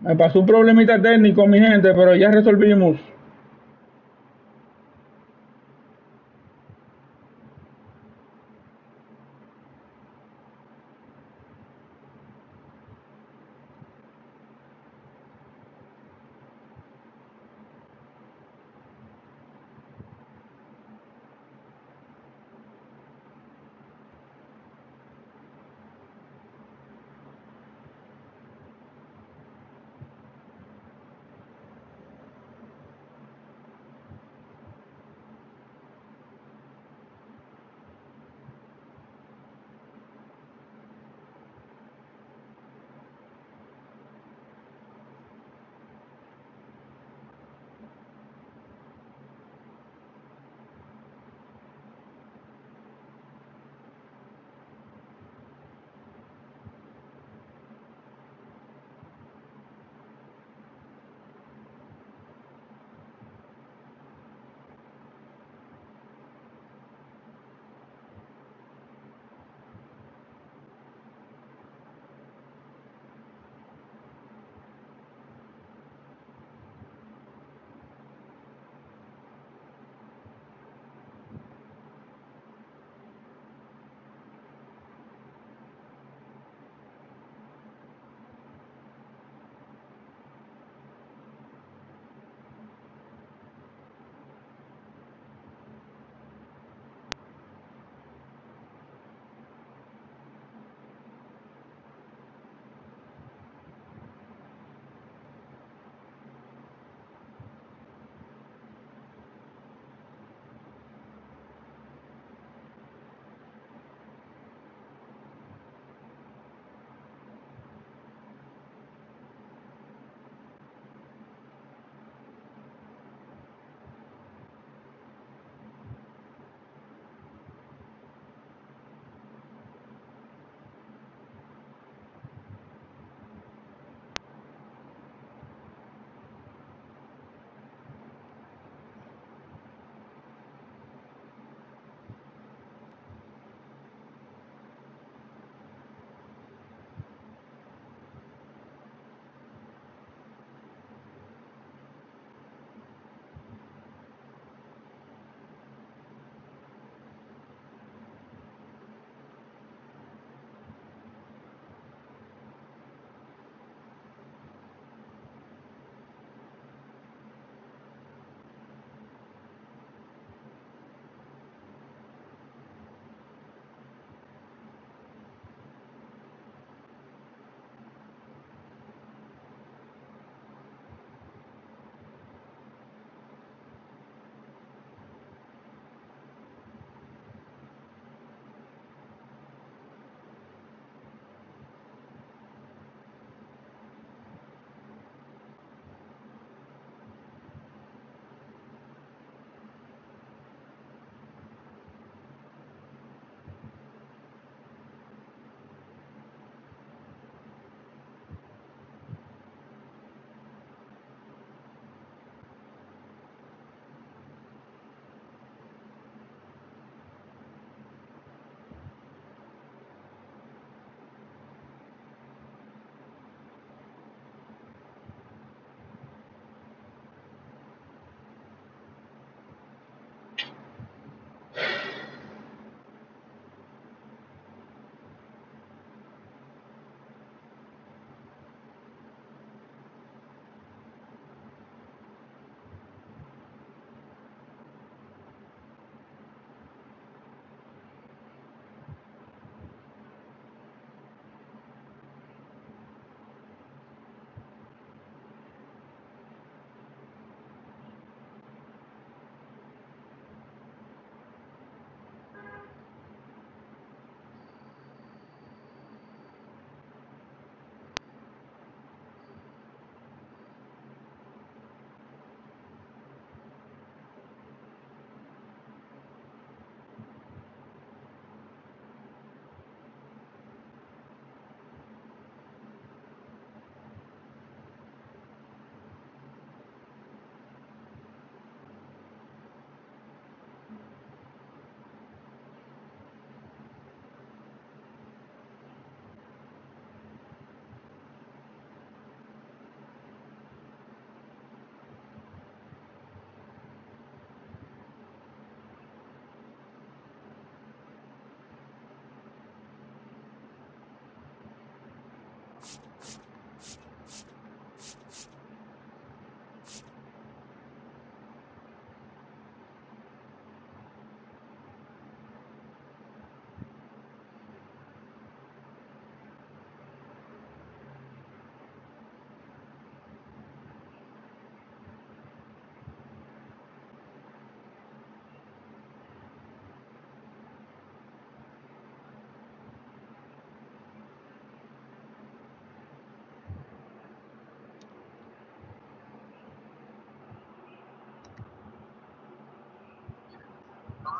Me pasó un problemita técnico, mi gente, pero ya resolvimos.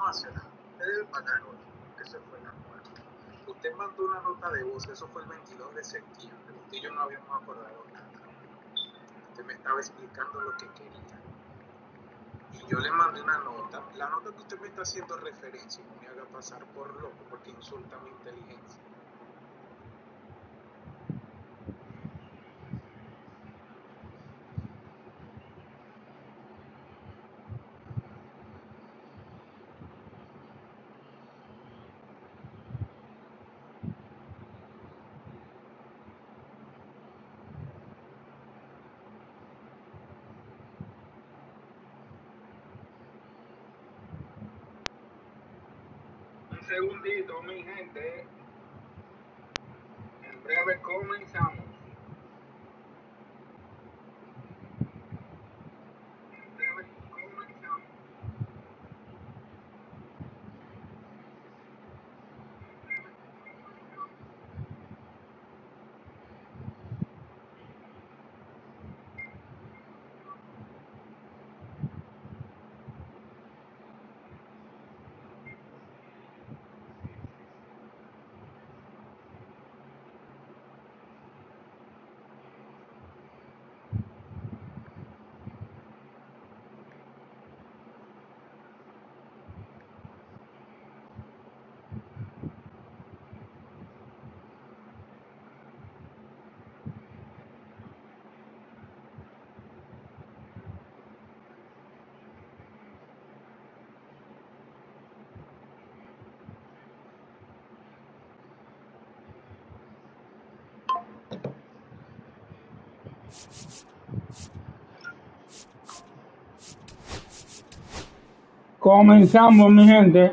a hacer nada. Usted debe pagar hoy. Eso fue la acuerdo. Usted mandó una nota de voz, eso fue el 22 de septiembre. Usted y yo no habíamos acordado nada. Usted me estaba explicando lo que quería. Y yo le mandé una nota. La nota que usted me está haciendo referencia, no me haga pasar por loco porque insulta mi inteligencia. Un segundito, mi gente. En breve comenzamos. En breve comenzamos. Comenzamos, mi gente.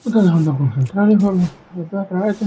Me está dejando concentrar, hijo de perra este.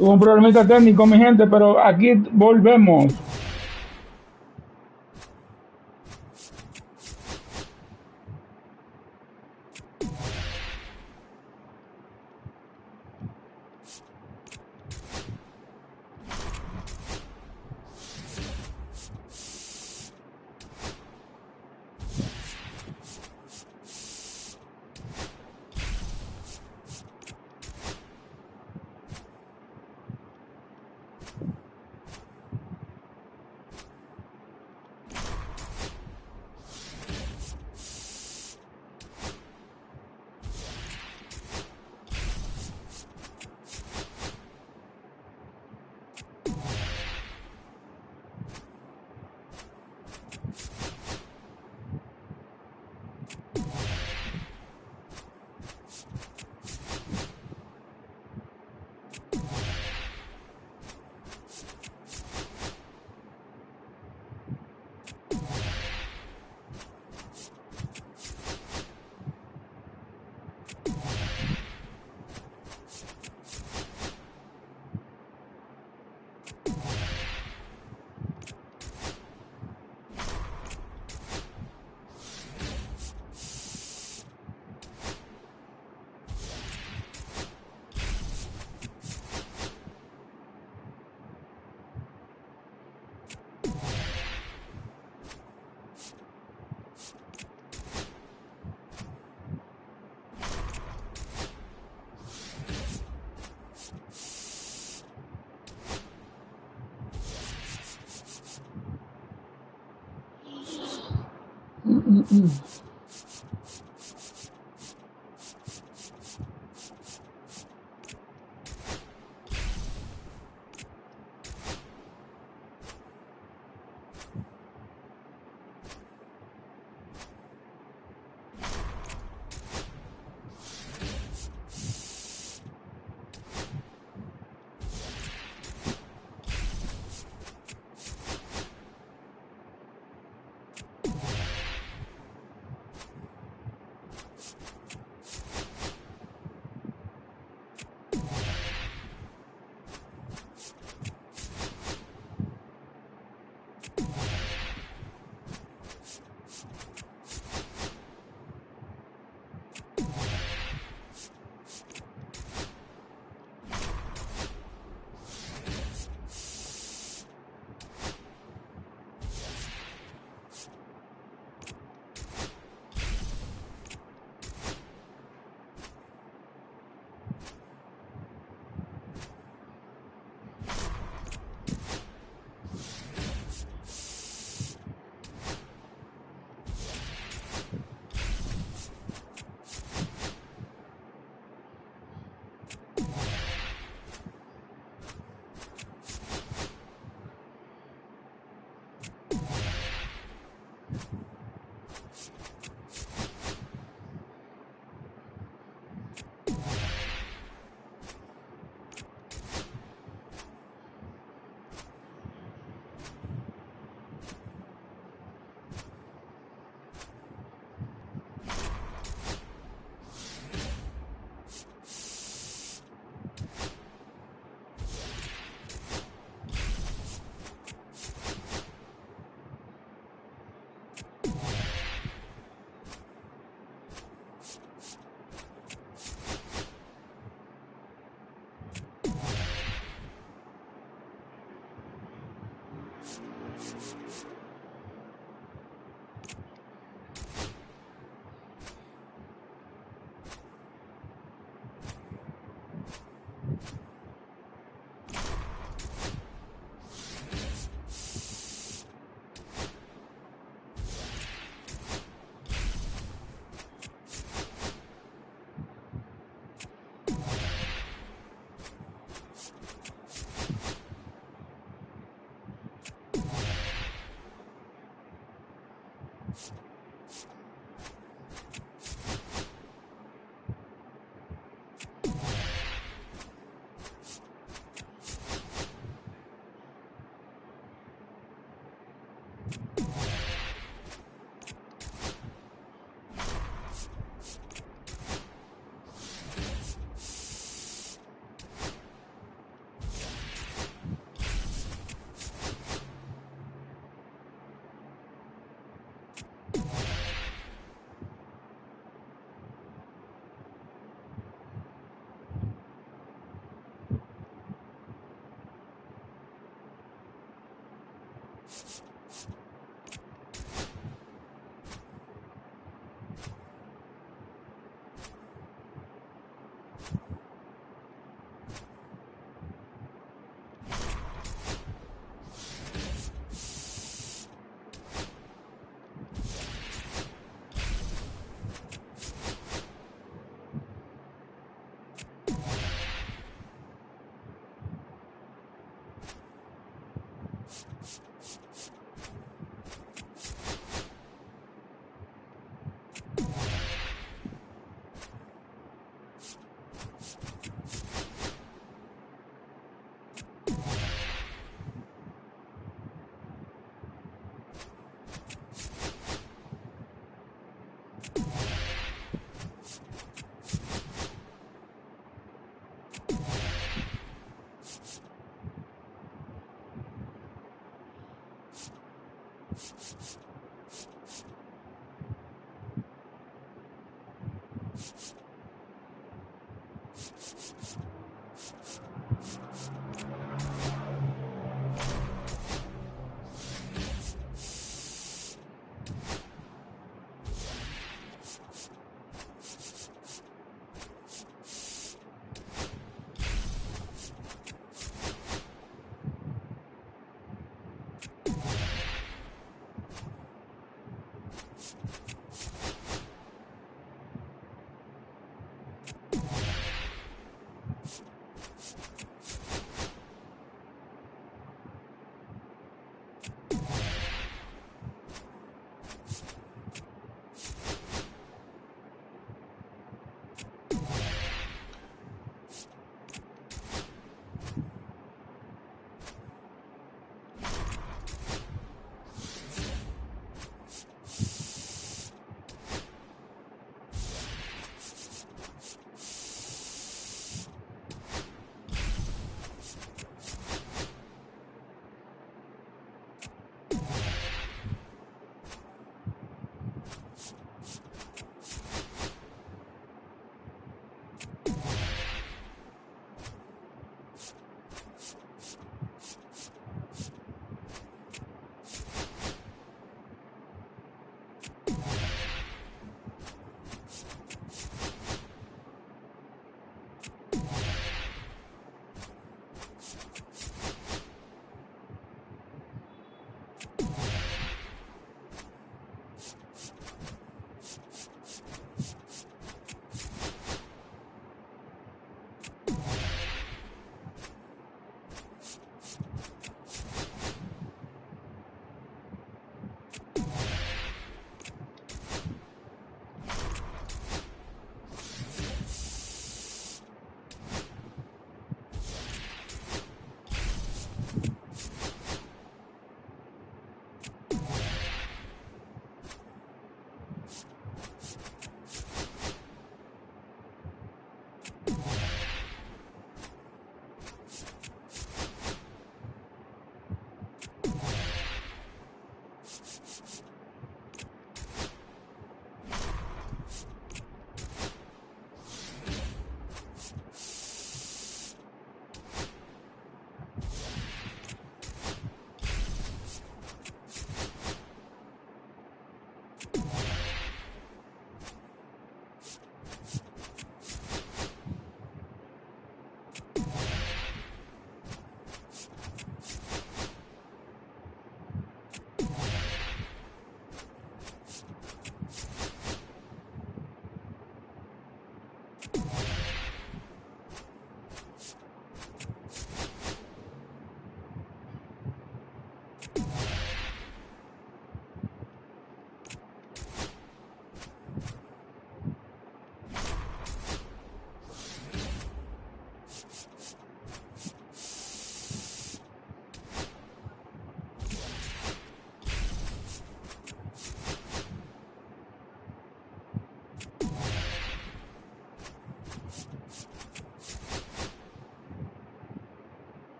Hubo un problemita técnico, mi gente, pero aquí volvemos.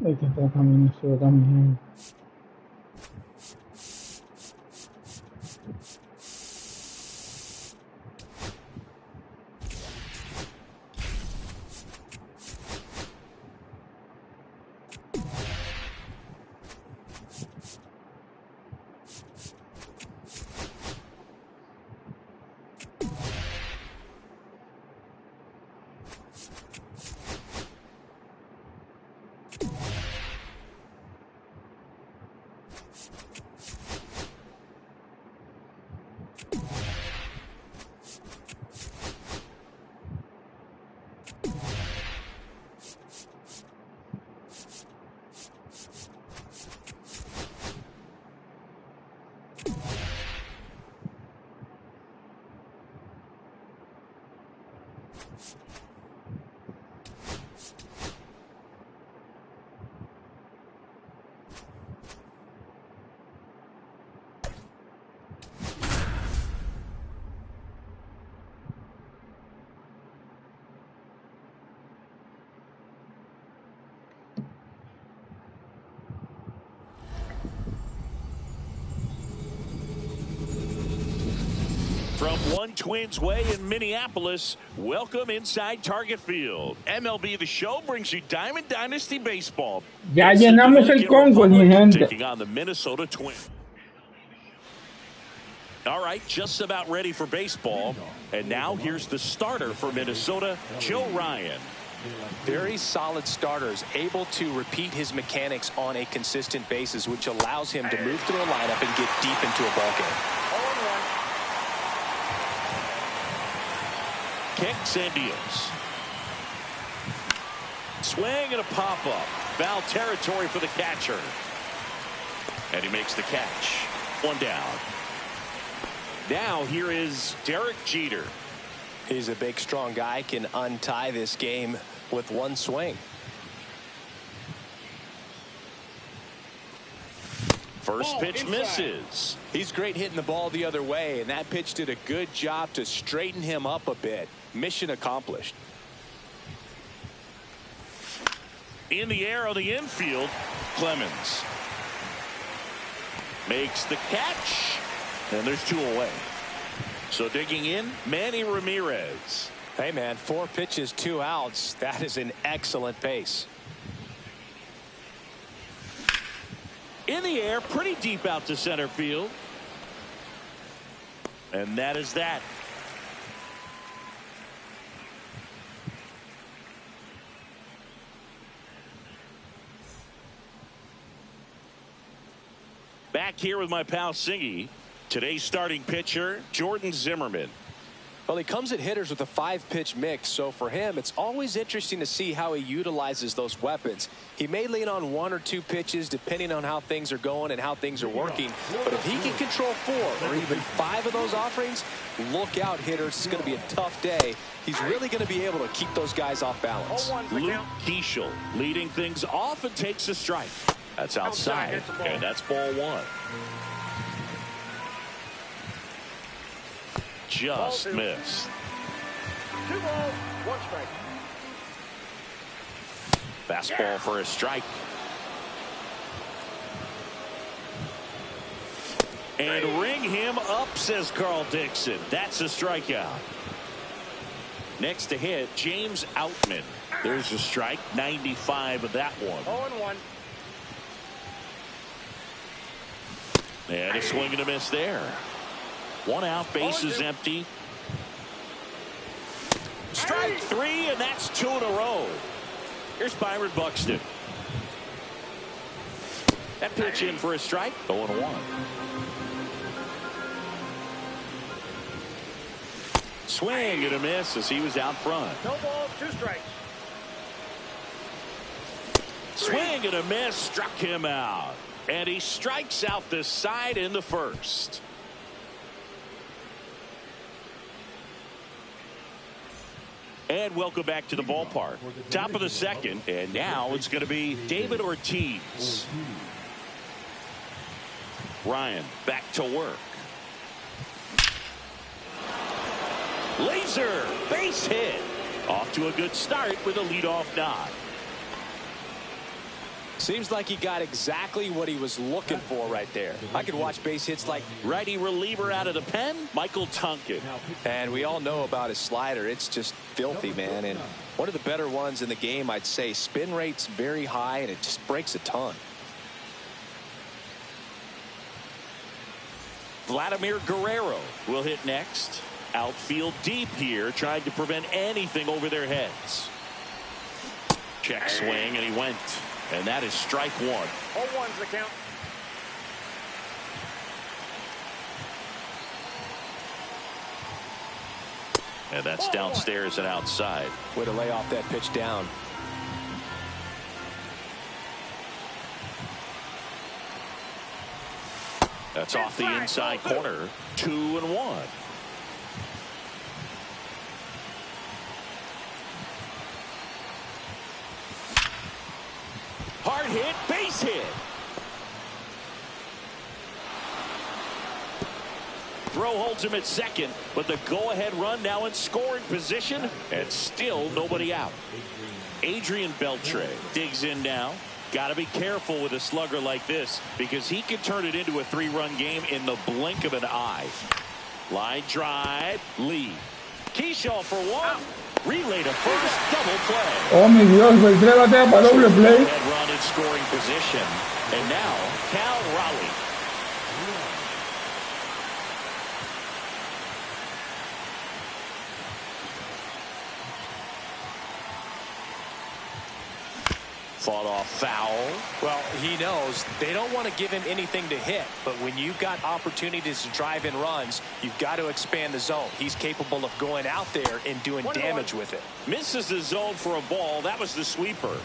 Hay que estar también eso también. From one Twins way in Minneapolis, welcome inside Target Field. MLB The Show brings you Diamond Dynasty Baseball. Ya llenamos el Conquest, mi gente. Taking on the Minnesota Twins. All right, just about ready for baseball. And now here's the starter for Minnesota, Joe Ryan. Very solid starters, able to repeat his mechanics on a consistent basis, which allows him to move through a lineup and get deep into a ball game. Kicks and deals. Swing and a pop-up. Foul territory for the catcher. And he makes the catch. One down. Now here is Derek Jeter. He's a big, strong guy, can untie this game with one swing. First pitch misses. He's great hitting the ball the other way, and that pitch did a good job to straighten him up a bit. Mission accomplished. In the air on the infield, Clemens makes the catch, and there's two away. So digging in, Manny Ramirez. Hey, man, 4 pitches, 2 outs. That is an excellent pace. In the air, pretty deep out to center field. And that is that. Back here with my pal Singy. Today's starting pitcher, Jordan Zimmerman. Well, he comes at hitters with a 5-pitch mix, so for him, it's always interesting to see how he utilizes those weapons. He may lean on 1 or 2 pitches depending on how things are going and how things are working, but if he can control 4 or even 5 of those offerings, look out, hitters. It's going to be a tough day. He's really going to be able to keep those guys off balance. Luke Keishel leading things off and takes a strike. That's outside, and that's ball 1. Just missed. 2 balls, 1 strike. Fastball for a strike. And ring him up, says Carl Dixon. That's a strikeout. Next to hit, James Outman. There's a strike, 95 of that one. 0-1. And a swing and a miss there. 1 out, base is empty. Strike 3, and that's 2 in a row. Here's Byron Buxton. That pitch in for a strike. 0-1. Swing and a miss as he was out front. No balls, 2 strikes. Swing and a miss, struck him out. And he strikes out this side in the first. And welcome back to the ballpark. Top of the second, and now it's going to be David Ortiz. Ryan back to work. Laser base hit. Off to a good start with a leadoff nod. Seems like he got exactly what he was looking for right there. I could watch base hits like righty reliever out of the pen, Michael Tonkin. And we all know about his slider. It's just filthy, man. And one of the better ones in the game, I'd say. Spin rate's very high, and it just breaks a ton. Vladimir Guerrero will hit next. Outfield deep here, trying to prevent anything over their heads. Check swing, and he went. And that is strike one. 0-1's the count. And that's downstairs and outside. Way to lay off that pitch down. That's off the inside corner. 2-1. Hard hit, base hit. Throw holds him at second, but the go-ahead run now in scoring position, and still nobody out. Adrian Beltre digs in now. Got to be careful with a slugger like this because he could turn it into a 3-run game in the blink of an eye. Line drive, lead. Keyshaw for one. Relay to first, double play. Oh, mi Dios, Beltré batea para doble play. Head run in scoring position. And now, Cal Raleigh. Fought off foul. Well, he knows they don't want to give him anything to hit, but when you've got opportunities to drive in runs, you've got to expand the zone. He's capable of going out there and doing damage with it. Misses the zone for a ball. That was the sweeper.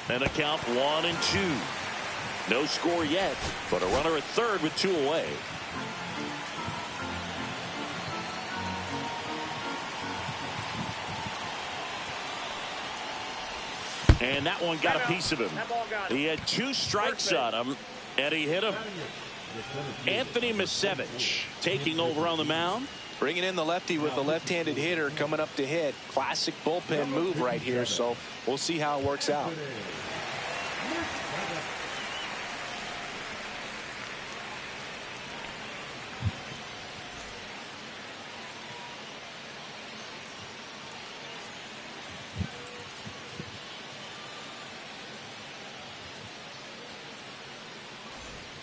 And a count 1-2. No score yet, but a runner at third with 2 away. And that one got a piece of him. He had 2 strikes on him, and he hit him. Anthony Misevich taking over on the mound. Bringing in the lefty with a left-handed hitter coming up to hit. Classic bullpen move right here, so we'll see how it works out.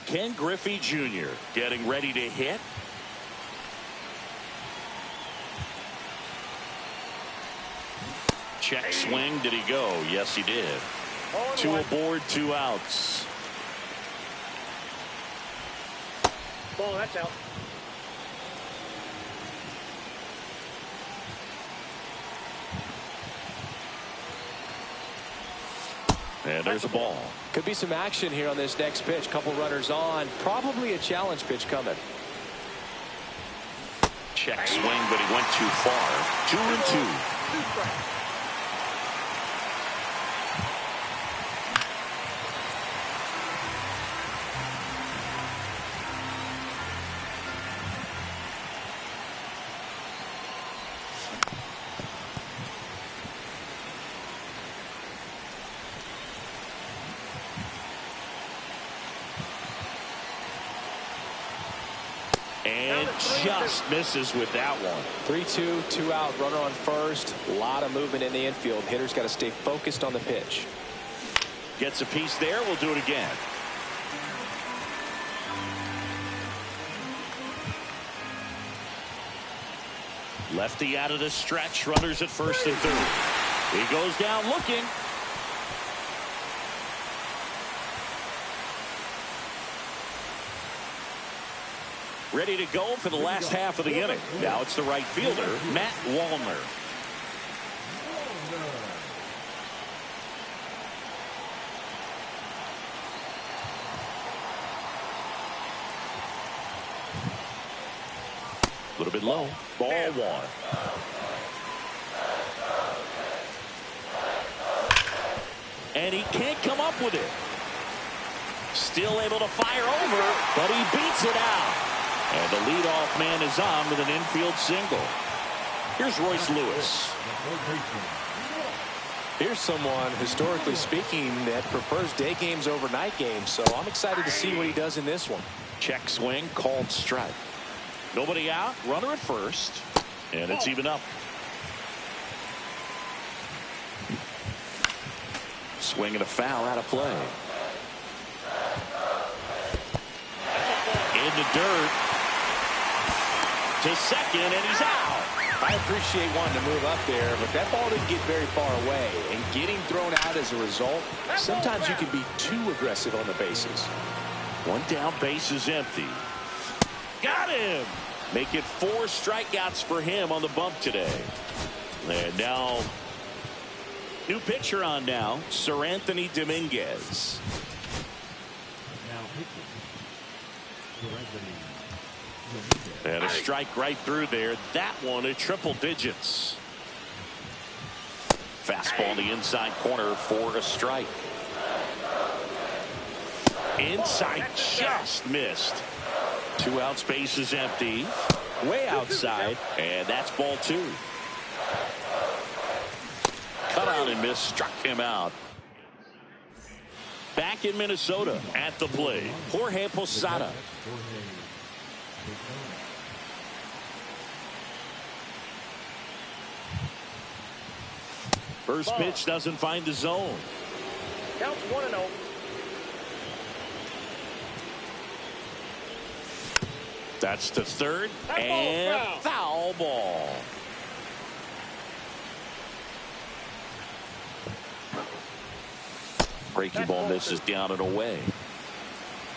Ken Griffey Jr. getting ready to hit. Check swing. Did he go? Yes, he did. 2 aboard, 2 outs. Ball, that's out. And there's a ball. Could be some action here on this next pitch. Couple runners on. Probably a challenge pitch coming. Check swing, but he went too far. 2-2. And just misses with that one. 3-2, 2 out, runner on first. A lot of movement in the infield. Hitter's got to stay focused on the pitch. Gets a piece there. We'll do it again. Lefty out of the stretch. Runners at first and third. He goes down looking. Ready to go for the last half of the inning. Now it's the right fielder, Matt Wallner. A little bit low. Ball 1. And he can't come up with it. Still able to fire over, but he beats it out. And the leadoff man is on with an infield single. Here's Royce Lewis. Here's someone, historically speaking, that prefers day games over night games, so I'm excited to see what he does in this one. Check swing, called strike. Nobody out, runner at first, and it's even up. Swing and a foul out of play. In the dirt. To second, and he's out. I appreciate wanting to move up there, but that ball didn't get very far away. And getting thrown out as a result, sometimes you can be too aggressive on the bases. One down, base is empty. Got him. Make it 4 strikeouts for him on the bump today. And now, new pitcher on now, Sir Anthony Dominguez. And a strike right through there. That one at triple digits. Fastball in the inside corner for a strike. Inside, just missed. 2 outs, base is empty. Way outside, and that's ball 2. Cut out and miss, struck him out. Back in Minnesota at the plate, Jorge Posada. First pitch doesn't find the zone. Counts 1-0. That's to third, and foul ball. Breaking ball misses down and away.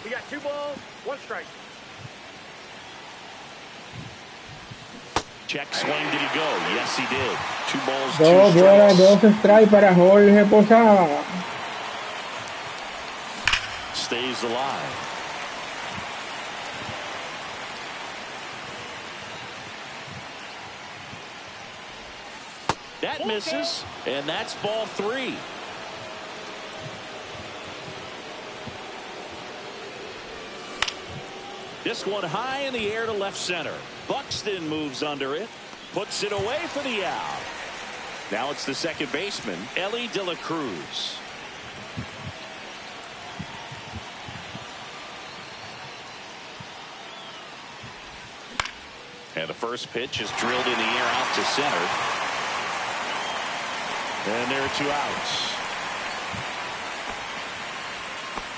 We got 2 balls, 1 strike. Check swing, did he go? Yes, he did. 2 balls, 2 2 bolas, strikes. 2 strikes para Jorge Posada. Stays alive. That misses, and that's ball 3. This one high in the air to left center. Buxton moves under it, puts it away for the out. Now it's the second baseman, Ellie De La Cruz. And the first pitch is drilled in the air out to center. And there are 2 outs.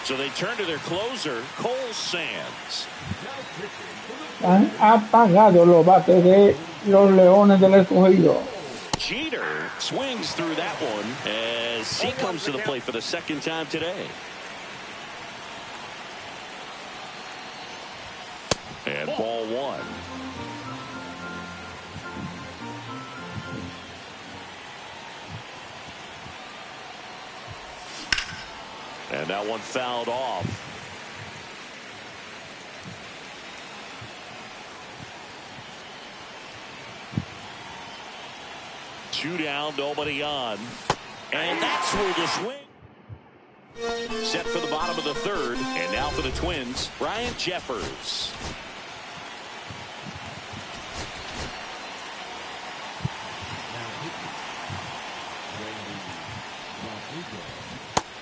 So they turn to their closer, Cole Sands. Han apagado los bates de los Leones del Escogido. Jeter swings through that one as he comes to the plate for the second time today. And ball 1. And that one fouled off. Two down, nobody on. And that's where the swing. Set for the bottom of the third. And now for the Twins, Brian Jeffers.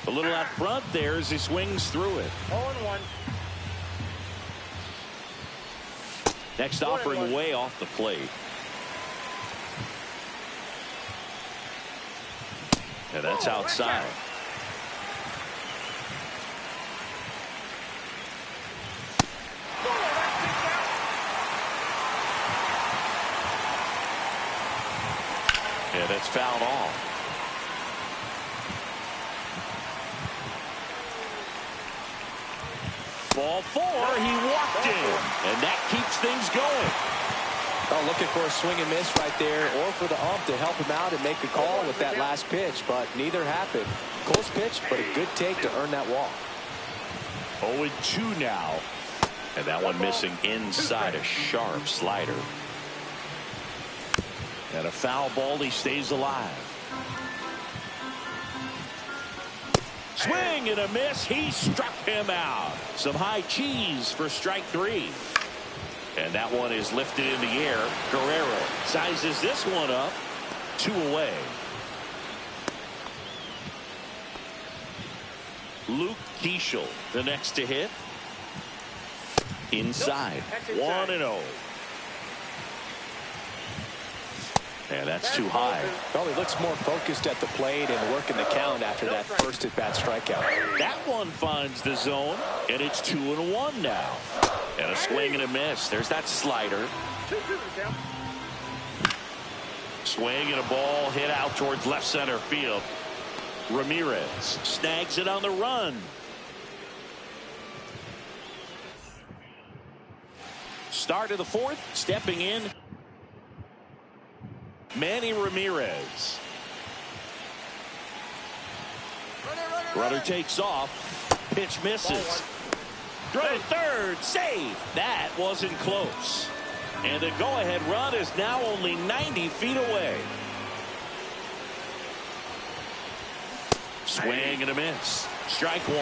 A little out front there as he swings through it. 0-1. Next offering way off the plate. And that's outside. And it's fouled off. Ball 4, he walked in, and that keeps things going. Oh, looking for a swing and miss right there, or for the ump to help him out and make a call with that last pitch, but neither happened. Close pitch, but a good take to earn that walk. 0-2 now, and that one missing inside a sharp slider. And a foul ball, he stays alive. Swing and a miss. He struck him out. Some high cheese for strike 3. And that one is lifted in the air. Guerrero sizes this one up. 2 away. Luke Keishel, the next to hit. Inside. 1-0. And that's too high. Well, he looks more focused at the plate and working the count after that first at-bat strikeout. That one finds the zone, and it's 2-1 now. And a swing and a miss. There's that slider. Swing and a ball hit out towards left center field. Ramirez snags it on the run. Start of the 4th, stepping in, Manny Ramirez. Runner takes off. Pitch misses. Throw to third. Save. That wasn't close. And the go-ahead run is now only 90 feet away. Swing and a miss. Strike 1.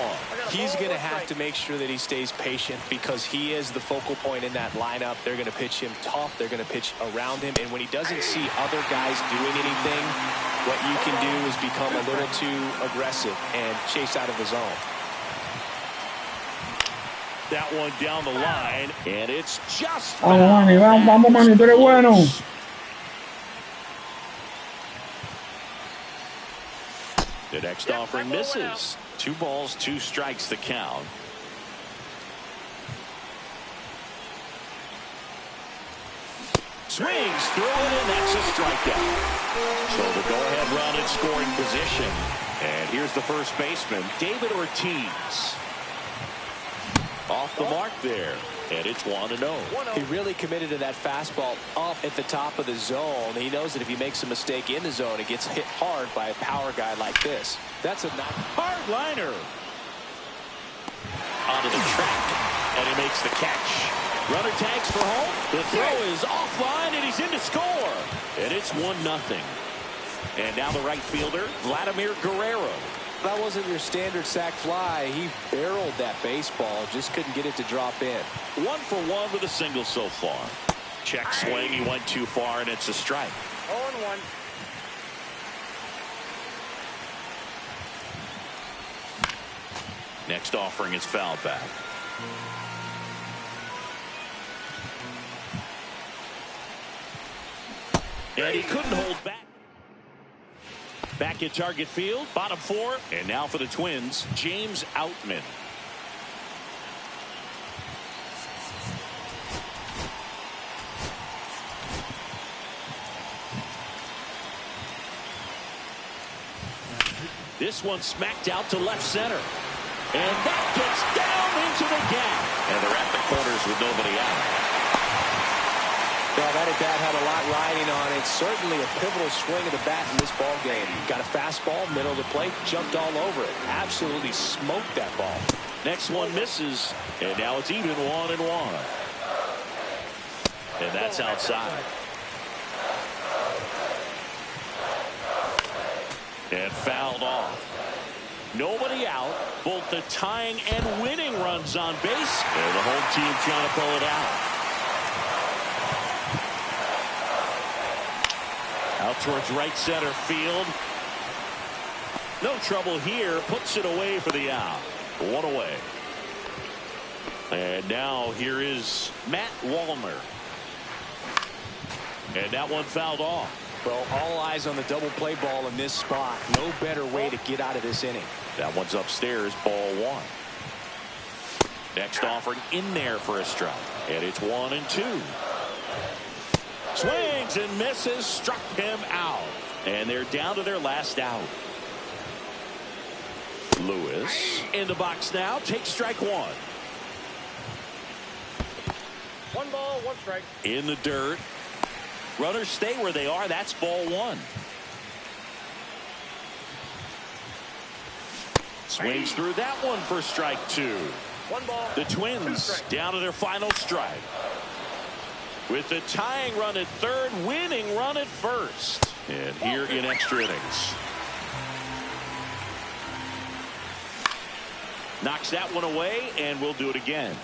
He's going to have to make sure that he stays patient because he is the focal point in that lineup. They're going to pitch him tough. They're going to pitch around him. And when he doesn't see other guys doing anything, what you can do is become a little too aggressive and chase out of the zone. That one down the line, and it's just Vamos, Manny, tú eres bueno. The next offering misses. 2 balls, 2 strikes the count. Swings through it, and that's a strikeout. So the go-ahead run in scoring position. And here's the first baseman, David Ortiz. Off the mark there, and it's 1-0. He really committed to that fastball up at the top of the zone. He knows that if he makes a mistake in the zone, it gets hit hard by a power guy like this. That's a hard liner. Onto the track, and he makes the catch. Runner tags for home. The throw is offline, and he's in to score. And it's 1-0. And now the right fielder, Vladimir Guerrero. That wasn't your standard sac fly. He barreled that baseball, just couldn't get it to drop in. 1 for 1 with a single so far. Check swing, he went too far, and it's a strike. 0-1. Next offering is fouled back. And he couldn't hold back. Back at target field, bottom 4, and now for the Twins, James Outman. This one smacked out to left center. And that gets down into the gap. And they're at the corners with nobody out. Well, that at-bat had a lot riding on it. Certainly a pivotal swing of the bat in this ball game. Got a fastball, middle of the plate, jumped all over it. Absolutely smoked that ball. Next one misses, and now it's even 1-1. And that's outside. And fouled off. Nobody out. Both the tying and winning runs on base. And the home team trying to pull it out. Out towards right center field. No trouble here. Puts it away for the out. 1 away. And now here is Matt Wallner. And that one fouled off. Well, all eyes on the double play ball in this spot. No better way to get out of this inning. That one's upstairs, ball 1. Next offering in there for a strike. And it's 1-2. Swings and misses, struck him out. And they're down to their last out. Lewis in the box now, takes strike 1. 1 ball, 1 strike. In the dirt. Runners stay where they are. That's ball 1. Swings through that one for strike 2. 1 ball. The Twins down to their final strike. With the tying run at third, winning run at first. And here in extra innings. Knocks that one away, and we'll do it again.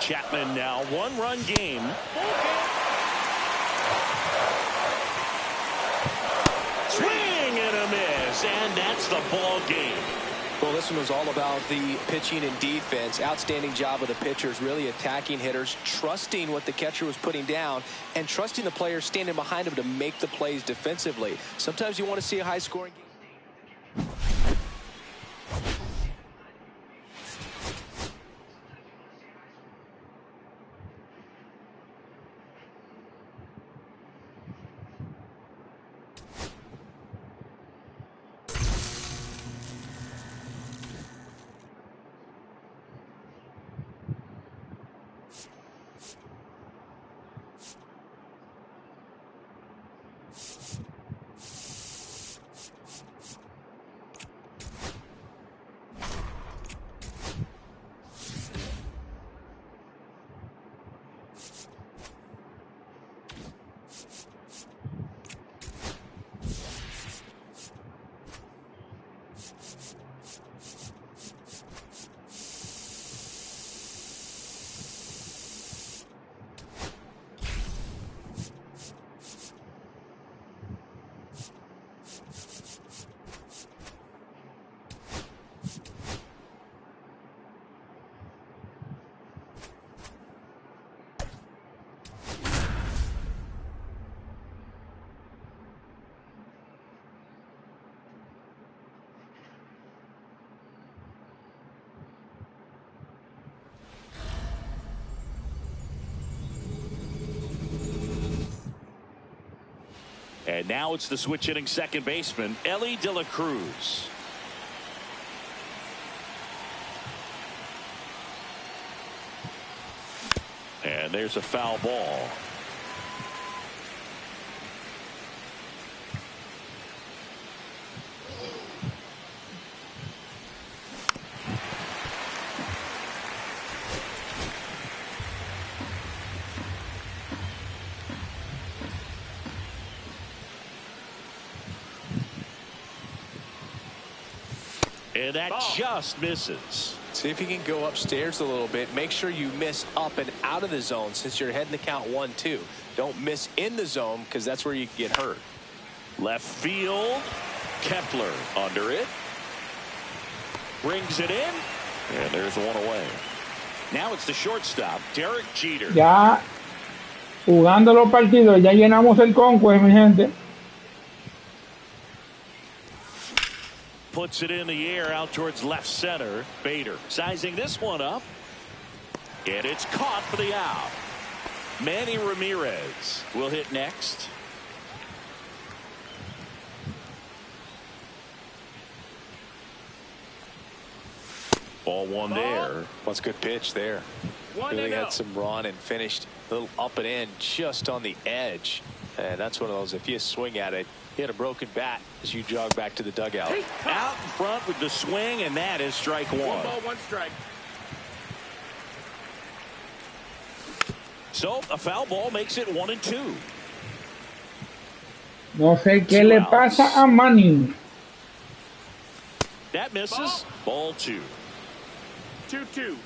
Chapman now, one-run game. Swing and a miss, and that's the ball game. Well, this one was all about the pitching and defense. Outstanding job of the pitchers, really attacking hitters, trusting what the catcher was putting down, and trusting the players standing behind him to make the plays defensively. Sometimes you want to see a high-scoring game. And now it's the switch hitting second baseman, Ellie De La Cruz. And there's a foul ball. And that just misses. See if you can go upstairs a little bit. Make sure you miss up and out of the zone since you're heading to count 1-2. Don't miss in the zone because that's where you can get hurt. Left field. Kepler under it. Brings it in. And there's one away. Now it's the shortstop, Derek Jeter. Ya jugando los partidos, ya llenamos el Conquest, mi gente. Puts it in the air out towards left center. Bader sizing this one up. And it's caught for the out. Manny Ramirez will hit next. Ball one there. That's a good pitch there. Really had some run and finished a little up and in just on the edge. And that's one of those, if you swing at it, you had a broken bat as you jog back to the dugout. Out in front with the swing, and that is strike one. 1 ball, 1 strike. So a foul ball makes it 1-2. No sé qué le pasa a Manny. That misses. Ball 2. 2-2.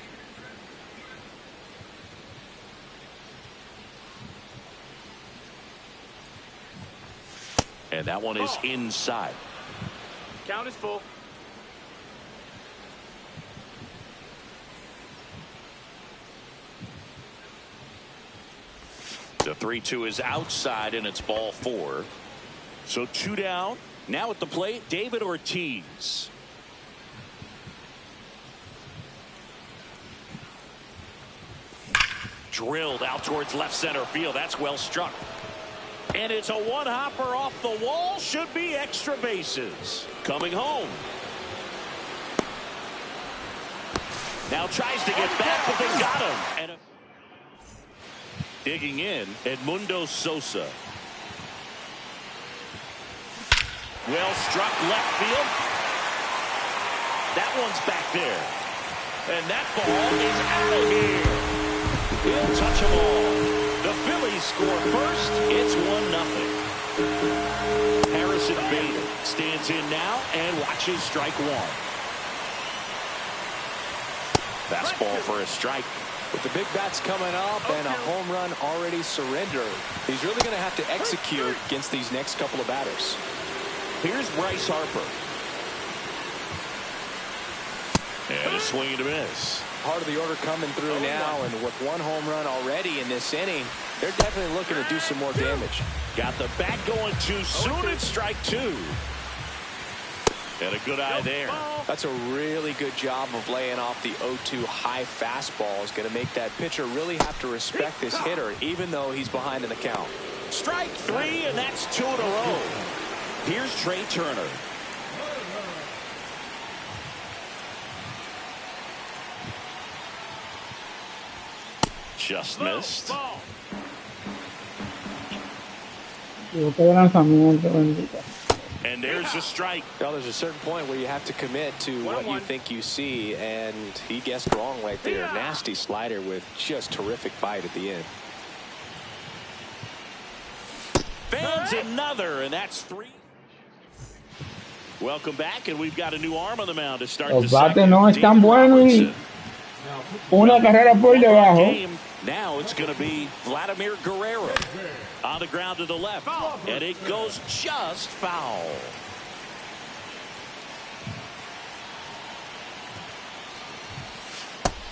And that one is inside. Count is full. The 3-2 is outside, and it's ball 4. So 2 down. Now at the plate, David Ortiz. Drilled out towards left center field. That's well struck. And it's a one-hopper off the wall. Should be extra bases. Coming home. Now tries to get back, but they got him. And digging in, Edmundo Sosa. Well struck left field. That one's back there. And that ball is out of here. He'll touch them all. The Phillies score first. It's 1-0. Harrison Bader stands in now and watches strike one. Fastball for a strike. With the big bats coming up and a home run already surrendered, he's really going to have to execute against these next couple of batters. Here's Bryce Harper. And a swing and a miss. Part of the order coming through now, and with one home run already in this inning, they're definitely looking to do some more damage. Got the bat going too soon. It's strike two. And a good eye there. That's a really good job of laying off the 0-2 high fastball. Is going to make that pitcher really have to respect this hitter, even though he's behind in the count. Strike three, and that's 2 in a row. Here's Trey Turner. Just missed. Digo, qué lanzamiento, bendito. And there's a strike. Well, there's a certain point where you have to commit to what you think you see, and he guessed wrong right there. Nasty slider with just terrific bite at the end. Fans another, and that's 3. Welcome back, and we've got a new arm on the mound to start Los the bates second. no están buenos y una carrera por debajo. Now it's going to be Vladimir Guerrero on the ground to the left, and it goes just foul.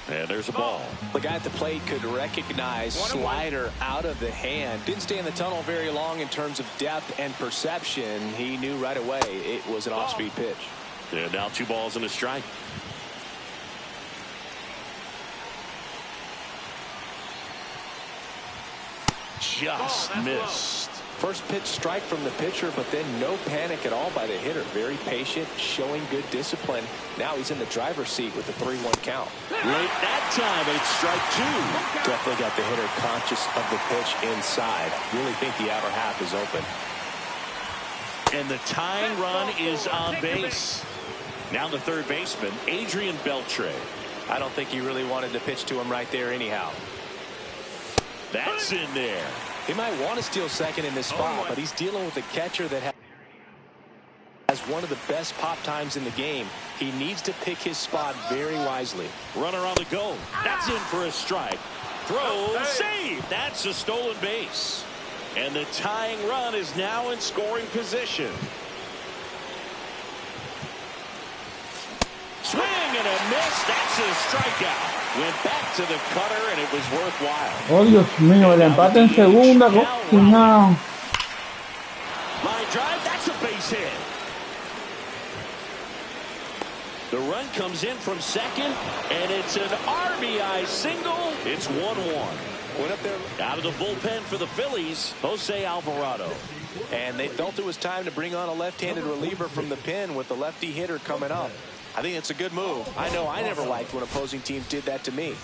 And there's a ball. The guy at the plate could recognize slider out of the hand. Didn't stay in the tunnel very long in terms of depth and perception. He knew right away it was an off-speed pitch. And now 2 balls and a strike. Just missed. First pitch strike from the pitcher, but then no panic at all by the hitter. Very patient, showing good discipline. Now he's in the driver's seat with the 3-1 count. Late that time, it's strike 2. Definitely got the hitter conscious of the pitch inside. Really think the outer half is open. And the tying run is on base. Now the third baseman, Adrian Beltre. I don't think he really wanted to pitch to him right there anyhow. That's in there. He might want to steal second in this spot, but he's dealing with a catcher that has one of the best pop times in the game. He needs to pick his spot very wisely. Runner on the go. That's in for a strike. Throw, save. That's a stolen base. And the tying run is now in scoring position. Swing and a miss. That's a strikeout. Went back to the cutter, and it was worthwhile. Oh, Dios mío, el empate en segunda. No. Line drive. That's a base hit. The run comes in from second, and it's an RBI single. It's 1-1. Went up there. Out of the bullpen for the Phillies, Jose Alvarado. And they felt it was time to bring on a left-handed reliever from the pen with the lefty hitter coming up. I think it's a good move. I know I never liked when opposing teams did that to me.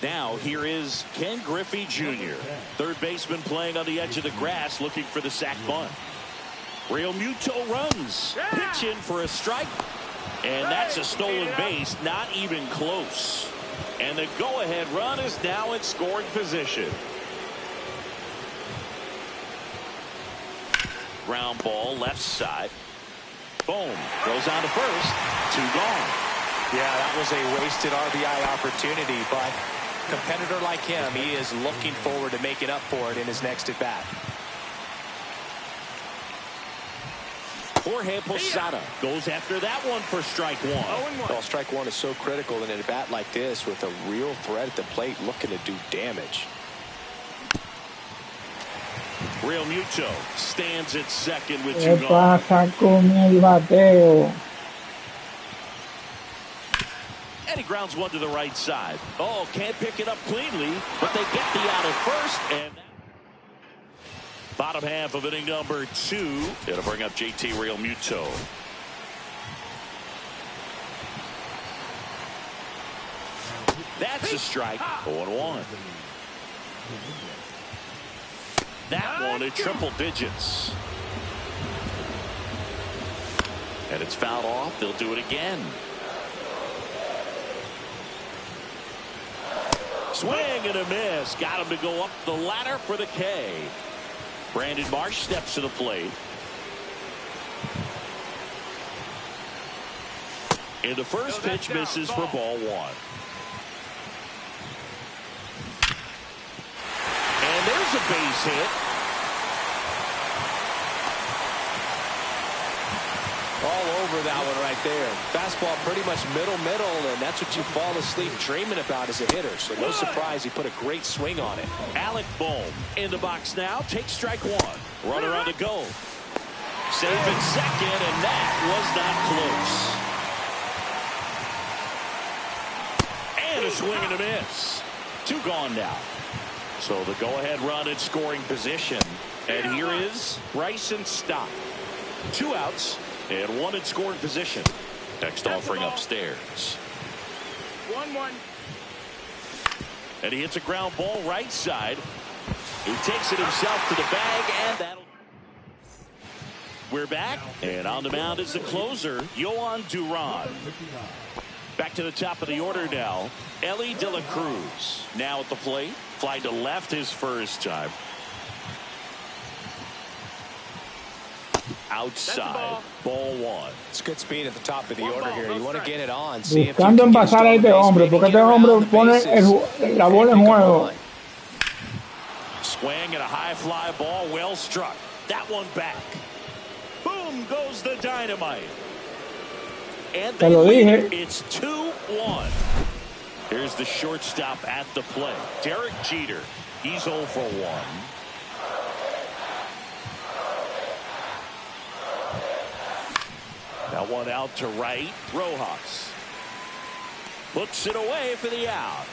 Now here is Ken Griffey Jr., third baseman playing on the edge of the grass looking for the sac bunt. Real Muto runs. Pitch in for a strike. And that's a stolen base, not even close. And the go-ahead run is now in scoring position. Ground ball left side. Boom. Goes on to first. 2 gone. Yeah, that was a wasted RBI opportunity, but competitor like him, he is looking forward to making up for it in his next at-bat. Jorge Posada goes after that one for strike 1. Well, strike 1 is so critical in a bat like this with a real threat at the plate looking to do damage. Real Muto stands at second with 2 ¿Qué gone. pasa con el bateo? And he grounds one to the right side. Oh, can't pick it up cleanly, but they get the out at first. And bottom half of inning number 2. It'll bring up JT Real Muto. That's a strike. 0-1. That one at triple digits. And it's fouled off. They'll do it again. Swing and a miss. Got him to go up the ladder for the K. Brandon Marsh steps to the plate. And the first pitch misses for ball 1. a base hit. All over that one right there. Fastball pretty much middle, and that's what you fall asleep dreaming about as a hitter. So no surprise he put a great swing on it. Alec Bohm in the box now. Takes strike one. Runner on the go. Safe at second, and that was not close. And a swing and a miss. 2 gone now. So the go-ahead run in scoring position. And here is Bryson Stott. 2 outs and 1 in scoring position. Next offering upstairs. 1-1. And he hits a ground ball right side. He takes it himself to the bag, and that'll... We're back, and on the mound is the closer, Yohan Duran. Back to the top of the order now. Ellie De La Cruz now at the plate. Fly to left his first time. Outside, ball 1. It's good speed at the top of the order here. You want to get it on. See if you Buscando can get envasar a este hombre, porque este hombre pone la bola en juego. Swing and a high fly ball, well struck. That one back. Boom goes the dynamite. And Te lo dije. It's 2-1. Here's the shortstop at the plate. Derek Jeter. He's 0 for 1. That one out to right. Rojas puts it away for the out.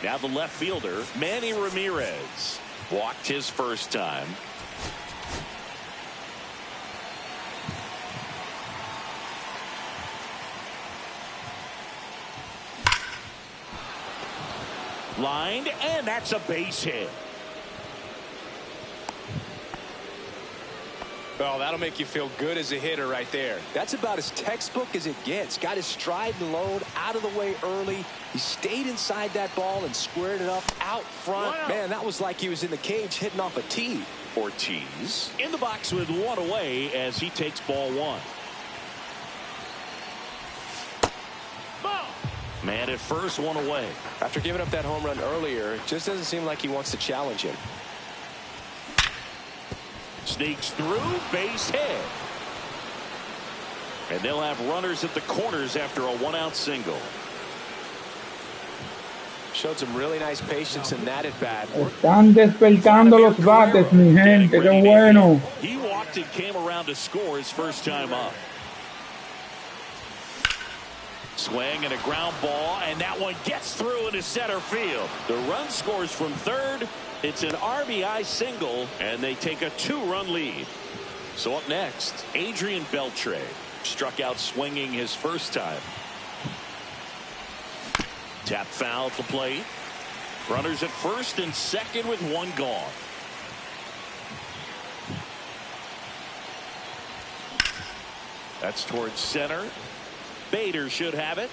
Now the left fielder, Manny Ramirez, walked his first time. Lined, and that's a base hit. Well, that'll make you feel good as a hitter right there. That's about as textbook as it gets. Got his stride and load out of the way early. He stayed inside that ball and squared it up out front. Man, that was like he was in the cage hitting off a tee. Ortiz in the box with 1 away as he takes ball 1. Man at first, 1 away. After giving up that home run earlier, it just doesn't seem like he wants to challenge him. Sneaks through, base hit. And they'll have runners at the corners after a 1-out single. Showed some really nice patience in that at bat. Están despertando los bates, mi gente. Qué bueno. He walked and came around to score his first time up. Swing and a ground ball, and that one gets through into center field. The run scores from third. It's an RBI single, and they take a 2-run lead. So up next, Adrian Beltre struck out swinging his first time. Tap foul at the plate. Runners at first and second with 1 gone. That's towards center. Bader should have it.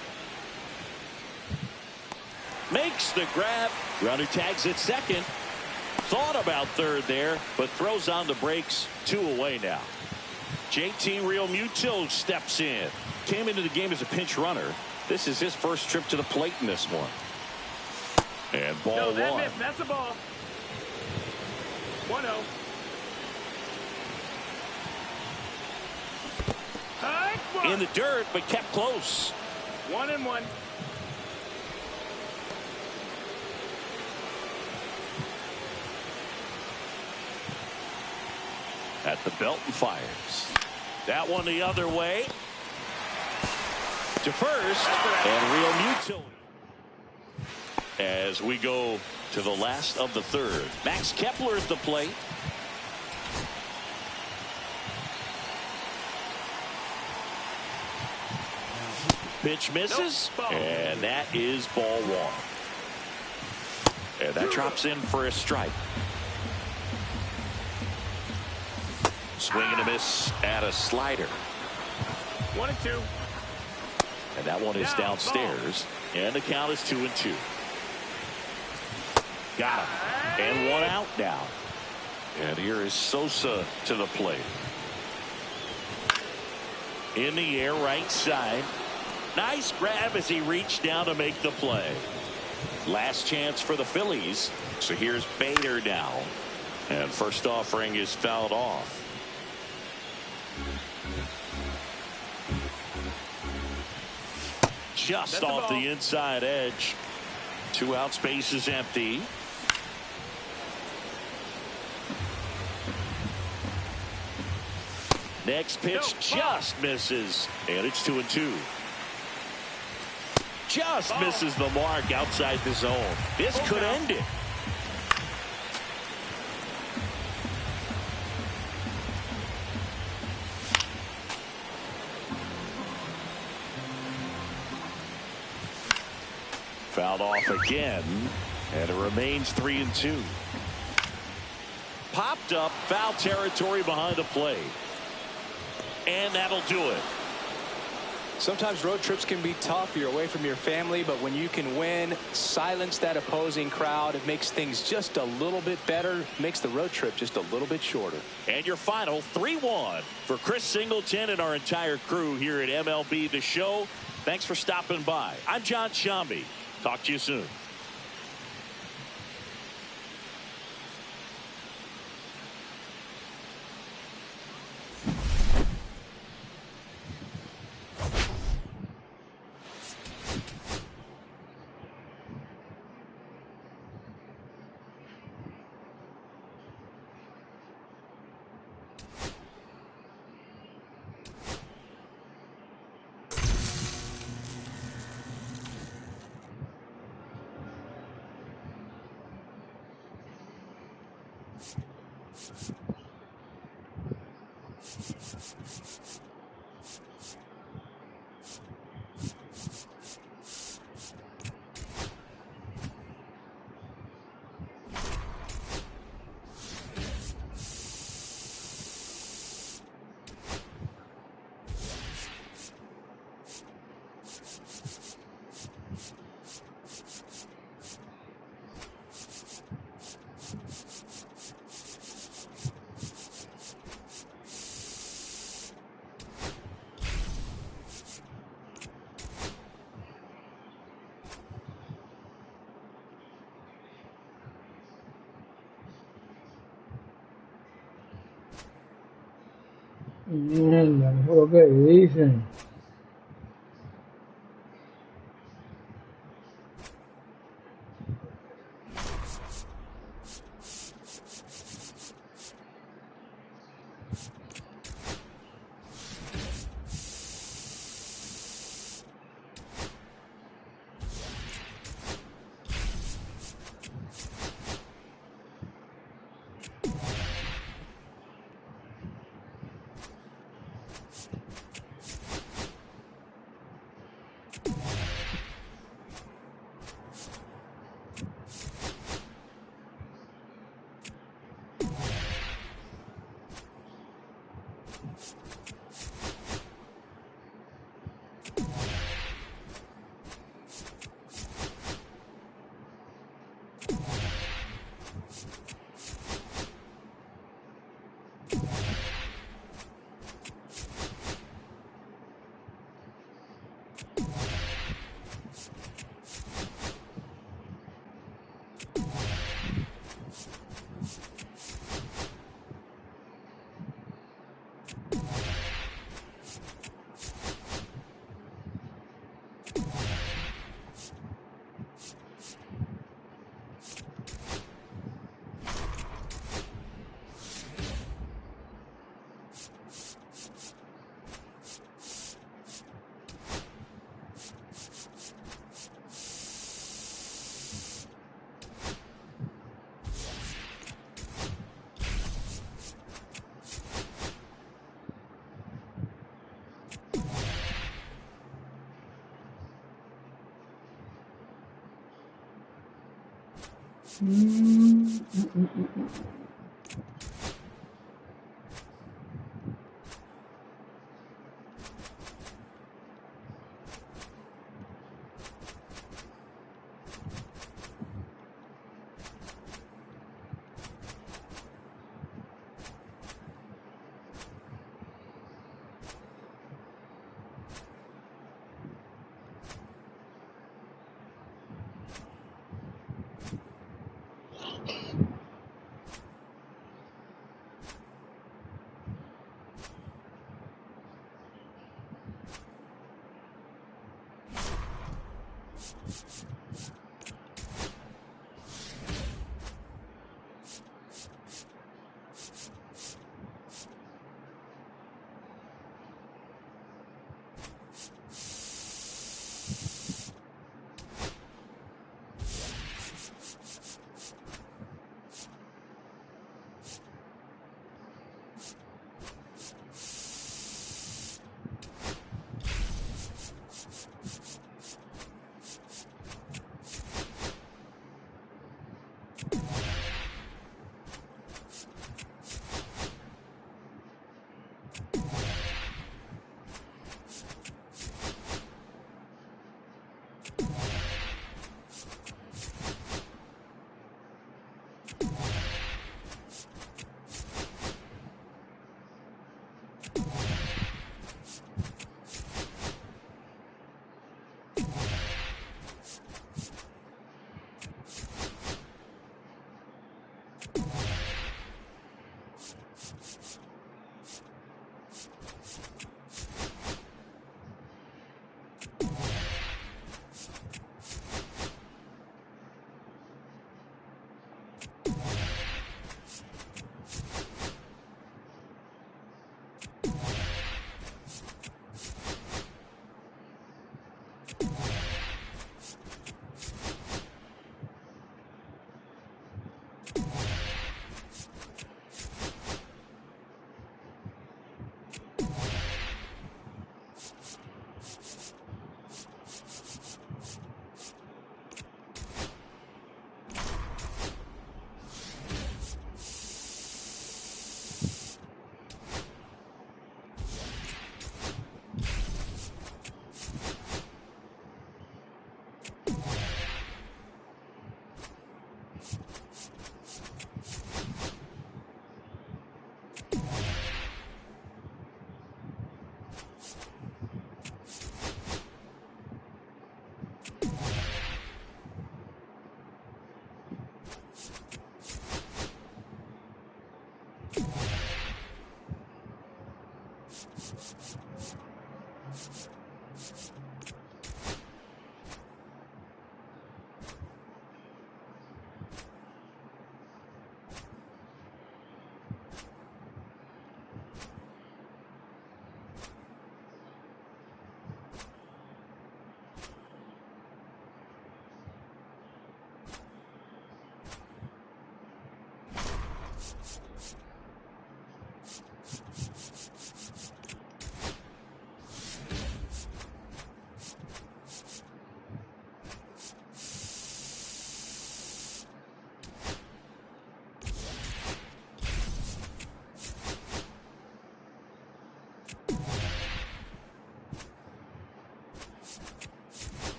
Makes the grab. Runner tags at second. Thought about third there, but throws on the brakes. 2 away now. JT Realmuto steps in. Came into the game as a pinch runner. This is his first trip to the plate in this one. And ball 1. That's the ball. 1-0. In the dirt, but kept close. 1-1. At the belt and fires. That one the other way. To first. And Realmuto. As we go to the last of the third. Max Kepler at the plate. Pitch misses. And that is ball 1. And that drops in for a strike. Swing and a miss at a slider. 1-2. And that one is downstairs. And the count is 2-2. Got him. And 1 out now. And here is Sosa to the plate. In the air, right side. Nice grab as he reached down to make the play. Last chance for the Phillies. So here's Bader now. And first offering is fouled off. Just off the inside edge. 2 out, space is empty. Next pitch just misses. And it's 2-2. Just misses the mark outside the zone. This could end it. Fouled off again, and it remains 3-2. Popped up, foul territory behind the plate. And that'll do it. Sometimes road trips can be tough. You're away from your family, but when you can win, silence that opposing crowd, it makes things just a little bit better, makes the road trip just a little bit shorter. And your final 3-1 for Chris Singleton and our entire crew here at MLB The Show. Thanks for stopping by. I'm John Shambi. Talk to you soon. Mierda, ¿qué fue lo que dicen?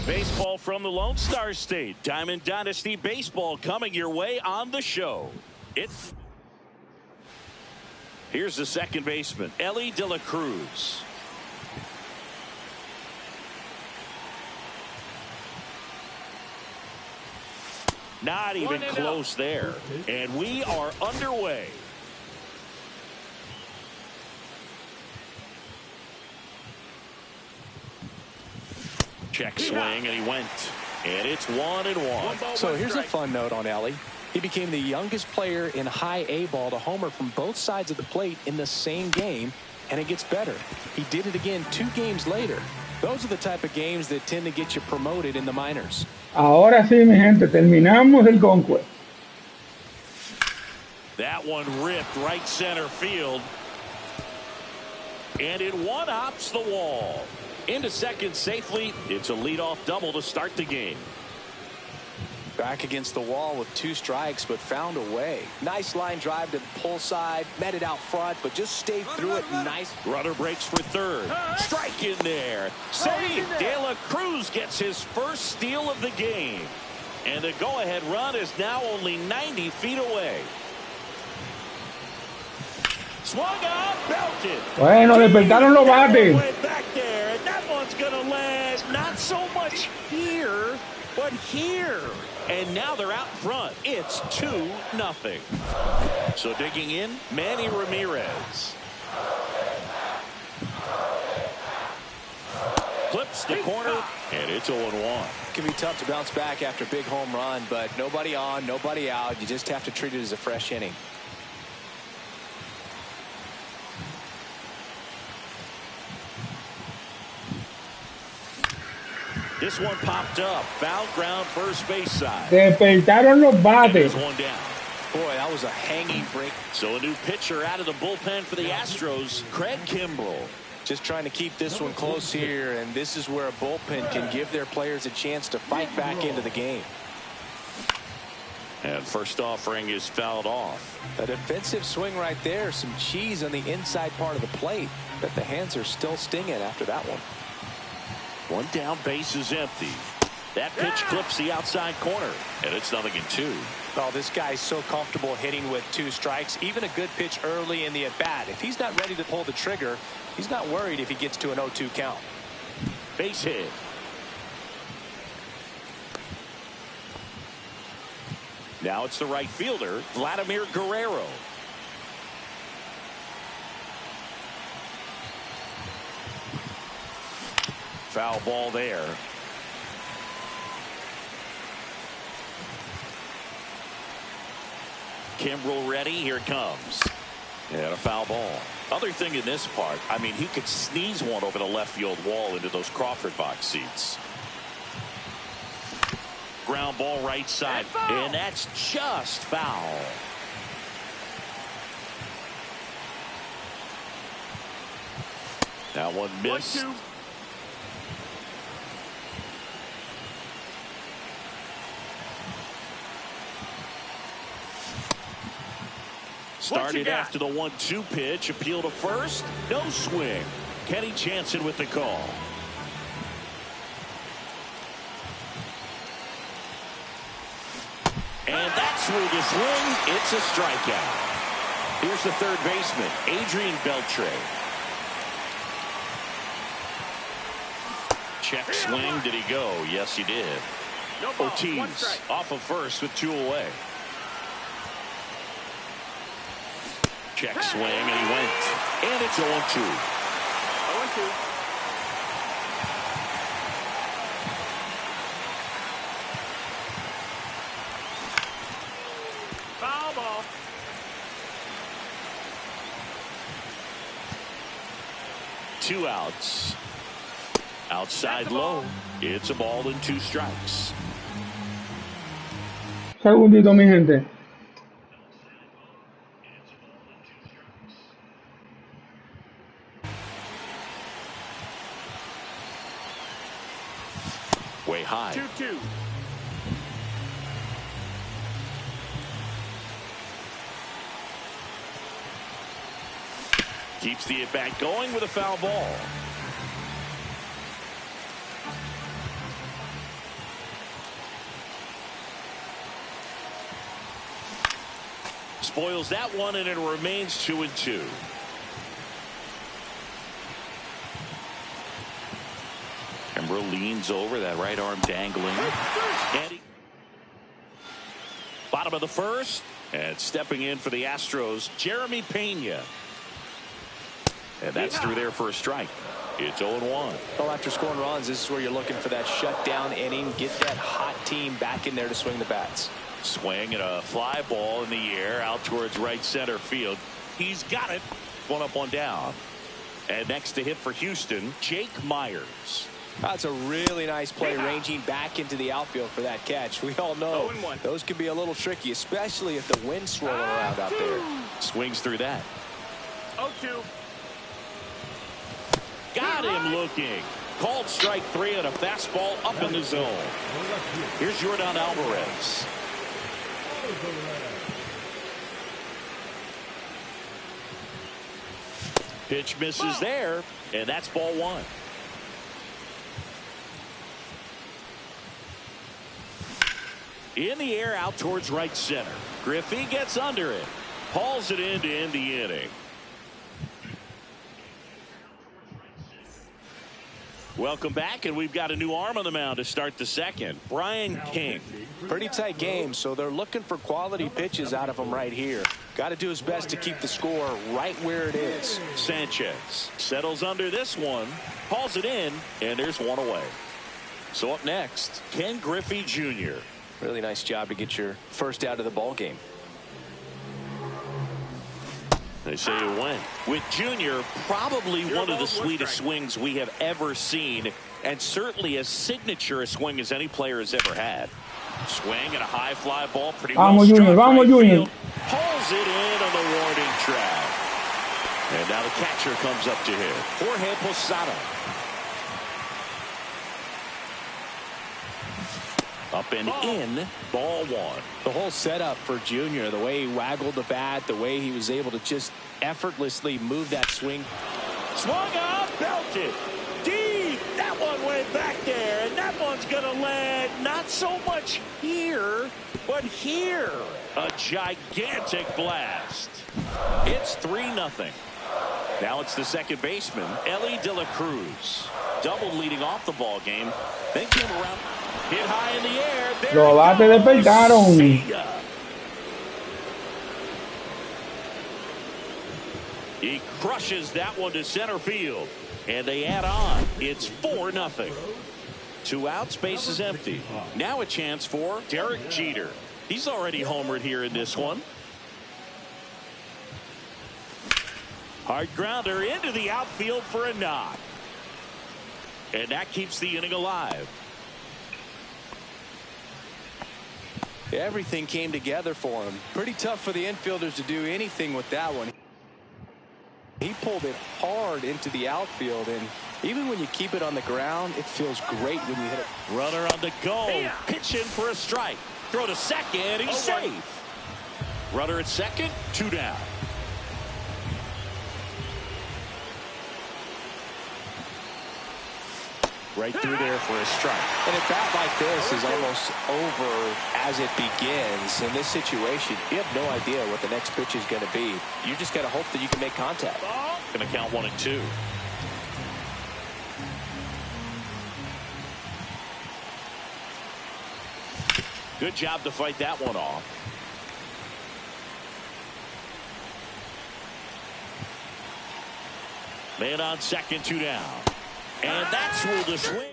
Baseball from the Lone Star State. Diamond Dynasty Baseball coming your way on the show. Here's the second baseman, Ellie De La Cruz. Not even close there. And we are underway. Check swing, and he went. And it's 1-1. So here's a fun note on Ellie. He became the youngest player in high A ball to homer from both sides of the plate in the same game, and it gets better. He did it again 2 games later. Those are the type of games that tend to get you promoted in the minors. Ahora sí, mi gente, terminamos el Conquest. That one ripped right center field. And it one-hops the wall. Into second safely. It's a leadoff double to start the game. Back against the wall with 2 strikes, but found a way. Nice line drive to the pull side. Met it out front, but just stayed through it. Nice. Runner breaks for third. Strike in there. Save. De La Cruz gets his first steal of the game. And the go-ahead run is now only 90 feet away. Swung out, belted. Bueno, despertaron los bates. Back there, and that one's gonna land not so much here, but here. And now they're out front. It's 2-0. So digging in, Manny Ramirez. Clips the corner, and it's 0-1. It can be tough to bounce back after a big home run, but nobody on, nobody out. You just have to treat it as a fresh inning. This one popped up. Foul ground first base side. Despertaron los bates. One down. Boy, that was a hanging break. So a new pitcher out of the bullpen for the Astros, Craig Kimbrell. Just trying to keep this one close here, and this is where a bullpen can give their players a chance to fight back into the game. And first offering is fouled off. A defensive swing right there. Some cheese on the inside part of the plate. But the hands are still stinging after that one. One down, base is empty. That pitch clips the outside corner, and it's 0-2. Oh, this guy's so comfortable hitting with 2 strikes. Even a good pitch early in the at-bat. If he's not ready to pull the trigger, he's not worried if he gets to an 0-2 count. Base hit. Now it's the right fielder, Vladimir Guerrero. Foul ball there. Kimbrell ready. Here it comes. And a foul ball. Other thing in this part, I mean, he could sneeze one over the left field wall into those Crawford box seats. Ground ball right side. And that's just foul. That one missed. 1-2. Started after the 1-2 pitch. Appeal to first. No swing. Kenny Jansen with the call. And that's through the swing. It's a strikeout. Here's the third baseman, Adrian Beltre. Check swing. Did he go? Yes, he did. No ball, Ortiz off of first with 2 away. Check swing, and he went. And it's 0-2. 0-2. 2 outs. Outside low. It's a ball and 2 strikes. Segundito, mi gente. Way high. 2-2. Keeps the at-bat going with a foul ball. Spoils that one, and it remains 2-2. Kimbrel leans over, that right arm dangling. And bottom of the first, and stepping in for the Astros, Jeremy Pena. And that's through there for a strike. It's 0-1. Well, after scoring runs, this is where you're looking for that shutdown inning. Get that hot team back in there to swing the bats. Swing and a fly ball in the air out towards right center field. He's got it. 1 up, 1 down. And next to hit for Houston, Jake Myers. That's a really nice play, ranging back into the outfield for that catch. We all know those can be a little tricky, especially if the wind's swirling around out there. Swings through that. 0-2. Got him looking. Called strike 3 on a fastball up in the zone. Here's Jordan Alvarez. Pitch misses there, and that's ball 1. In the air out towards right center. Griffey gets under it. Hauls it in to end the inning. Welcome back, and we've got a new arm on the mound to start the second. Brian King. Pretty tight game, so they're looking for quality pitches out of him right here. Got to do his best to keep the score right where it is. Sanchez settles under this one, hauls it in, and there's 1 away. So up next, Ken Griffey Jr. Really nice job to get your first out of the ball game. They say it went. With Junior, probably one of the sweetest swings we have ever seen, and certainly as signature a swing as any player has ever had. Swing and a high fly ball, pretty well struck. Vamos, Junior. Pulls it in on the warning track. And now the catcher comes up to hit. Jorge Posada. Up and in, ball 1. The whole setup for Junior, the way he waggled the bat, the way he was able to just effortlessly move that swing. Swung up, belted. Deep. That one went back there, and that one's going to land not so much here, but here. A gigantic blast. It's 3-0. Now it's the second baseman, Ellie De La Cruz. Double leading off the ball game. Then came around. Hit high in the air. Los bates despertaron. He crushes that one to center field. And they add on. It's 4-0. 2 outs, base is empty. Now a chance for Derek Jeter. He's already homered here in this one. Hard grounder into the outfield for a knock. And that keeps the inning alive. Everything came together for him. Pretty tough for the infielders to do anything with that one. He pulled it hard into the outfield, and even when you keep it on the ground, it feels great when you hit it. Runner on the go. Pitch in for a strike. Throw to second. He's safe. Runner at second. 2 down. Right through there for a strike. And a bat like this is almost over as it begins. In this situation, you have no idea what the next pitch is going to be. You just got to hope that you can make contact. Going to count 1 and 2. Good job to fight that one off. Man on second, 2 down. And that's ruled a swing.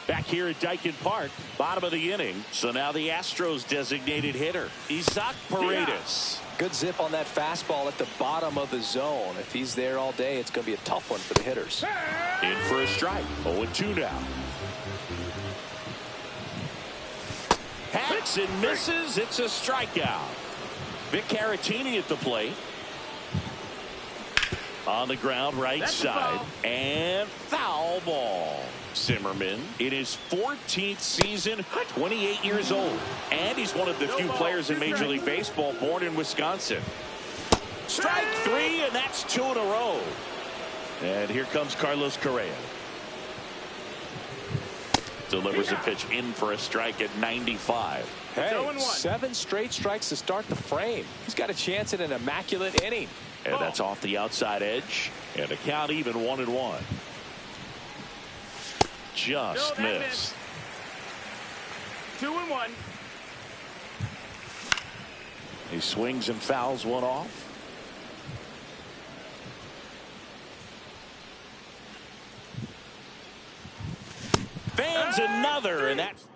Back here at Dyken Park, bottom of the inning. So now the Astros designated hitter, Isaac Paredes. Good zip on that fastball at the bottom of the zone. If he's there all day, it's going to be a tough one for the hitters. In for a strike. 0-2 now. Hacks and misses. It's a strikeout. Vic Caratini at the plate. On the ground, right side. And foul ball. Zimmerman in his 14th season, 28 years old. And he's one of the few players in Major League Baseball born in Wisconsin. Strike 3, and that's 2 in a row. And here comes Carlos Correa. Delivers a pitch in for a strike at 95. Hey, 7 straight strikes to start the frame. He's got a chance at an immaculate inning. And that's off the outside edge. And the count even 1-1. Just missed. 2-1. He swings and fouls one off. Fans another, and that's.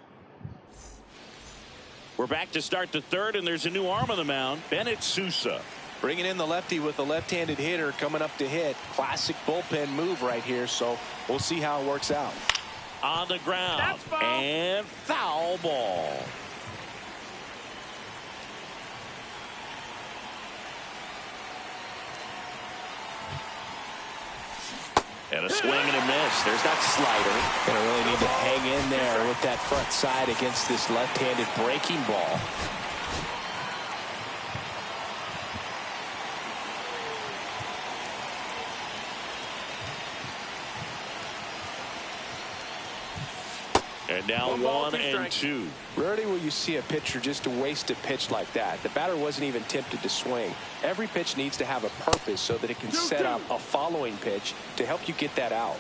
We're back to start the third, and there's a new arm on the mound. Bennett Sousa. Bringing in the lefty with a left-handed hitter coming up to hit. Classic bullpen move right here, so we'll see how it works out. On the ground. And foul ball. And a swing and a miss. There's that slider. Gonna really need to hang in there with that front side against this left-handed breaking ball. And now 1-2. Rarely will you see a pitcher just waste a pitch like that. The batter wasn't even tempted to swing. Every pitch needs to have a purpose so that it can set up a following pitch to help you get that out.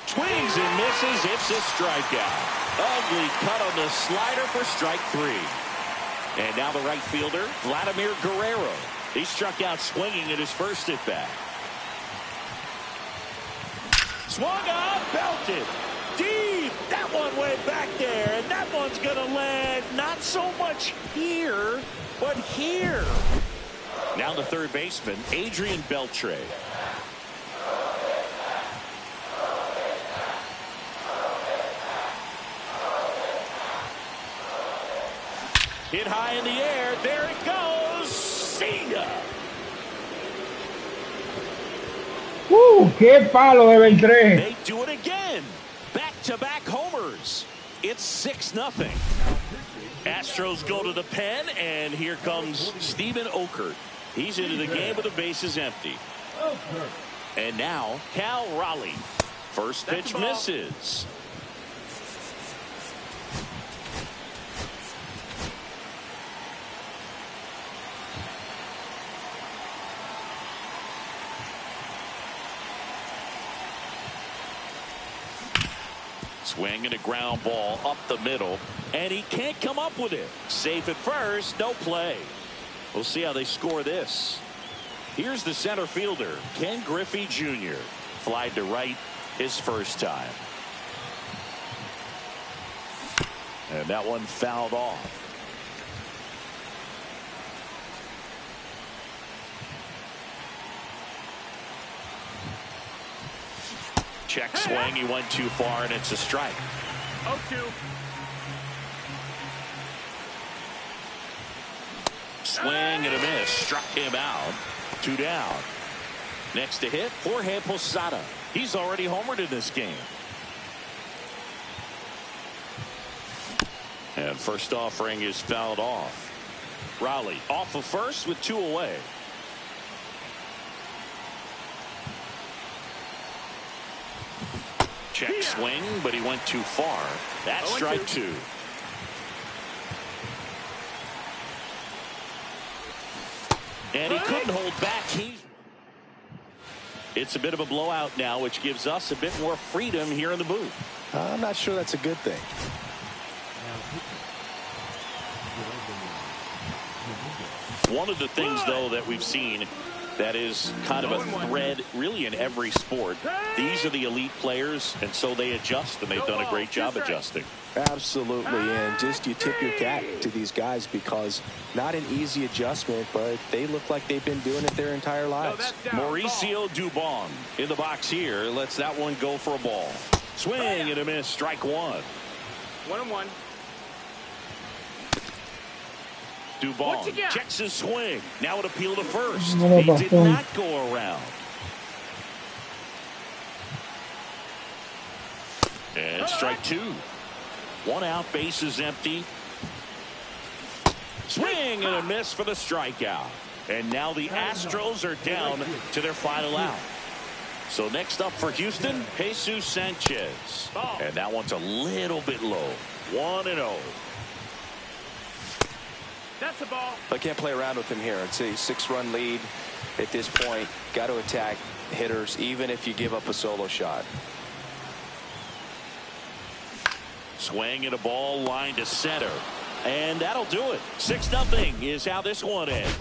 Swings and misses. It's a strikeout. Ugly cut on the slider for strike 3. And now the right fielder, Vladimir Guerrero. He struck out swinging at his first at bat. Swung on, belted. Deep. That one went back there, and that one's going to land not so much here, but here. Now the third baseman, Adrian Beltre. Hit high in the air. There it goes. See ya. ¡Qué palo de Beltré! They do it again. Back-to-back homers. It's 6-0. Astros go to the pen, and here comes Stephen Okert. He's into the game with the bases empty. And now, Cal Raleigh. First pitch misses. Swing and a ground ball up the middle, and he can't come up with it. Safe at first, no play. We'll see how they score this. Here's the center fielder, Ken Griffey Jr. Flied to right his first time. And that one fouled off. Check swing, he went too far, and it's a strike. 0-2. Swing and a miss, struck him out. 2 down. Next to hit, Jorge Posada. He's already homered in this game. And first offering is fouled off. Raleigh off of first with 2 away. Check swing, but he went too far. That's strike 2. And he couldn't hold back. It's a bit of a blowout now, which gives us a bit more freedom here in the booth. I'm not sure that's a good thing. One of the things, though, that we've seen That is kind of a thread really in every sport. These are the elite players, and so they adjust, and they've done a great job adjusting. Absolutely, and just you tip your cap to these guys because not an easy adjustment, but they look like they've been doing it their entire lives. Mauricio Dubon in the box here lets that one go for a ball. Swing and a miss, strike one. 1-1. Dubon checks his swing. Now an appeal to first. No, He did not go around. And strike two. One out, base is empty. Swing and a miss for the strikeout. And now the Astros are down to their final out. So next up for Houston, Jesus Sanchez. And that one's a little bit low. 1-0. That's a ball. I can't play around with him here. It's a 6-run lead at this point. Got to attack hitters, even if you give up a solo shot. Swing and a ball line to center. And that'll do it. 6-0 is how this one ends.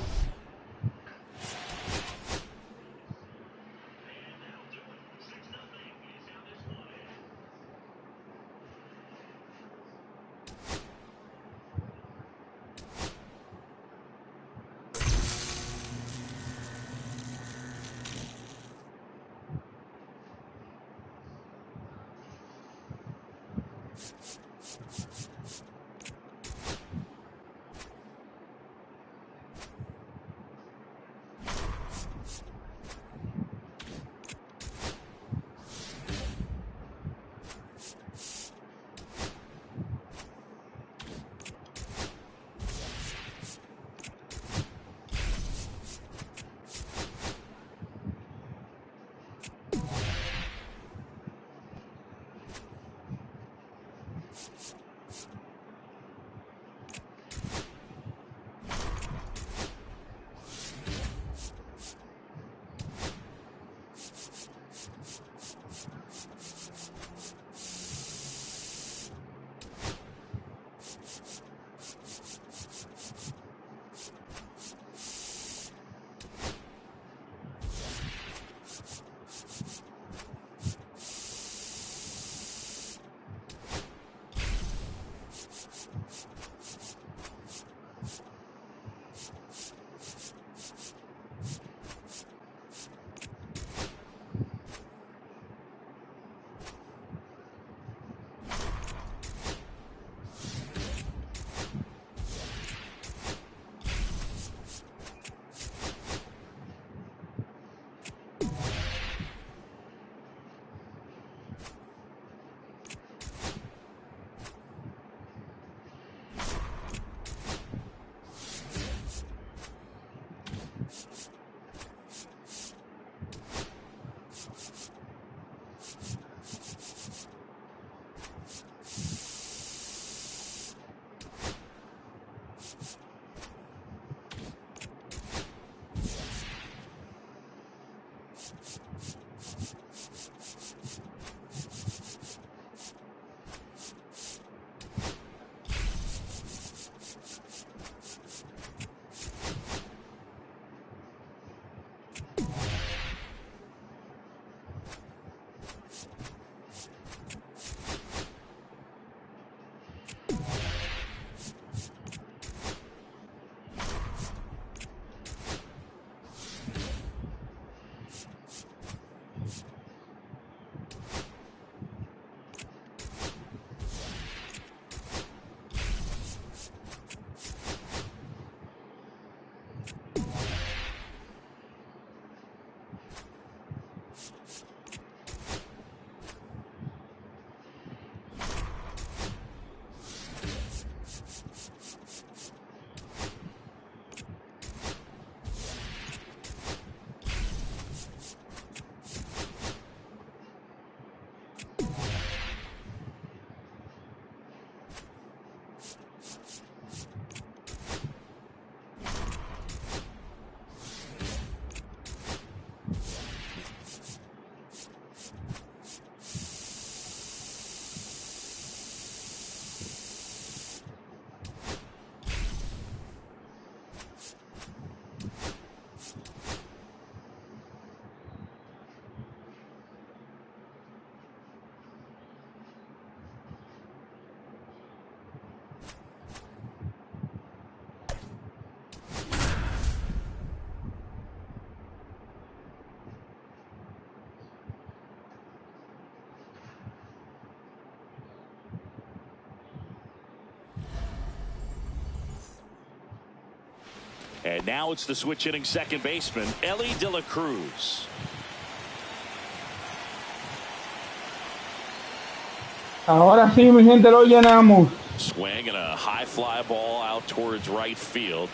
And now it's the switch hitting second baseman, Ellie De La Cruz. Ahora sí, mi gente, lo llenamos. Swing and a high fly ball out towards right field.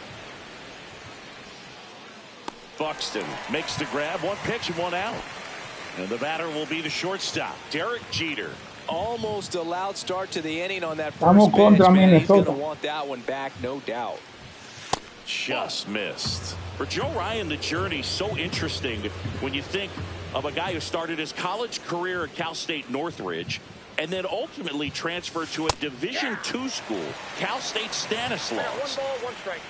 Buxton makes the grab. One pitch and one out. And the batter will be the shortstop, Derek Jeter. Almost a loud start to the inning on that Estamos first contra pitch. Man, he's going to Minnesota. want that one back, no doubt. Just missed. For Joe Ryan, the journey's so interesting when you think of a guy who started his college career at Cal State Northridge and then ultimately transferred to a Division II school, Cal State Stanislaus. One ball, one strike.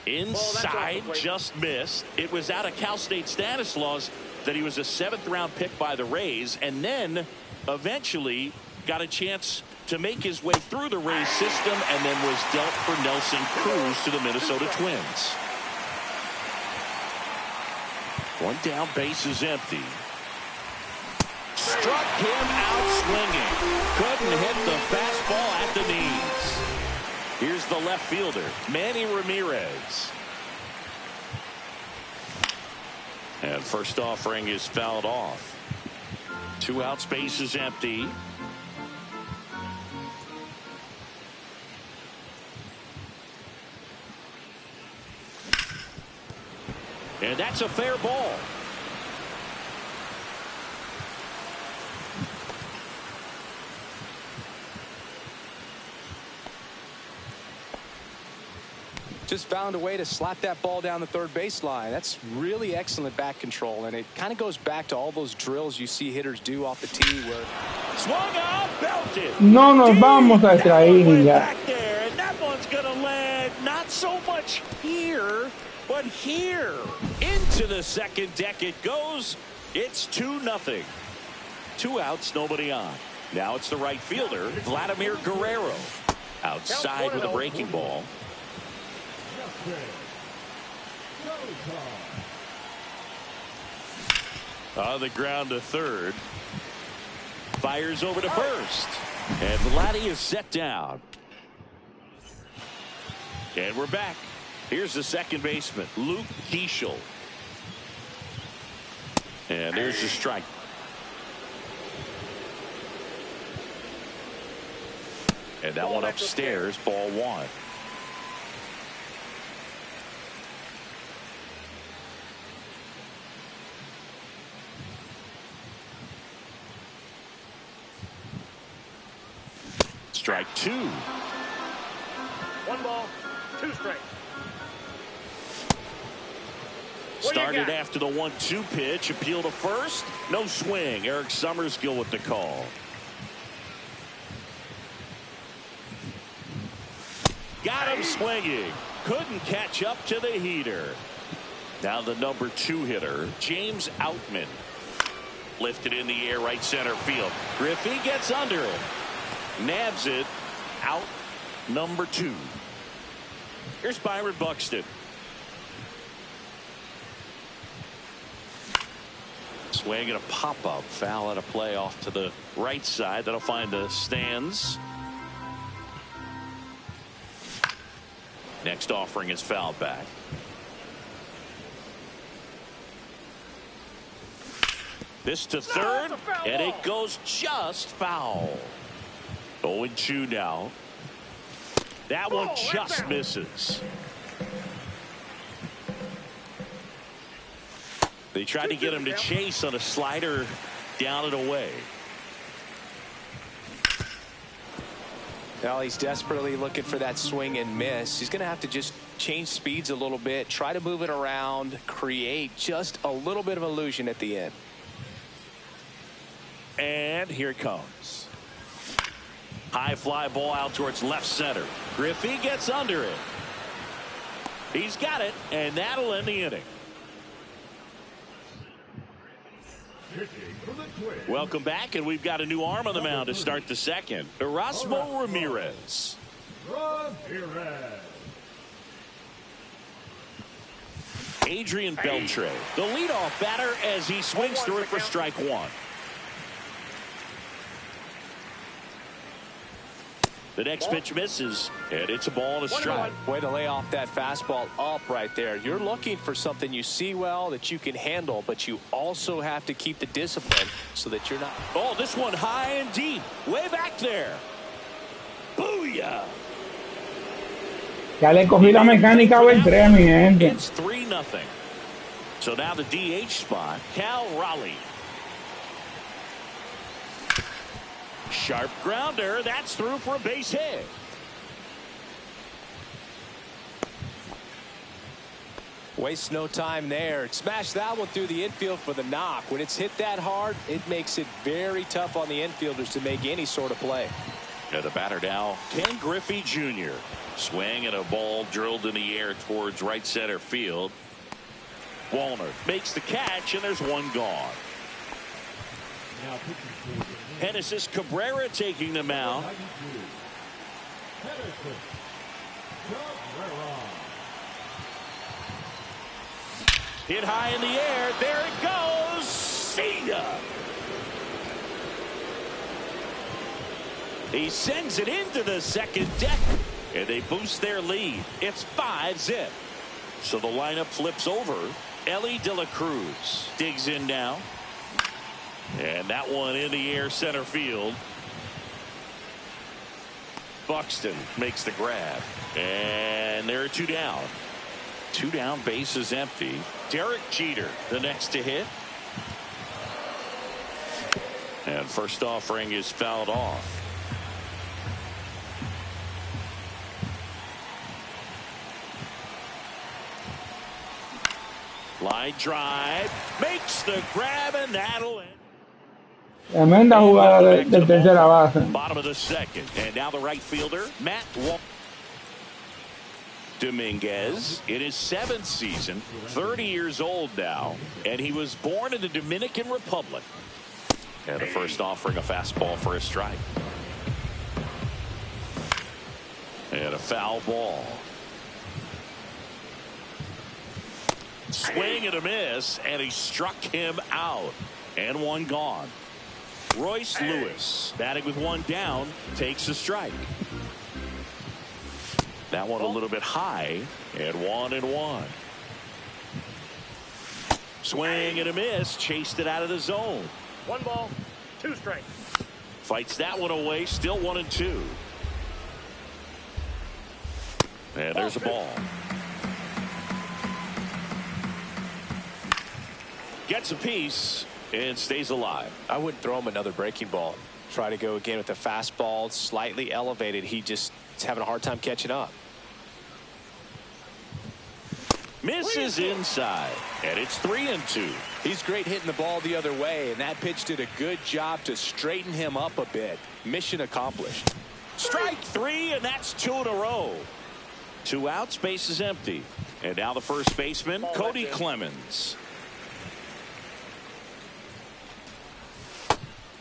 Inside, just missed. It was out of Cal State Stanislaus that he was a 7th-round pick by the Rays, and then eventually got a chance to make his way through the Rays system and then was dealt for Nelson Cruz to the Minnesota Twins. One down, base is empty. Struck him out swinging. Couldn't hit the fastball at the knees. Here's the left fielder, Manny Ramirez. And first offering is fouled off. 2 outs, base is empty. And that's a fair ball. Just found a way to slap that ball down the third baseline. That's really excellent back control, and it kind of goes back to all those drills you see hitters do off the tee where Swung out, belted. No nos vamos a extraer ya. Back there, and that one's going to land not so much here, but here. Into the second deck it goes. It's 2-0. 2 outs, nobody on. Now it's the right fielder, Vladimir Guerrero. Outside with a breaking ball. On the ground to third. Fires over to first. And Vladdy is set down. And we're back. Here's the second baseman, Luke Keeschel. And there's the strike. And that one upstairs, ball 1. Strike 2. 1 ball, 2 strikes. Started after the 1-2 pitch. Appeal to first. No swing. Eric Summerskill with the call. Got him swinging. Couldn't catch up to the heater. Now the number 2 hitter, James Outman. Lifted in the air, right center field. Griffey gets under it. Nabs it. Out number 2. Here's Byron Buxton. Swing and a pop-up. Foul at a play off to the right side. That'll find the stands. Next offering is fouled back. This to third, and it goes just foul. 0-2 now. That one just misses. They tried to get him to chase on a slider down and away. Well, he's desperately looking for that swing and miss. He's going to have to just change speeds a little bit, try to move it around, create just a little bit of illusion at the end. And here it comes. High fly ball out towards left center. Griffey gets under it. He's got it, and that'll end the inning. Welcome back, and we've got a new arm on the mound to start the second. Erasmo Ramirez. Adrian Beltre, the leadoff batter, as he swings through it for strike 1. The next pitch misses, and it's a ball and a strike. Way to lay off that fastball up right there. You're looking for something you see well that you can handle, but you also have to keep the discipline so that you're not. Oh, this one high and deep, way back there. Booyah! Ya le cogí la mecánica al tren, mi gente. It's 3-0. So now the DH spot, Cal Raleigh. Sharp grounder. That's through for a base hit. Waste no time there. Smash that one through the infield for the knock. When it's hit that hard, it makes it very tough on the infielders to make any sort of play. And the batter now, Ken Griffey Jr. Swing and a ball drilled in the air towards right center field. Wallner makes the catch, and there's one gone. Genesis Cabrera taking the mound. Hit high in the air. There it goes. See ya. He sends it into the second deck, and they boost their lead. It's 5-0. So the lineup flips over. Ellie De La Cruz digs in now. And that one in the air center field. Buxton makes the grab. And there are 2 down. 2 down, base is empty. Derek Jeter, the next to hit. And first offering is fouled off. Line drive. Makes the grab, and that'll end. Tremenda jugada del tercera base. Bottom of the second. And now the right fielder, Matt Dominguez in his 7th season, 30 years old now, and he was born in the Dominican Republic. And the first offering, a fastball for a strike. And a foul ball. Swing and a miss, and he struck him out. And one gone. Royce Lewis, batting with 1 down, takes a strike. That one a little bit high, and 1-1. Swing and a miss, chased it out of the zone. 1 ball, 2 strikes. Fights that one away, still 1-2. And there's a ball. Gets a piece and stays alive. I wouldn't throw him another breaking ball. Try to go again with the fastball, slightly elevated. He just is having a hard time catching up. Misses inside, and it's 3-2. He's great hitting the ball the other way, and that pitch did a good job to straighten him up a bit. Mission accomplished. Strike 3, and that's 2 in a row. 2 outs, base is empty. And now the first baseman, Cody Clemens.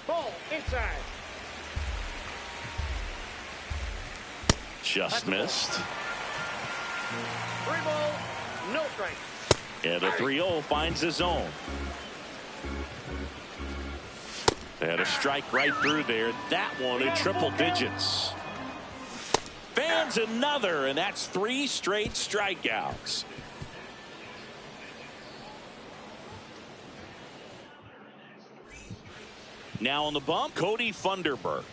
Ball inside. Just missed. 3 ball, no strike. And the 3-0 finds his zone. And a strike right through there. That one in triple digits. Fans another, and that's 3 straight strikeouts. Now on the bump, Cody Funderburk.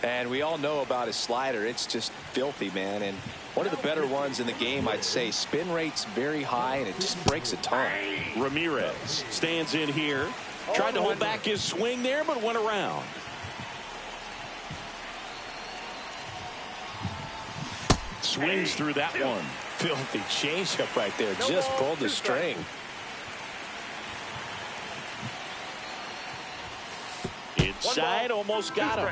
And we all know about his slider. It's just filthy, man. And one of the better ones in the game, I'd say. Spin rate's very high, and it just breaks a ton. Ramirez stands in here. Tried to hold back his swing there, but went around. Swings through that one. Filthy changeup right there. Just pulled the string. Inside, almost got him.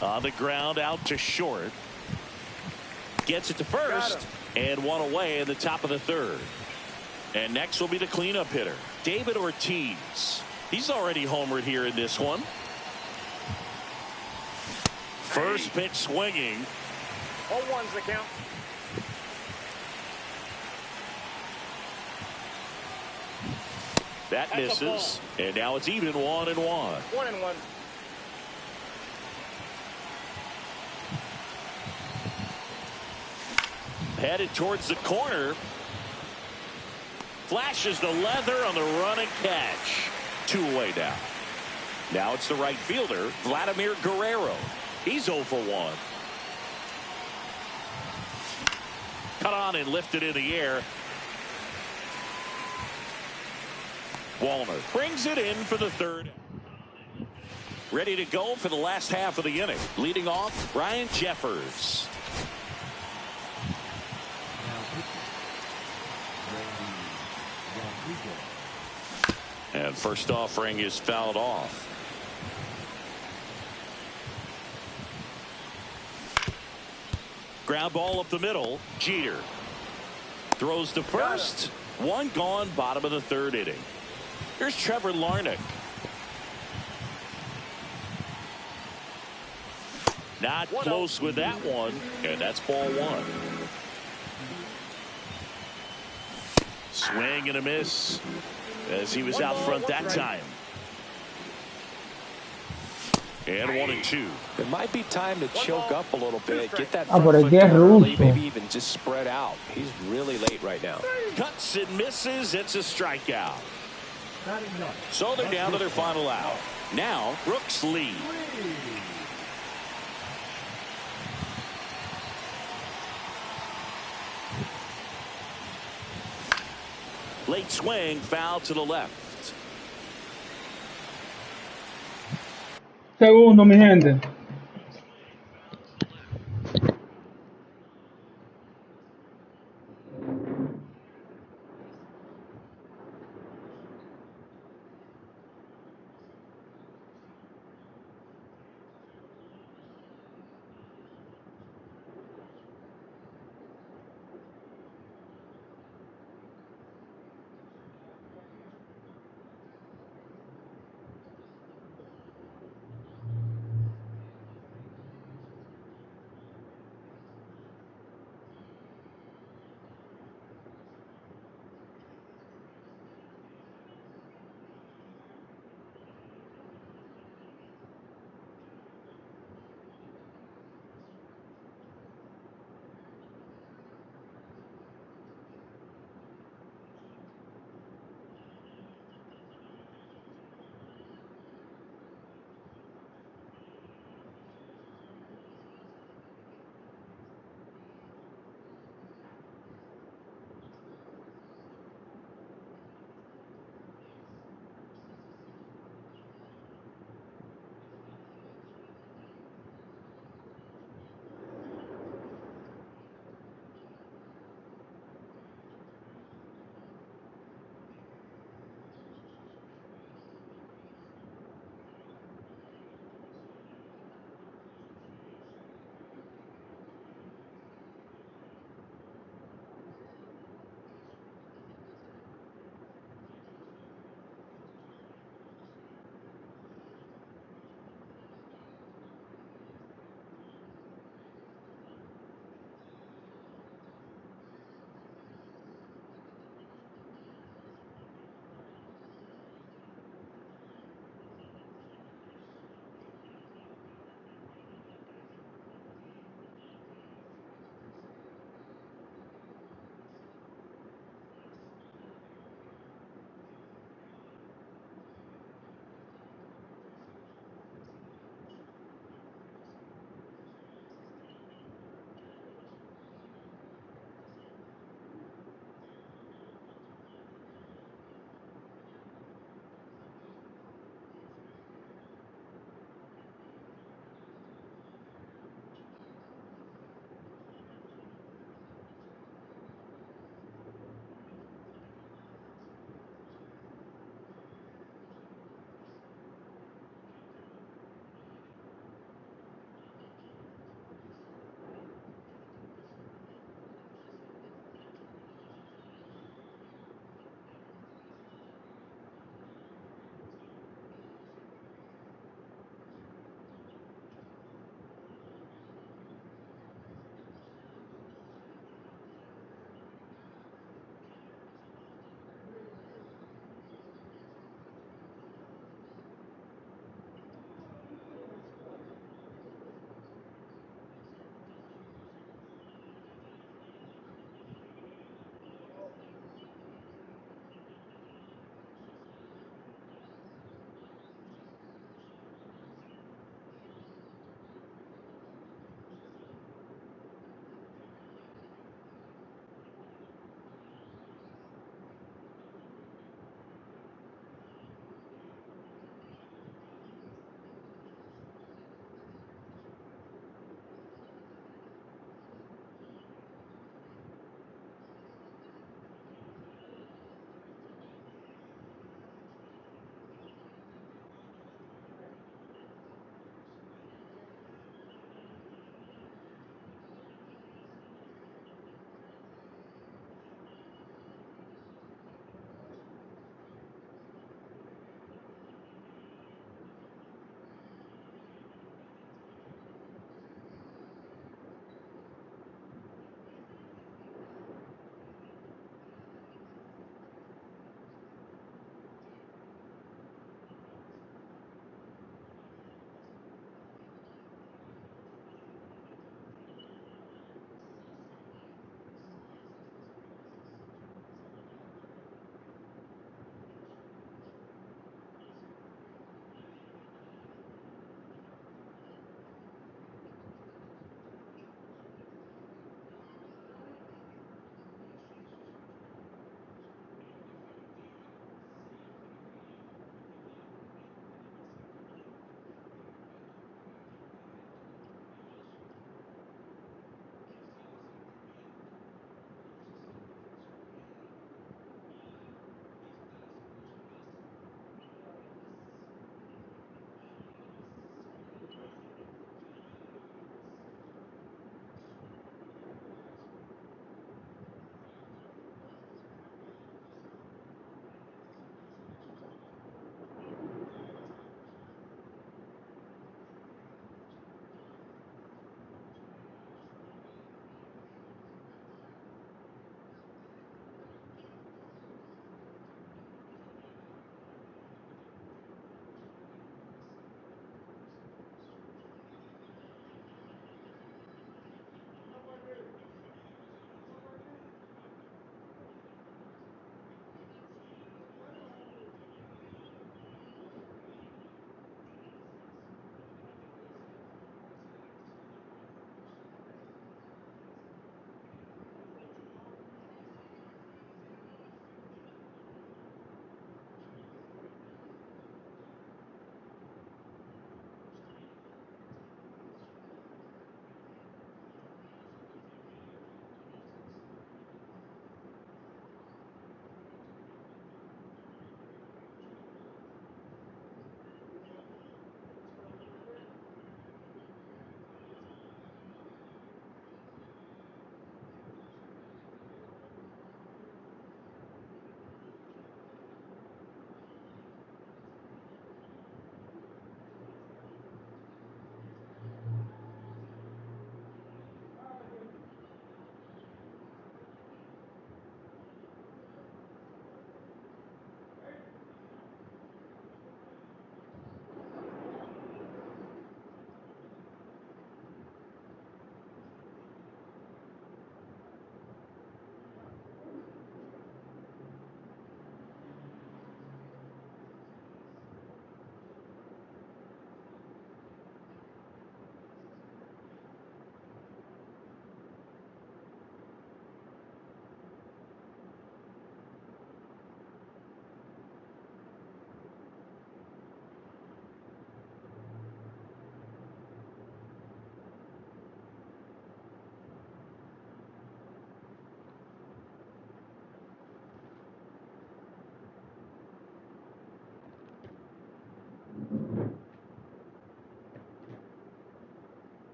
On the ground, out to short. Gets it to first, and one away in the top of the 3rd. And next will be the cleanup hitter, David Ortiz. He's already homered here in this one. First pitch swinging. 0-1's the count. That misses, and now it's even 1-1. 1-1. Headed towards the corner. Flashes the leather on the running catch. 2 away now. Now it's the right fielder, Vladimir Guerrero. He's 0 for 1. Cut on and lifted in the air. Wallner brings it in for the third. Ready to go for the last half of the inning. Leading off, Ryan Jeffers. And first offering is fouled off. Ground ball up the middle. Jeter throws to first. 1 gone, bottom of the 3rd inning. Here's Trevor Larnach. Not close with that one, and that's ball 1. Swing and a miss as he was out front that time. And 1-2. It might be time to choke up a little bit, get that por front el foot que es down early, ruso. maybe even just spread out. He's really late right now. Cuts and misses. It's a strikeout. So they're down to their final out. Now Brooks lead. Late swing, foul to the left. Segundo, mi gente.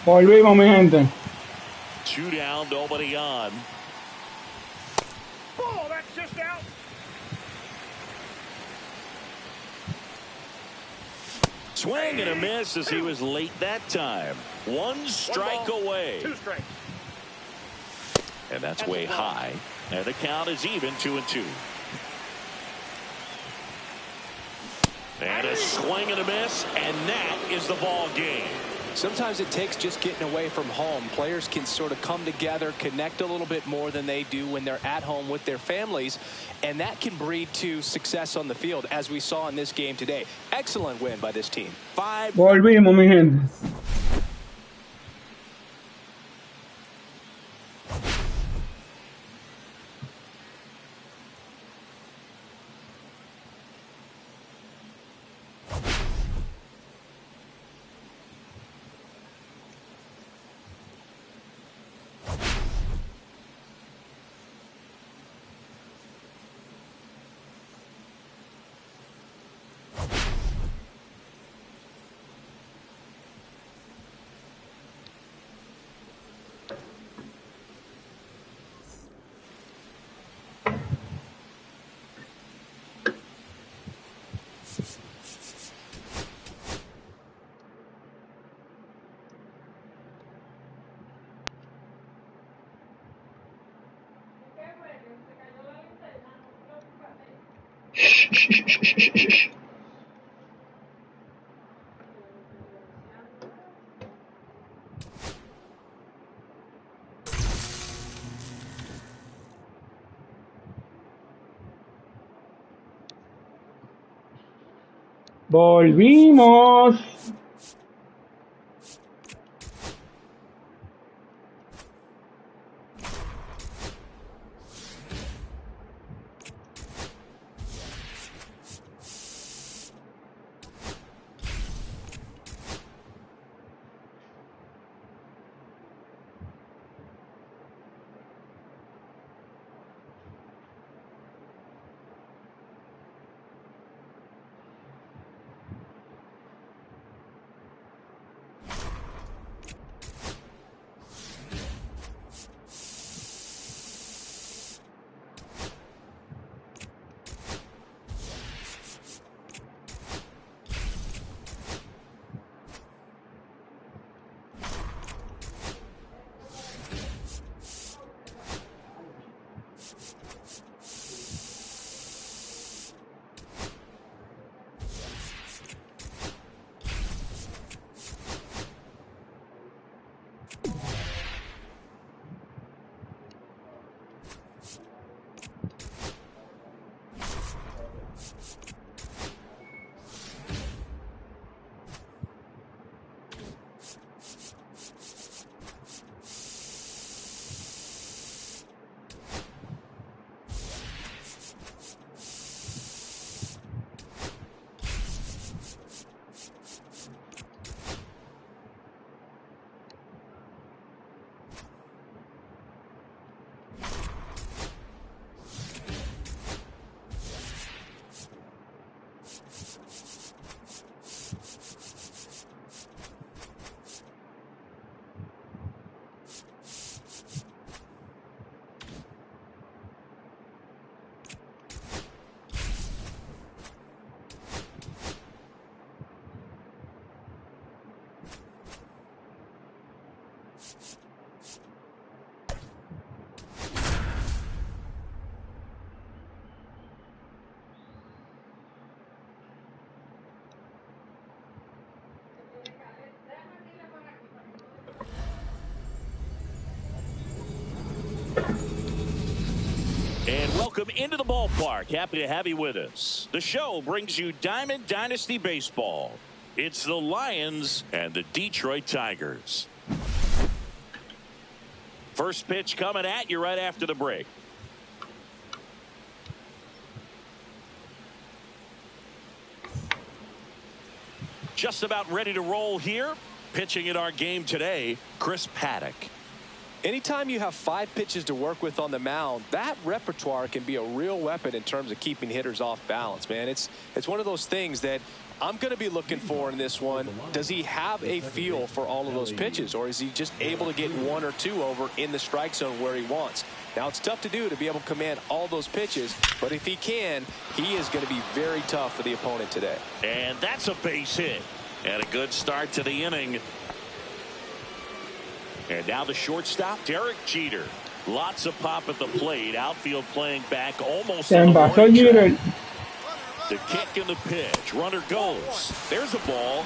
Volvimos, mi gente. 2 down, nobody on. Oh, that's just out. Swing and a miss as he was late that time. One strike away. 2 strikes. And that's way high. And the count is even, 2-2. And a swing and a miss, and that is the ball game. Sometimes it takes just getting away from home. Players can sort of come together, connect a little bit more than they do when they're at home with their families, and that can breed to success on the field, as we saw in this game today. Excellent win by this team. Volvimos, mi gente. Volvimos. And welcome into the ballpark. Happy to have you with us. The show brings you Diamond Dynasty Baseball. It's the Lions and the Detroit Tigers. First pitch coming at you right after the break. Just about ready to roll here. Pitching in our game today, Chris Paddock. Anytime you have 5 pitches to work with on the mound, that repertoire can be a real weapon in terms of keeping hitters off balance, man. It's one of those things that I'm going to be looking for in this one, does he have a feel for all of those pitches, or is he just able to get one or two over in the strike zone where he wants? Now, it's tough to do to be able to command all those pitches, but if he can, he is going to be very tough for the opponent today. And that's a base hit. And a good start to the inning. And now the shortstop, Derek Jeter. Lots of pop at the plate. Outfield playing back almost on the warning track. The kick and the pitch. Runner goes. There's a ball.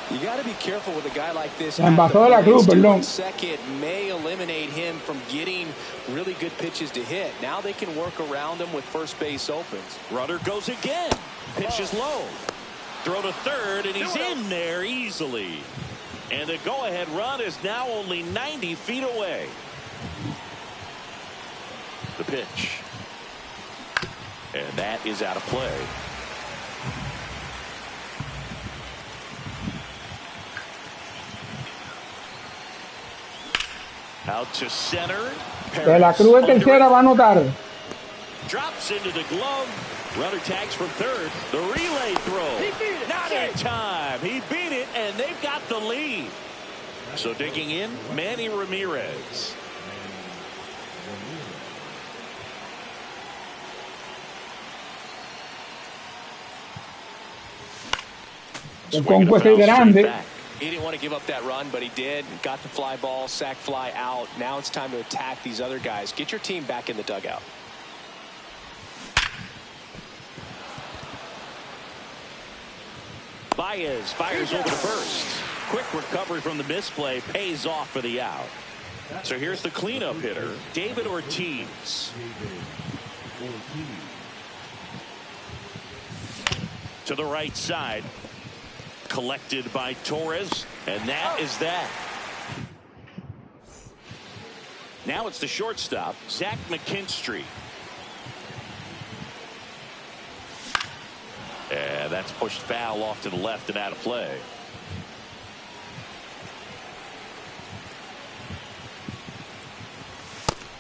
You got to be careful with a guy like this. Second may eliminate him from getting really good pitches to hit. Now they can work around him with first base opens. Runner goes again. Pitch is low. Throw to third, and he's in there easily. And the go-ahead run is now only 90 feet away. The pitch. And that is out of play. Out to center. De la Cruz tercera va a anotar. Drops into the glove. Runner tags from third. The relay throw. Not in time. He beat it, and they've got the lead. So digging in, Manny Ramirez. Conquest grande. He didn't want to give up that run, but he did. Got the fly ball, sac fly out. Now it's time to attack these other guys. Get your team back in the dugout. Baez fires over to first. Quick recovery from the misplay pays off for the out. So here's the cleanup hitter, David Ortiz. To the right side. Collected by Torres, and that is that. Now it's the shortstop, Zach McKinstry. And that's pushed foul off to the left and out of play.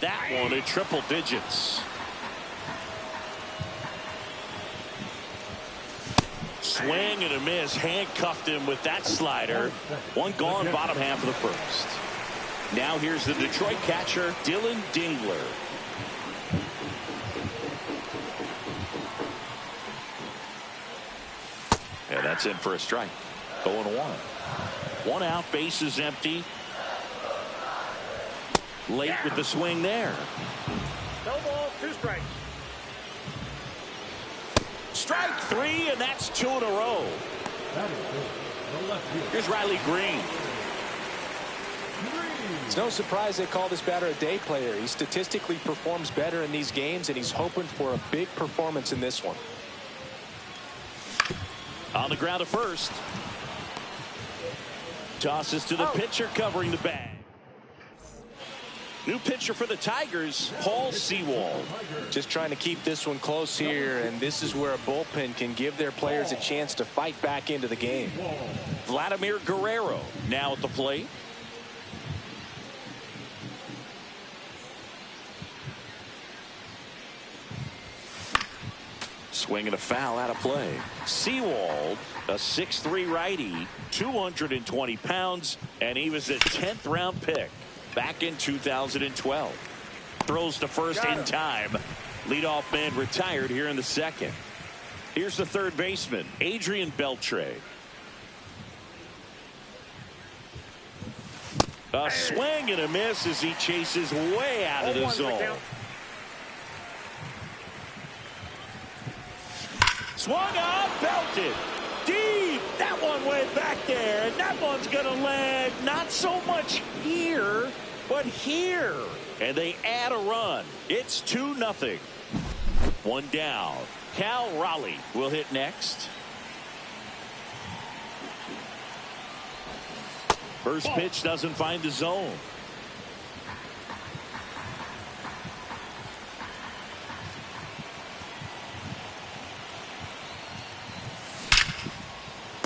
That one in triple digits. Swing and a miss. Handcuffed him with that slider. One gone, bottom half of the first. Now here's the Detroit catcher, Dylan Dingler. And that's in for a strike. 0-1. One out, bases empty. Late with the swing there. No ball, 2 strikes. Strike 3, and that's 2 in a row. Here's Riley Green. It's no surprise they call this batter a day player. He statistically performs better in these games, and he's hoping for a big performance in this one. On the ground at first. Tosses to the pitcher covering the bag. New pitcher for the Tigers, Paul Sewald. Just trying to keep this one close here, and this is where a bullpen can give their players a chance to fight back into the game. Vladimir Guerrero now at the plate. Swinging a foul out of play. Sewald, a 6'3" righty, 220 pounds, and he was a 10th round pick back in 2012. Throws to first in time. Leadoff man retired here in the second. Here's the third baseman, Adrian Beltre. A swing and a miss as he chases way out of the zone. Swung on, belted. Deep. That one way back there. And that one's going to land not so much here, but here. And they add a run. It's 2-0. One down. Cal Raleigh will hit next. First pitch doesn't find the zone.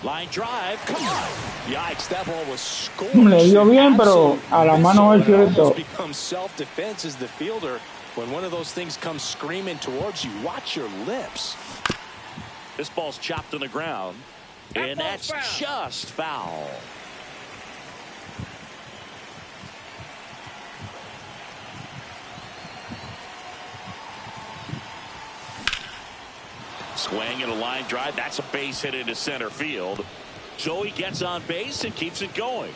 Line drive, come on. Yikes, that ball was scored. Le dio bien, pero a la mano es cierto. Becomes self-defense as the fielder. When one of those things comes screaming towards you, watch your lips. This ball's chopped on the ground, and that's just foul. Swing and a line drive. That's a base hit into center field. So he gets on base and keeps it going.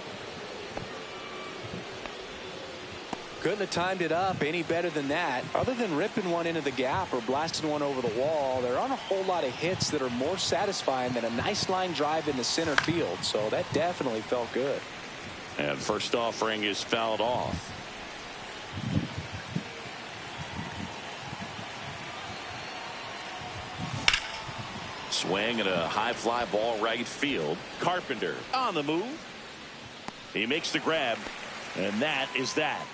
Couldn't have timed it up any better than that. Other than ripping one into the gap or blasting one over the wall, there aren't a whole lot of hits that are more satisfying than a nice line drive into center field. So that definitely felt good. And first offering is fouled off. Swing and a high fly ball right field. Carpenter on the move. He makes the grab, and that is that.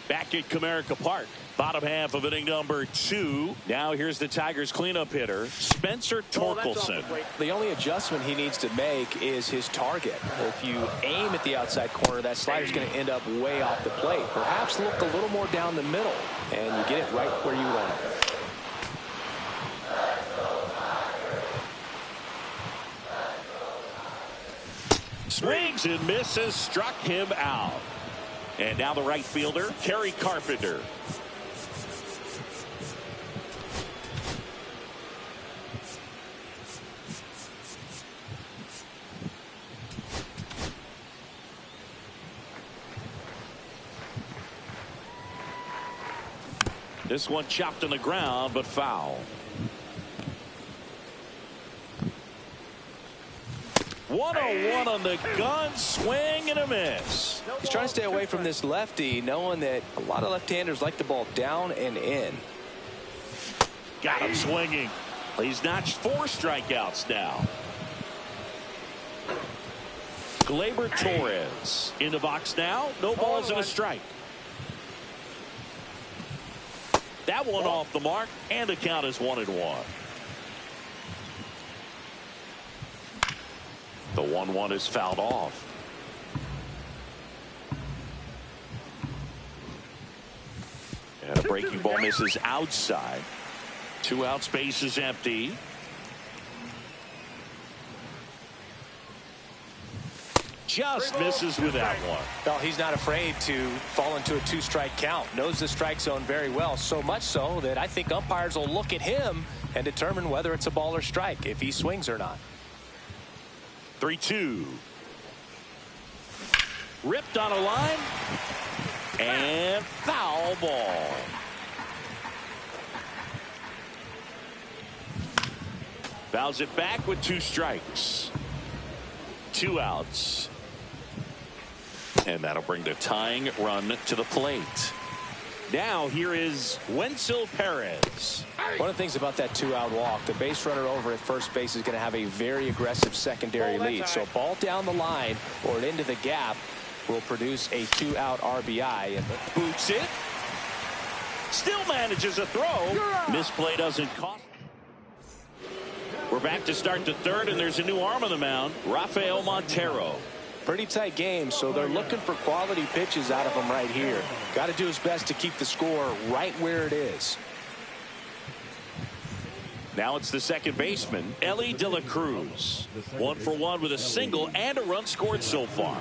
Back at Comerica Park, bottom half of inning number 2. Now here's the Tigers cleanup hitter, Spencer Torkelson. The only adjustment he needs to make is his target. If you aim at the outside corner, that slider's going to end up way off the plate. Perhaps look a little more down the middle, and you get it right where you want it. Swings and misses, struck him out. And now the right fielder, Kerry Carpenter. This one chopped on the ground, but foul. 101 on the gun, swing and a miss. He's trying to stay away from this lefty, knowing that a lot of left-handers like the ball down and in. Got him swinging. He's notched 4 strikeouts now. Gleyber Torres in the box now. No balls and a strike. That one off the mark, and the count is 1-1. The 1-1 is fouled off. And a breaking ball misses outside. 2 outs, base is empty. Just misses with that one. Well, he's not afraid to fall into a 2-strike count. Knows the strike zone very well, so much so that I think umpires will look at him and determine whether it's a ball or strike, if he swings or not. 3-2. Ripped on a line. And foul ball. Fouls it back with 2 strikes. 2 outs. And that'll bring the tying run to the plate. Now here is Wenzel Perez. One of the things about that 2-out walk, the base runner over at first base is going to have a very aggressive secondary lead. So a ball down the line or into the gap will produce a 2-out RBI. And boots it. Still manages a throw. Misplay doesn't cost. We're back to start the 3rd, and there's a new arm on the mound, Rafael Montero. Pretty tight game, so they're looking for quality pitches out of him right here. Got to do his best to keep the score right where it is. Now it's the second baseman, Ellie De La Cruz. 1 for 1 with a single and a run scored so far.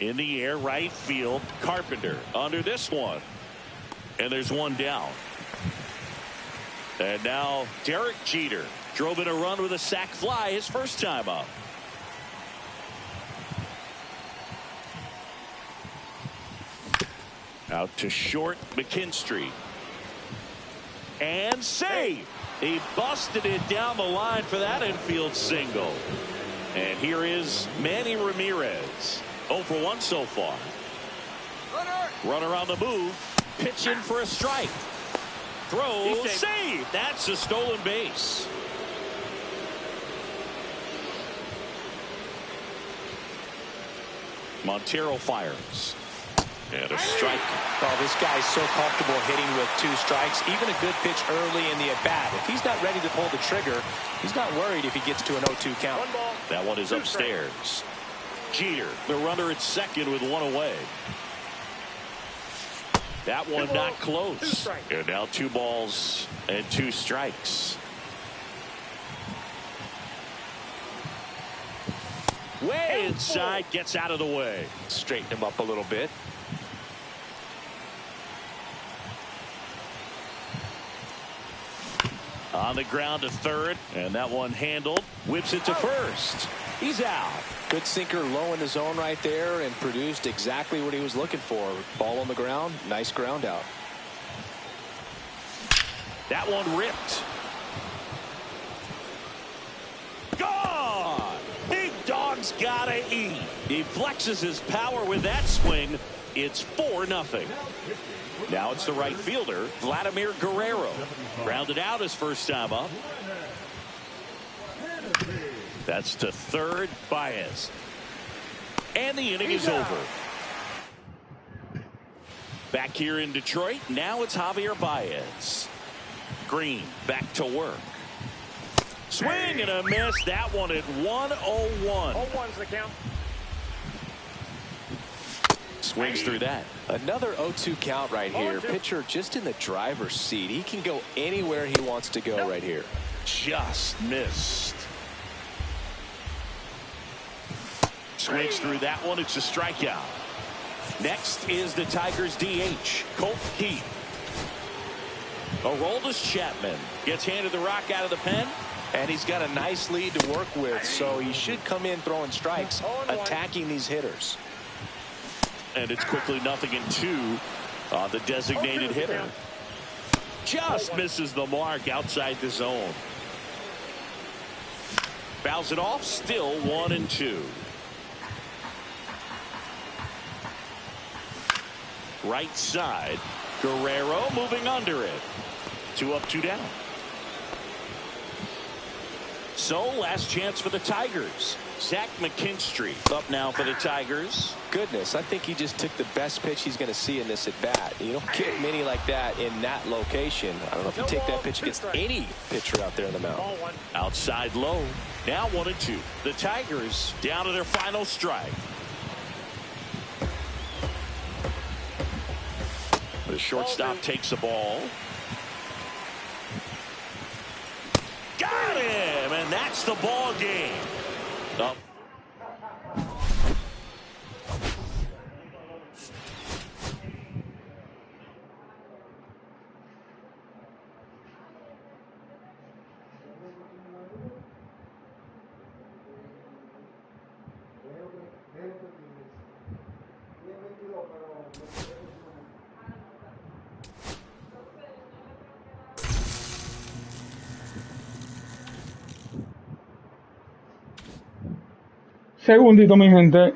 In the air, right field, Carpenter under this one. And there's one down. And now Derek Jeter drove in a run with a sac fly his first time up. Out to short, McKinstry. And save. He busted it down the line for that infield single. And here is Manny Ramirez. 0 for 1 so far. Runner on the move. Pitch in for a strike. Throw, save. That's a stolen base. Montero fires. And a strike. Oh, this guy's so comfortable hitting with 2 strikes. Even a good pitch early in the at-bat. If he's not ready to pull the trigger, he's not worried if he gets to an 0-2 count. One ball. That one is upstairs. Jeter, the runner at second with 1 away. That one not close. And now 2 balls and 2 strikes. Way inside, gets out of the way. Straighten him up a little bit. On the ground to third, and that one handled. Whips it to first. He's out. Good sinker low in the zone right there and produced exactly what he was looking for. Ball on the ground, nice ground out. That one ripped. Gone! Big dog's gotta eat. He flexes his power with that swing. It's 4-0. Now it's the right fielder, Vladimir Guerrero. Grounded out his first time up. That's to third, Baez. And the inning is over. Back here in Detroit, now it's Javier Baez. Green back to work. Swing and a miss. That one at 1-0-1. 0-1's the count. Swings through that. Another 0-2 count right here. Pitcher just in the driver's seat. He can go anywhere he wants to go right here. Just missed. Swings through that one. It's a strikeout. Next is the Tigers DH, Colt Keith. Aroldis Chapman gets handed the rock out of the pen. And he's got a nice lead to work with, so he should come in throwing strikes, attacking these hitters. And it's quickly 0-2 on the designated hitter. Just misses the mark outside the zone. Fouls it off, still 1-2. Right side, Guerrero moving under it. 2 up, 2 down. So last chance for the Tigers. Zach McKinstry up now for the Tigers. Goodness, I think he just took the best pitch he's going to see in this at bat. You don't get many like that in that location. I don't know if you take that pitch against any pitcher out there in the mound. Outside low. Now 1-2. The Tigers down to their final strike. The shortstop takes the ball. Got him, and that's the ball game. Up. Segundito, mi gente.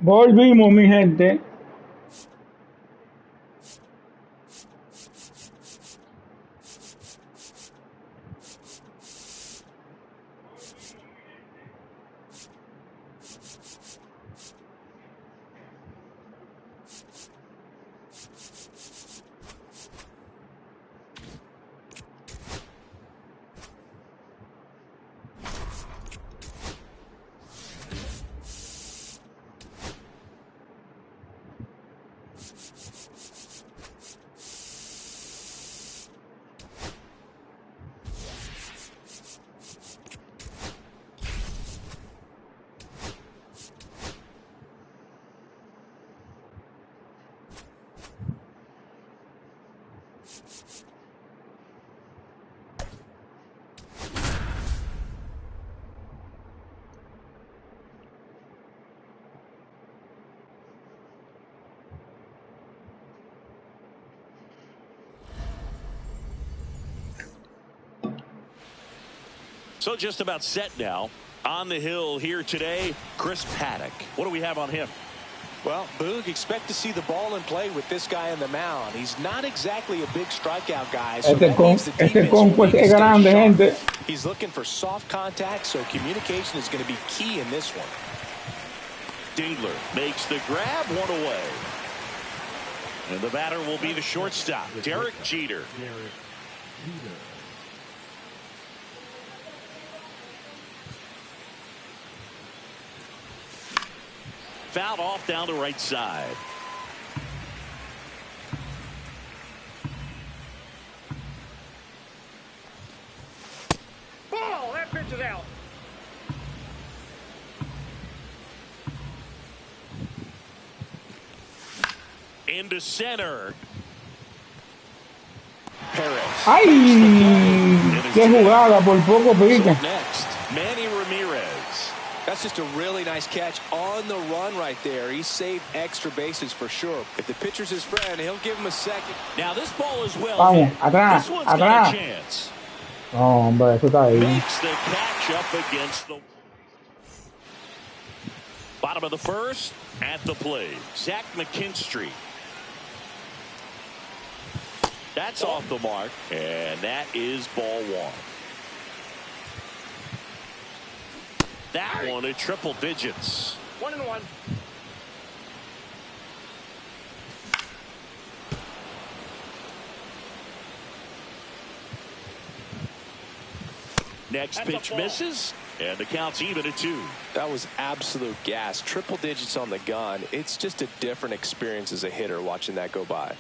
Volvimos, mi gente. So just about set now. On the hill here today, Chris Paddock. What do we have on him? Well, Boog, expect to see the ball in play with this guy on the mound. He's not exactly a big strikeout guy, so that means the defense Conquest es grande, gente. He's looking for soft contact, so communication is going to be key in this one. Dingler makes the grab, one away. And the batter will be the shortstop, Derek Jeter. Fouled off down the right side. Ball! That pitch is out. Into center. Perez. ¡Ay! ¡Qué jugada! Por poco pica. Next, Manny Ramirez. That's just a really nice catch on the run right there. He saved extra bases for sure. If the pitcher's his friend, he'll give him a second. Now this ball is well Vamos, hit. atrás, This one's atrás. got a chance. No, hombre, eso está ahí. Makes the catch up against the bottom of the first. At the plate, Zach McKinstry. That's off the mark, and that is ball one. That one at triple digits. 1-1. Next pitch misses, and the count's even at 2. That was absolute gas. Triple digits on the gun. It's just a different experience as a hitter watching that go by.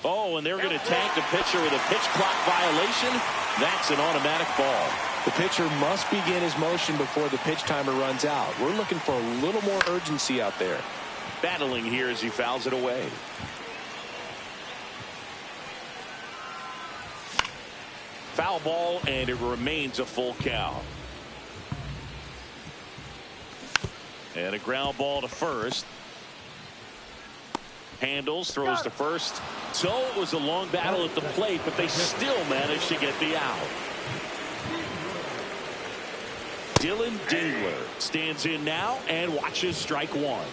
Oh, and they're going to tag the pitcher with a pitch clock violation. That's an automatic ball. The pitcher must begin his motion before the pitch timer runs out. We're looking for a little more urgency out there. Battling here as he fouls it away. Foul ball, and it remains a full count. And a ground ball to first. Handles, throws to first. So it was a long battle at the plate, but they still managed to get the out. Dylan Dingler stands in now and watches strike one.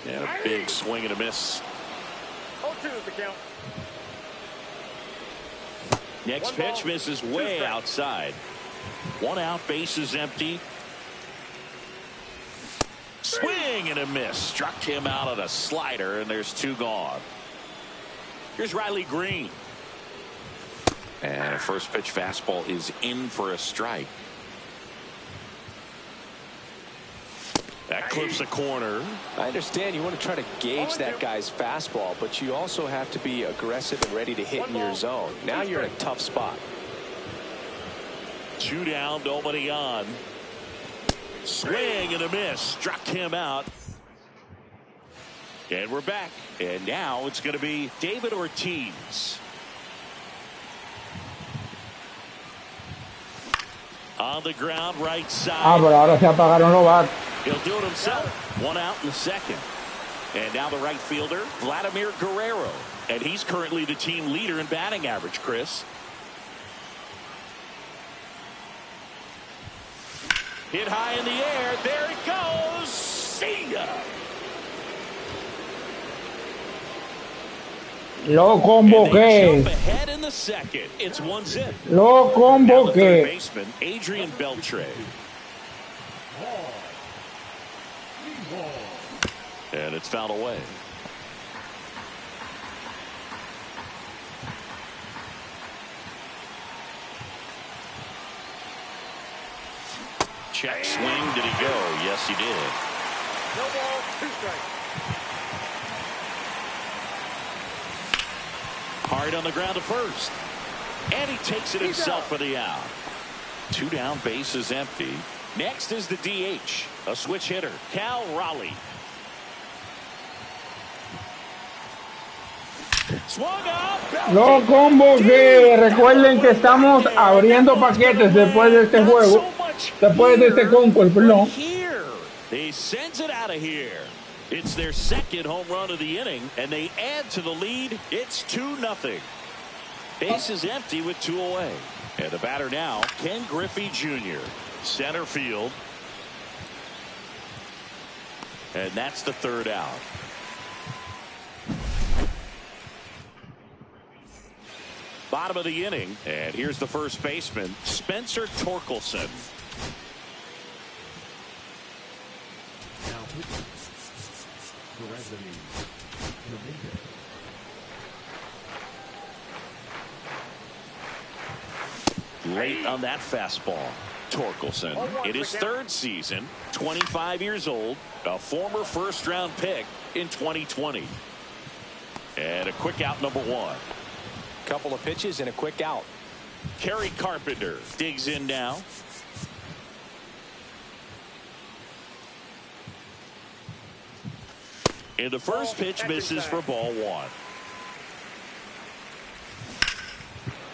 And a big swing and a miss. 0-2 is the count. Next pitch misses way outside. One out, base is empty. Swing and a miss. Struck him out of the slider, and there's 2 gone. Here's Riley Green. And a first pitch fastball is in for a strike. That clips a corner. I understand you want to try to gauge that guy's fastball, but you also have to be aggressive and ready to hit in your zone. Now you're in a tough spot. 2 down, nobody on. Swing and a miss. Struck him out. And we're back. And now it's going to be David Ortiz. On the ground, right side. Ah, pero ahora se apagaron los bats. He'll do it himself. 1 out in the second. And now the right fielder, Vladimir Guerrero. And he's currently the team leader in batting average, Chris. Hit high in the air. There it goes. See ya. Lo convoqué. Ahead in the second. It's 1-0. Lo Now the third convoqué. baseman, Adrian Beltre. And it's fouled away. Check swing. Did he go? Yes, he did. No ball, 2 strikes. Hard on the ground to first. And he takes it himself for the out. 2 down, bases empty. Next is the DH, a switch hitter, Cal Raleigh. Swung up. Lo convoqué. Recuerden que estamos abriendo paquetes después de este juego. Después de este Conquest, perdón. Here, he sends it out of here. It's their second home run of the inning, and they add to the lead. It's 2-0. Base is empty with 2 away. And the batter now, Ken Griffey Jr. Center field. And that's the 3rd out. Bottom of the inning, and here's the first baseman, Spencer Torkelson. Late on that fastball. Torkelson in his 3rd season, 25 years old, a former first-round pick in 2020. And a quick out, number 1. Couple of pitches and a quick out. Kerry Carpenter digs in now. And the first pitch misses for ball 1.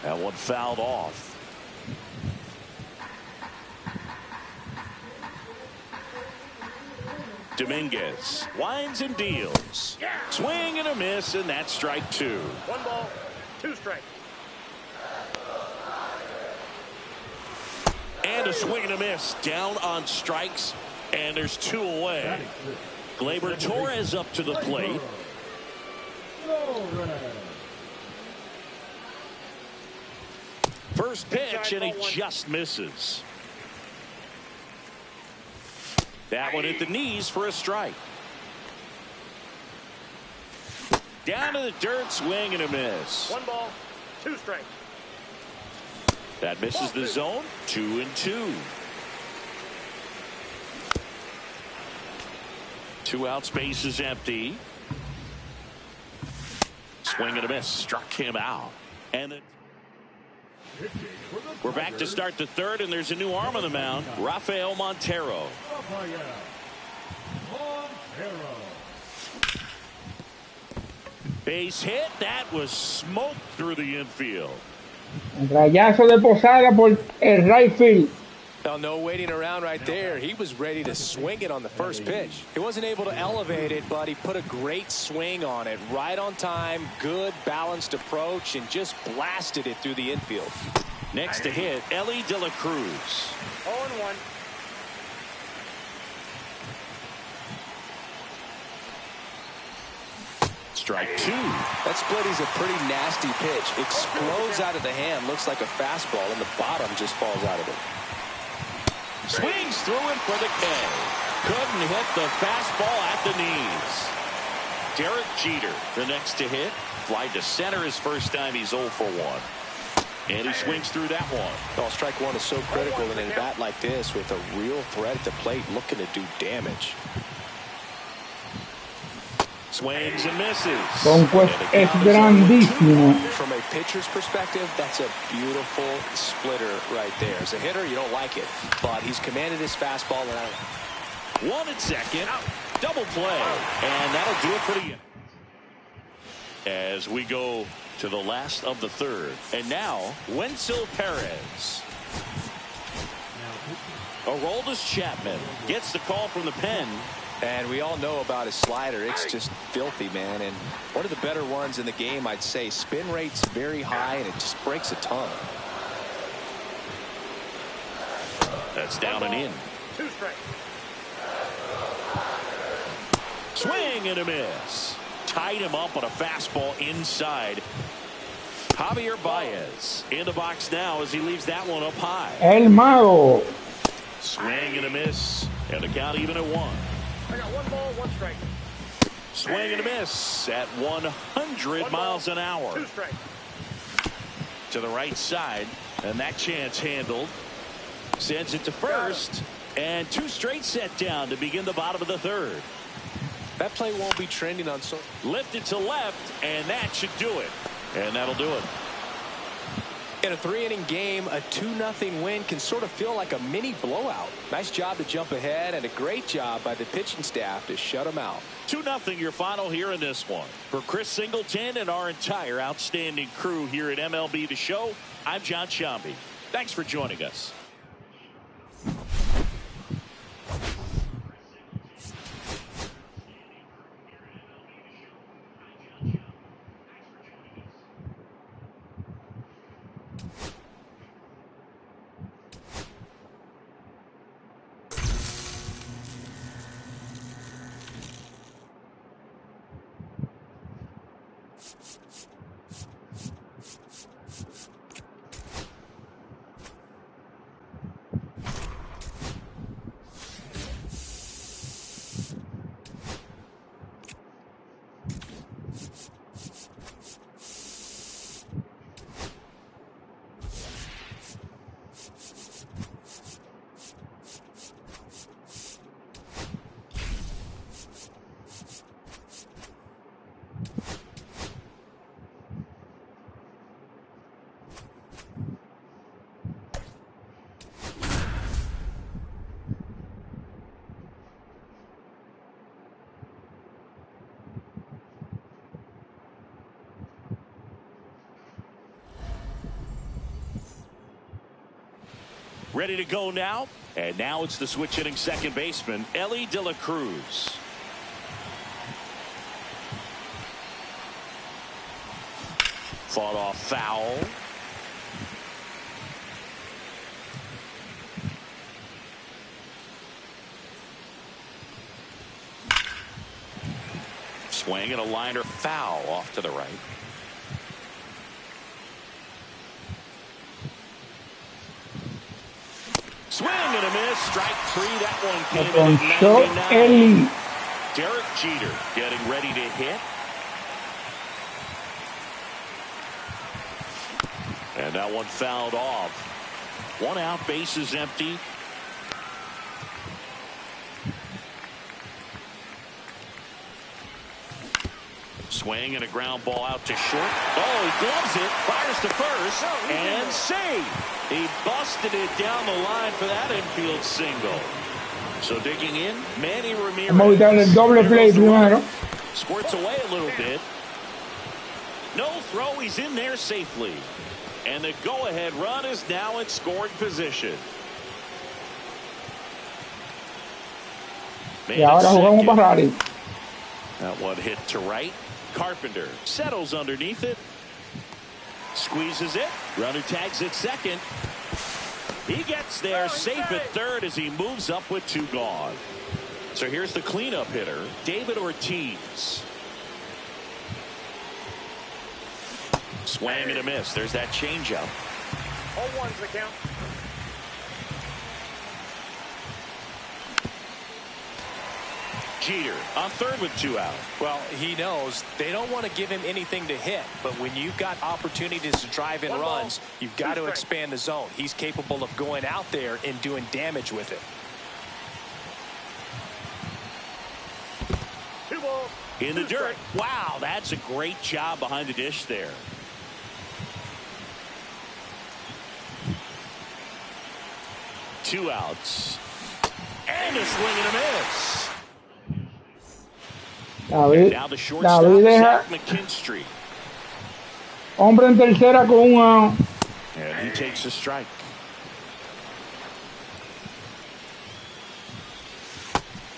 That one fouled off. Dominguez winds and deals. Swing and a miss, and that's strike 2. 1 ball, 2 strikes. And a swing and a miss. Down on strikes, and there's 2 away. Gleyber Torres up to the plate. First pitch, and he just misses. That one hit the knees for a strike. Down to the dirt, swing and a miss. 1 ball, 2 strikes. That misses the zone. 2-2. 2 outs, base is empty. Swing and a miss. Struck him out. And we're back to start the 3rd, and there's a new arm on the mound, Rafael Montero. Base hit. That was smoked through the infield. Rayazo de Posada por el right field. Well, no waiting around right there. He was ready to swing it on the first pitch. He wasn't able to elevate it, but he put a great swing on it. Right on time, good balanced approach, and just blasted it through the infield. Next to hit, Ellie De La Cruz. 0-1. Strike 2. That split is a pretty nasty pitch. Explodes out of the hand, looks like a fastball, and the bottom just falls out of it. Swings through it for the K. Couldn't hit the fastball at the knees. Derek Jeter, the next to hit. Fly to center his first time. He's 0 for 1. And he swings through that one. Well, strike 1 is so critical in a bat like this with a real threat at the plate looking to do damage. Swings and misses. Conquest es grandísimo. From a pitcher's perspective, that's a beautiful splitter right there. As a hitter, you don't like it, but he's commanded his fastball. And 1 at second. Double play. And that'll do it for the inning. As we go to the last of the 3rd. And now, Wenzel Perez. Aroldis Chapman gets the call from the pen. And we all know about his slider. It's just filthy, man. And one of the better ones in the game, I'd say. Spin rate's very high, and it just breaks a ton. That's down and in. two strikes. Swing and a miss. Tied him up on a fastball inside. Javier Baez in the box now as he leaves that one up high. El mago. Swing and a miss. And the count even at 1. I got one ball, one strike. Swing and a miss at 100 miles an hour. Two strikes. To the right side. And that chance handled. Sends it to first. And 2 straight set down to begin the bottom of the 3rd. That play won't be trending on so. Lifted to left, and that should do it. And that'll do it. In a 3-inning game, a 2-0 win can sort of feel like a mini blowout. Nice job to jump ahead, and a great job by the pitching staff to shut them out. 2-0 your final here in this one. For Chris Singleton and our entire outstanding crew here at MLB The Show, I'm John Shambi. Thanks for joining us. Ready to go now. And now it's the switch hitting second baseman, Ellie De La Cruz. Fought off foul. Swing and a liner foul off to the right. Swing and a miss. Strike 3. That one came in at 99. Derek Jeter getting ready to hit. And that one fouled off. 1 out, bases empty. Swing and a ground ball out to short. Oh, he gloves it, fires to first, and save. He busted it down the line for that infield single. So digging in, Manny Ramirez. Vamos a quitar el doble play primero. Squirts away a little bit. No throw, he's in there safely. And the go-ahead run is now in scoring position. Y ahora jugamos para Rari. That one hit to right. Carpenter settles underneath it. Squeezes it. Runner tags at second. He gets there safe at third as he moves up with 2 gone. So here's the cleanup hitter, David Ortiz. Swing and a miss. There's that changeup. 0-1's the count. Jeter on third with 2 out. Well, he knows they don't want to give him anything to hit, but when you've got opportunities to drive in runs, you've got to expand the zone. He's capable of going out there and doing damage with it. 2 balls. In the dirt. Wow, that's a great job behind the dish there. Two outs. And a swing and a miss. David, Now the shortstop, David deja Zach McKinstry. hombre en tercera con un out. And he takes a strike.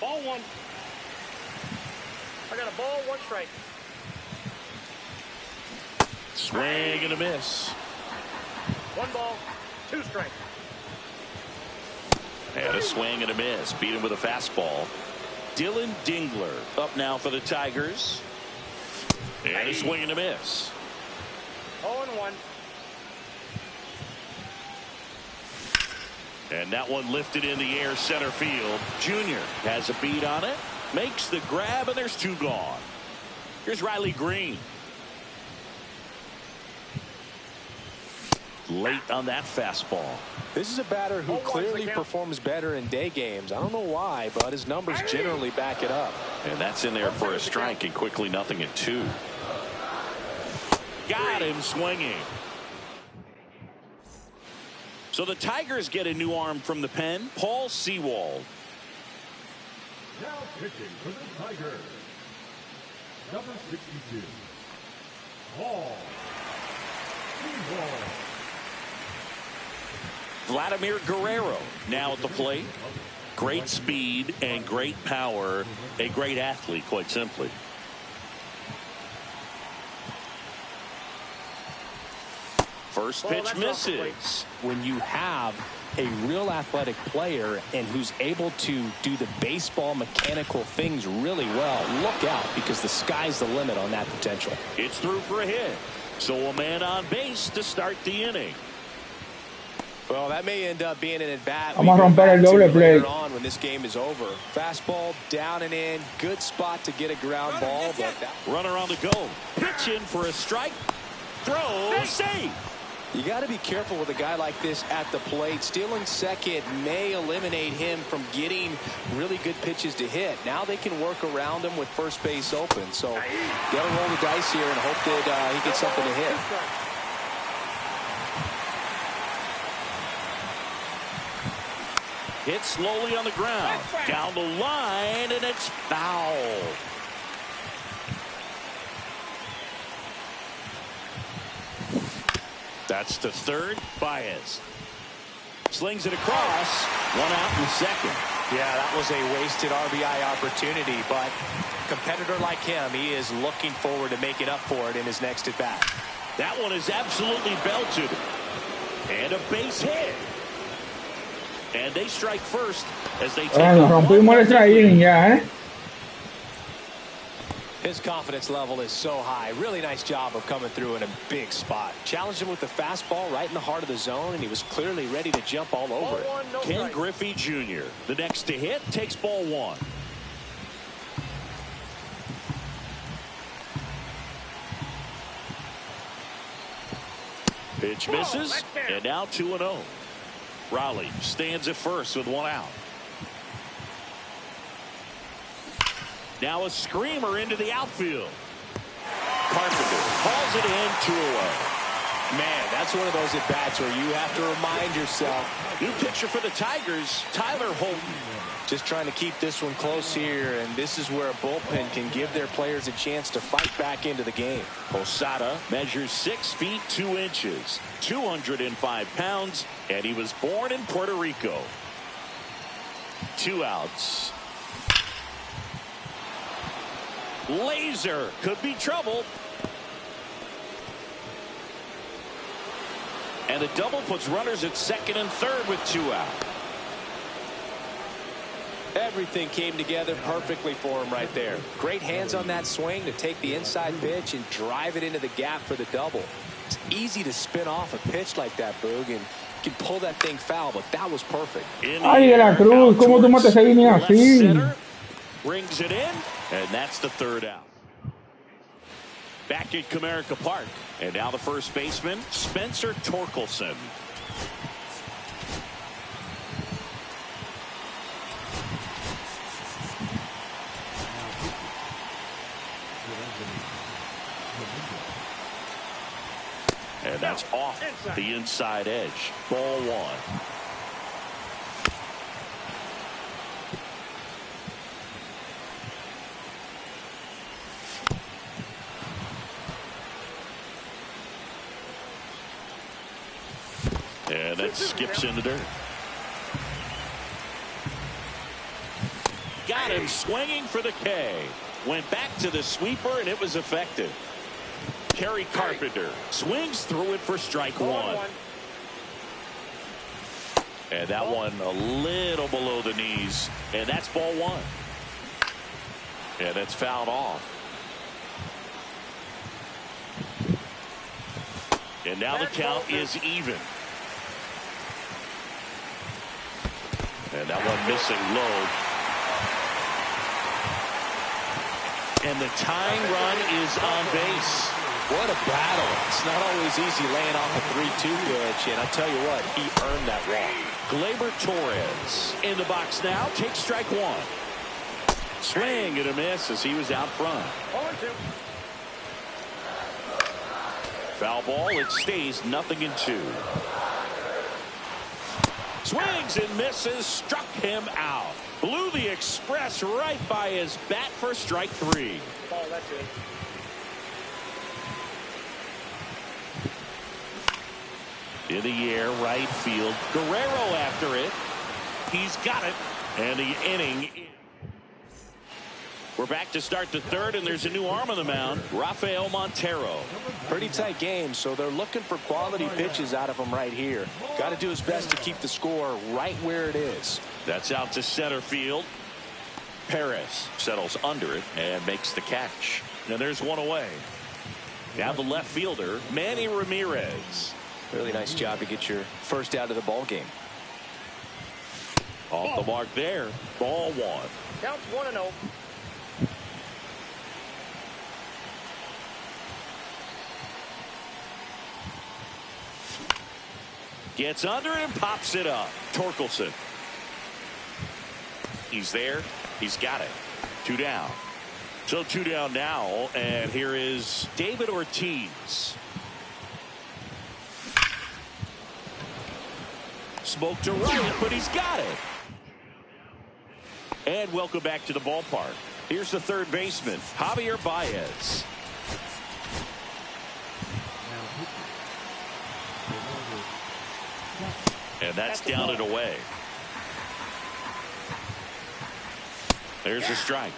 Ball 1. I got a ball, 1 strike. Swing and a miss. 1 ball, 2 strikes. And a swing and a miss. Beat him with a fastball. Dylan Dingler up now for the Tigers. And a swing and a miss. 0-1. And that one lifted in the air center field. Junior has a beat on it. Makes the grab, and there's 2 gone. Here's Riley Green. Late on that fastball. This is a batter who clearly performs better in day games. I don't know why, but his numbers generally back it up. And that's in there for a strike, and quickly 0-2. Got him swinging. So the Tigers get a new arm from the pen, Paul Sewald. Now pitching for the Tigers, number 62, Paul Sewald. Vladimir Guerrero now at the plate. Great speed and great power. A great athlete, quite simply. First pitch misses. When you have a real athletic player and who's able to do the baseball mechanical things really well, look out, because the sky's the limit on that potential. It's through for a hit. So a man on base to start the inning. Well, that may end up being an at-bat Vamos a romper el doble play. later on when this game is over. Fastball down and in. Good spot to get a ground ball. But runner on the go. Pitch in for a strike. Throw safe. You got to be careful with a guy like this at the plate. Stealing second may eliminate him from getting really good pitches to hit. Now they can work around him with first base open. So got to roll the dice here and hope that he gets something to hit. Hit slowly on the ground. Down the line, and it's foul. That's the third. Baez slings it across. 1 out in second. Yeah, that was a wasted RBI opportunity, but a competitor like him, he is looking forward to making up for it in his next at bat. That one is absolutely belted. And a base hit. And they strike first as they take Nos rompimos el extra inning ya, His confidence level is so high. Really nice job of coming through in a big spot. Challenged him with the fastball right in the heart of the zone, and he was clearly ready to jump all over it. Ken Griffey Jr., the next to hit, takes ball 1. Pitch misses, and now 2-0. Raleigh stands at first with 1 out. Now a screamer into the outfield. Carpenter calls it in, 2 away. Man, that's one of those at-bats where you have to remind yourself. New pitcher for the Tigers, Tyler Holton. Just trying to keep this one close here, and this is where a bullpen can give their players a chance to fight back into the game. Posada measures 6 feet 2 inches, 205 pounds, and he was born in Puerto Rico. 2 outs. Laser could be trouble. And a double puts runners at second and third with 2 out. Everything came together perfectly for him right there. Great hands on that swing to take the inside pitch and drive it into the gap for the double. It's easy to spin off a pitch like that, Boog, and you can pull that thing foul, but that was perfect. Ay, de la Cruz, ¿cómo tú matas esa línea así? Brings it in, and that's the 3rd out. Back at Comerica Park, and now the first baseman, Spencer Torkelson. And that's off the inside edge. Ball 1. And that skips in the dirt. Got him swinging for the K. Went back to the sweeper, and it was effective. Kerry Carpenter swings through it for strike 1. And that one a little below the knees. And that's ball one. And it's fouled off. And now the count is even. And that one missing low. And the tying run is on base. What a battle. It's not always easy laying off a 3-2 pitch, and I tell you what, he earned that walk. Gleyber Torres in the box now. Takes strike one. Swing and a miss as he was out front. 0-2. Foul ball. It stays 0-2. Swings and misses. Struck him out. Blew the express right by his bat for strike three. Ball, that's it. In the air, right field. Guerrero after it. He's got it. And the inning. We're back to start the third, and there's a new arm on the mound, Rafael Montero. Pretty tight game, so they're looking for quality pitches out of him right here. Got to do his best to keep the score right where it is. That's out to center field. Perez settles under it and makes the catch. Now there's one away. Now the left fielder, Manny Ramirez. Really nice job to get your first out of the ball game. Off the mark there. Ball one. Counts 1-0. Gets under it and pops it up. Torkelson. He's there. He's got it. 2 down. So 2 down now. And here is David Ortiz. Smoke to right, but he's got it. And welcome back to the ballpark. Here's the third baseman, Javier Baez. And that's down and away. There's a strike.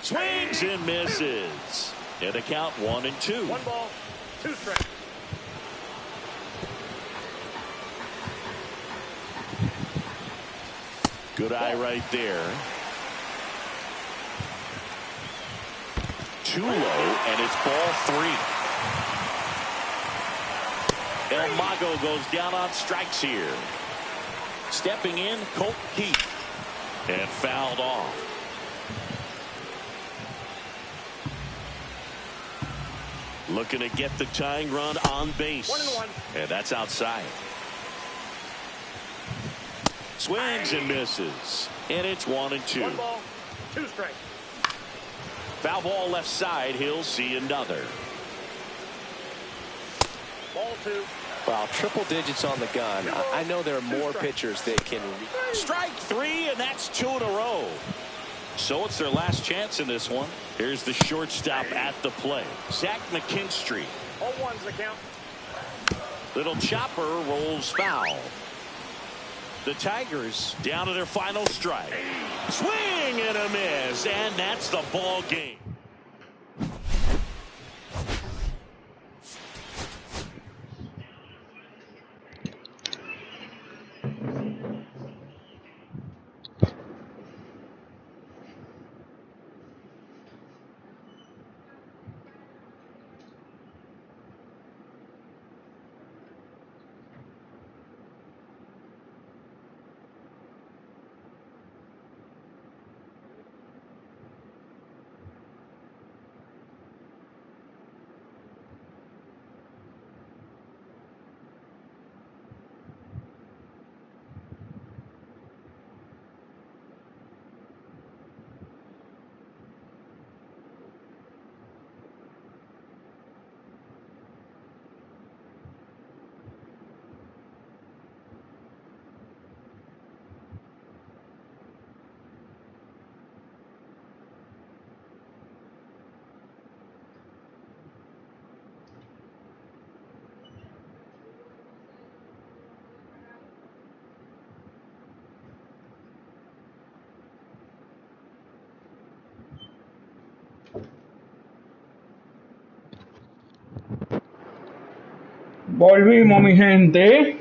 Swings and misses. And the count 1-2. 1 ball, 2 strikes. Good eye right there. Too low, and it's ball 3. El Mago goes down on strikes here. Stepping in, Colt Keith. And fouled off. Looking to get the tying run on base. 1-1. And that's outside. Swings and misses. And it's 1-2. 1 ball, 2 strikes. Foul ball left side. He'll see another. Ball 2. Well, triple digits on the gun. I know there are more pitchers that can. Strike 3, and that's 2 in a row. So it's their last chance in this one. Here's the shortstop at the plate, Zach McKinstry. 0-1's the count. Little chopper rolls foul. The Tigers down to their final strike. Swing and a miss, and that's the ball game. Volvimos, mi gente.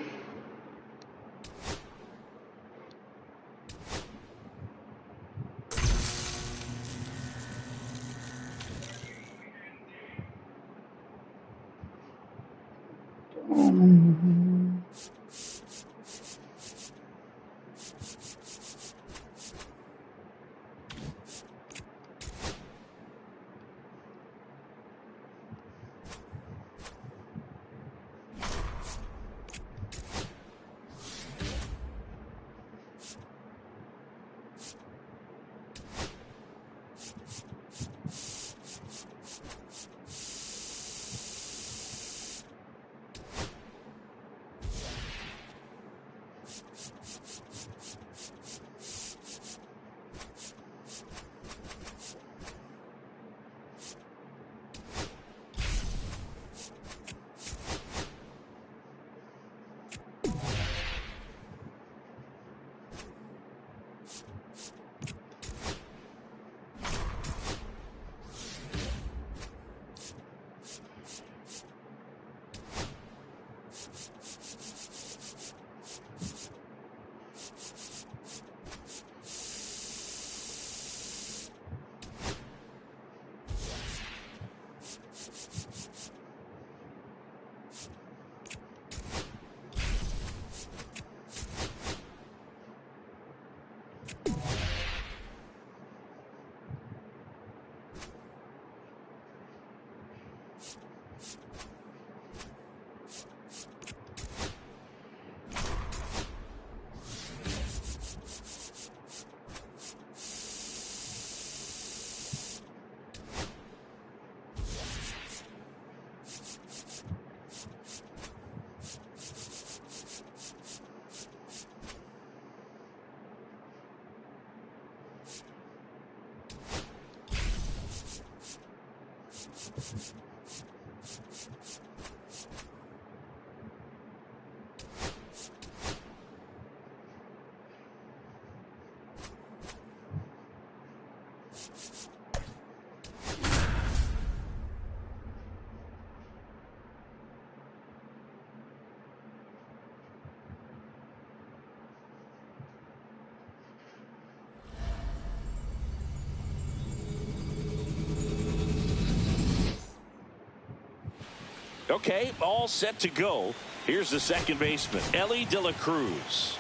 Okay, all set to go. Here's the second baseman, Ellie De La Cruz.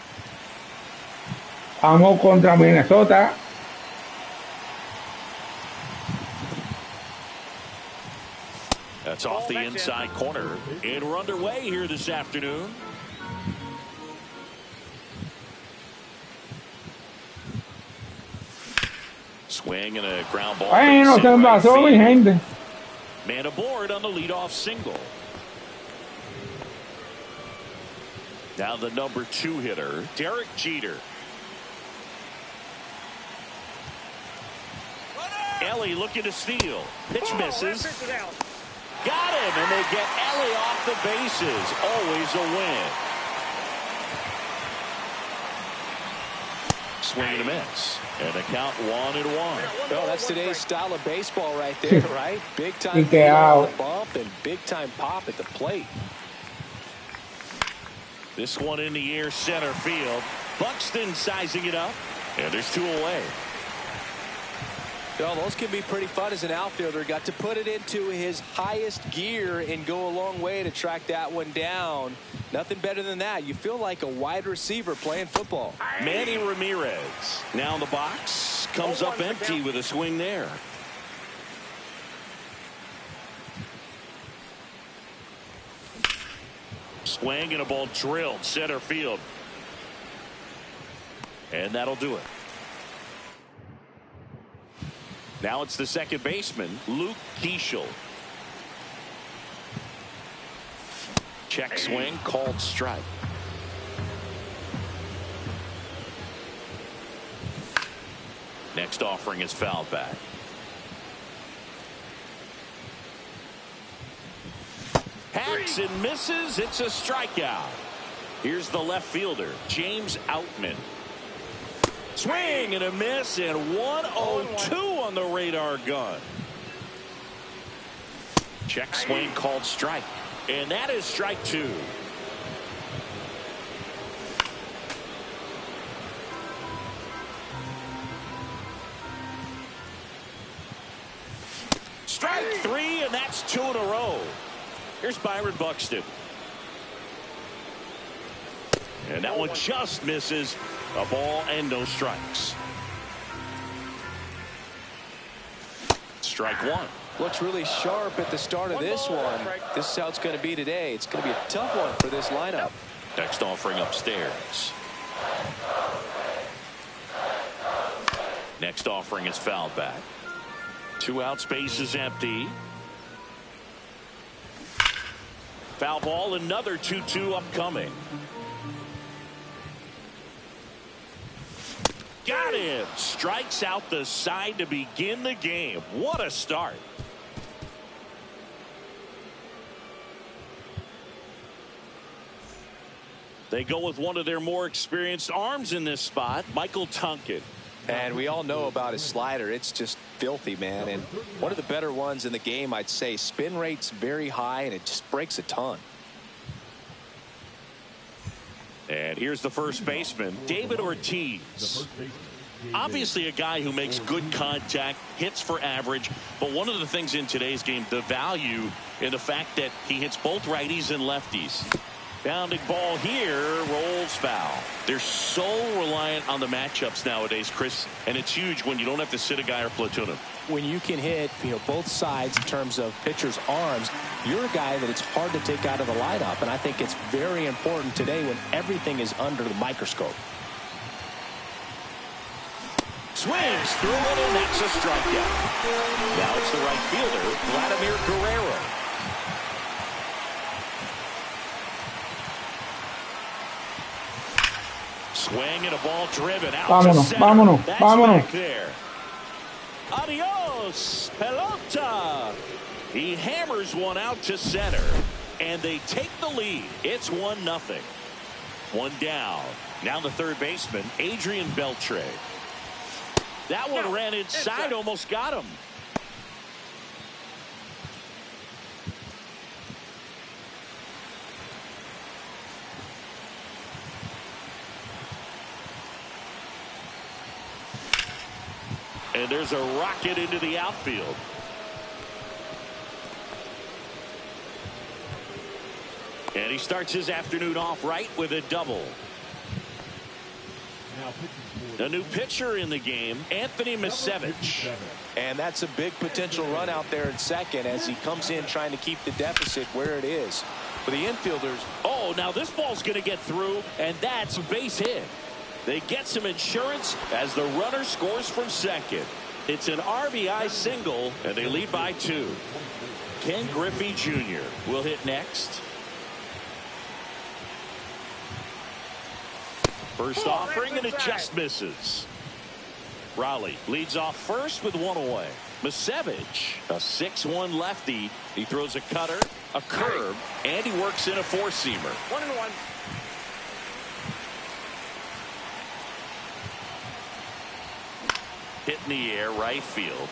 Vamos contra Minnesota. That's off the inside corner. And we're underway here this afternoon. Swing and a ground ball. Bueno, se envasó, mi gente. Man aboard on the leadoff single. Now the number 2 hitter, Derek Jeter. Ellie looking to steal. Pitch misses. Got him, and they get Ellie off the bases. Always a win. Swing and a miss. And a count 1-1. Oh, that's today's style of baseball right there, right? Big time out. On the bump and big time pop at the plate. This one in the air, center field. Buxton sizing it up, and there's 2 away. Well, those can be pretty fun as an outfielder. Got to put it into his highest gear and go a long way to track that one down. Nothing better than that. You feel like a wide receiver playing football. Manny Ramirez now in the box. Comes up empty with a swing there. Swing and a ball drilled center field. And that'll do it. Now it's the second baseman, Luke Keeschel. Check swing, called strike. Next offering is fouled back. Hacks and misses. It's a strikeout. Here's the left fielder, James Outman. Swing and a miss, and 1-0-2 on the radar gun. Check swing called strike. And that is strike 2. Strike 3, and that's 2 in a row. Here's Byron Buxton. And that one just misses. A ball and no strikes. Strike 1. Looks really sharp at the start of this one. This is how it's going to be today. It's going to be a tough one for this lineup. Next offering upstairs. Next offering is fouled back. 2 outs, base is empty. Foul ball, another 2-2 upcoming. Got him. Strikes out the side to begin the game. What a start. They go with one of their more experienced arms in this spot, Michael Tonkin. And we all know about his slider. It's just filthy, man. And one of the better ones in the game, I'd say. Spin rate's very high, and it just breaks a ton. And here's the first baseman, David Ortiz. Obviously a guy who makes good contact, hits for average, but one of the things in today's game, the value in the fact that he hits both righties and lefties. Bounding ball here, rolls foul. They're so reliant on the matchups nowadays, Chris, and it's huge when you don't have to sit a guy or platoon him. When you can hit, both sides in terms of pitchers' arms, you're a guy that it's hard to take out of the lineup, and I think it's very important today when everything is under the microscope. Swings through it, and that's a strikeout. Now it's the right fielder, Vladimir Guerrero. Swing and a ball driven out to center. Vámonos, That's vámonos. back there. Adios, pelota. He hammers one out to center, and they take the lead. It's 1-0. One down. Now the third baseman, Adrian Beltre. That one ran inside, almost got him. And there's a rocket into the outfield. And he starts his afternoon off right with a double. A new pitcher in the game, Anthony Misevich. And that's a big potential run out there in second as he comes in trying to keep the deficit where it is. For the infielders, oh, now this ball's going to get through, and that's a base hit. They get some insurance as the runner scores from second. It's an RBI single, and they lead by 2. Ken Griffey Jr. will hit next. First offering, and it just misses. Raleigh leads off first with 1 away. Misevich, a 6'1" lefty. He throws a cutter, a curve, and he works in a 4-seamer. 1-1. Hit in the air, right field.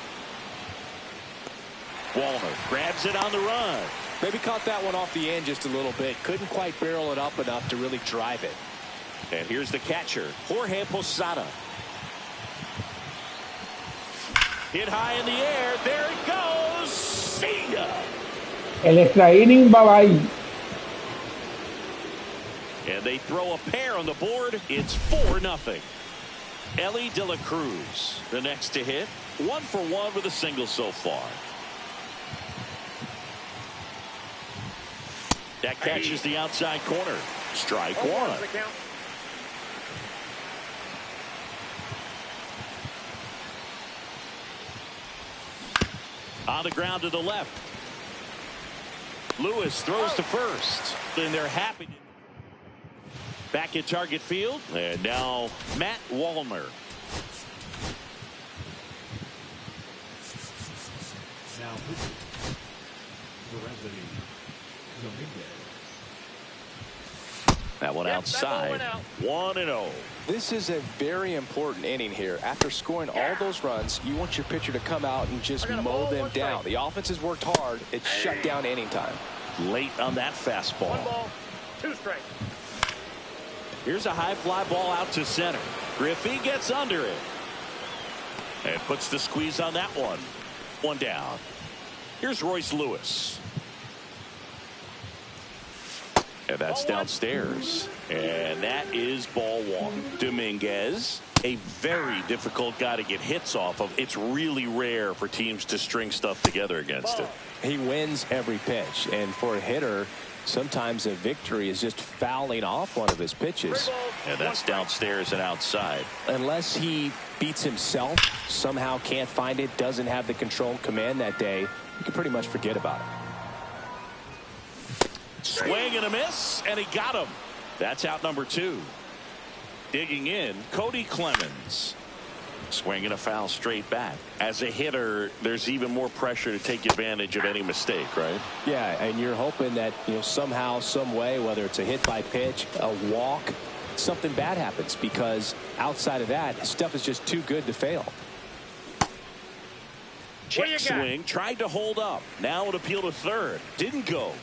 Wallner grabs it on the run. maybe caught that one off the end just a little bit. Couldn't quite barrel it up enough to really drive it. And here's the catcher, Jorge Posada. Hit high in the air. There it goes. See ya. El extra inning, bye-bye. And they throw a pair on the board. It's 4-0. Ellie De La Cruz, the next to hit. 1 for 1 with a single so far. That catches the outside corner. Strike one. On the ground to the left. Lewis throws to first. And they're happy. Back at target field. And now Matt Wallner. Now that one outside. 1-0. This is a very important inning here. After scoring all those runs, you want your pitcher to come out and just mow them down. The offense has worked hard. It's shut down inning time. Late on that fastball. 1 ball, 2 strikes. Here's a high fly ball out to center. Griffey gets under it and puts the squeeze on that one. 1 down. Here's Royce Lewis. And that's downstairs. And that is ball 1. Dominguez, a very difficult guy to get hits off of. It's really rare for teams to string stuff together against him. He wins every pitch. And for a hitter, sometimes a victory is just fouling off one of his pitches. And that's downstairs and outside. Unless he beats himself, somehow can't find it, doesn't have the control command that day, you can pretty much forget about it. Swing and a miss, and he got him. That's out number 2. Digging in, Cody Clemens. Swing and a foul straight back. As a hitter, there's even more pressure to take advantage of any mistake, right? Yeah, and you're hoping that, somehow, some way, whether it's a hit by pitch, a walk, something bad happens, because outside of that, stuff is just too good to fail. Check swing, tried to hold up. Now an appeal to third. Didn't go.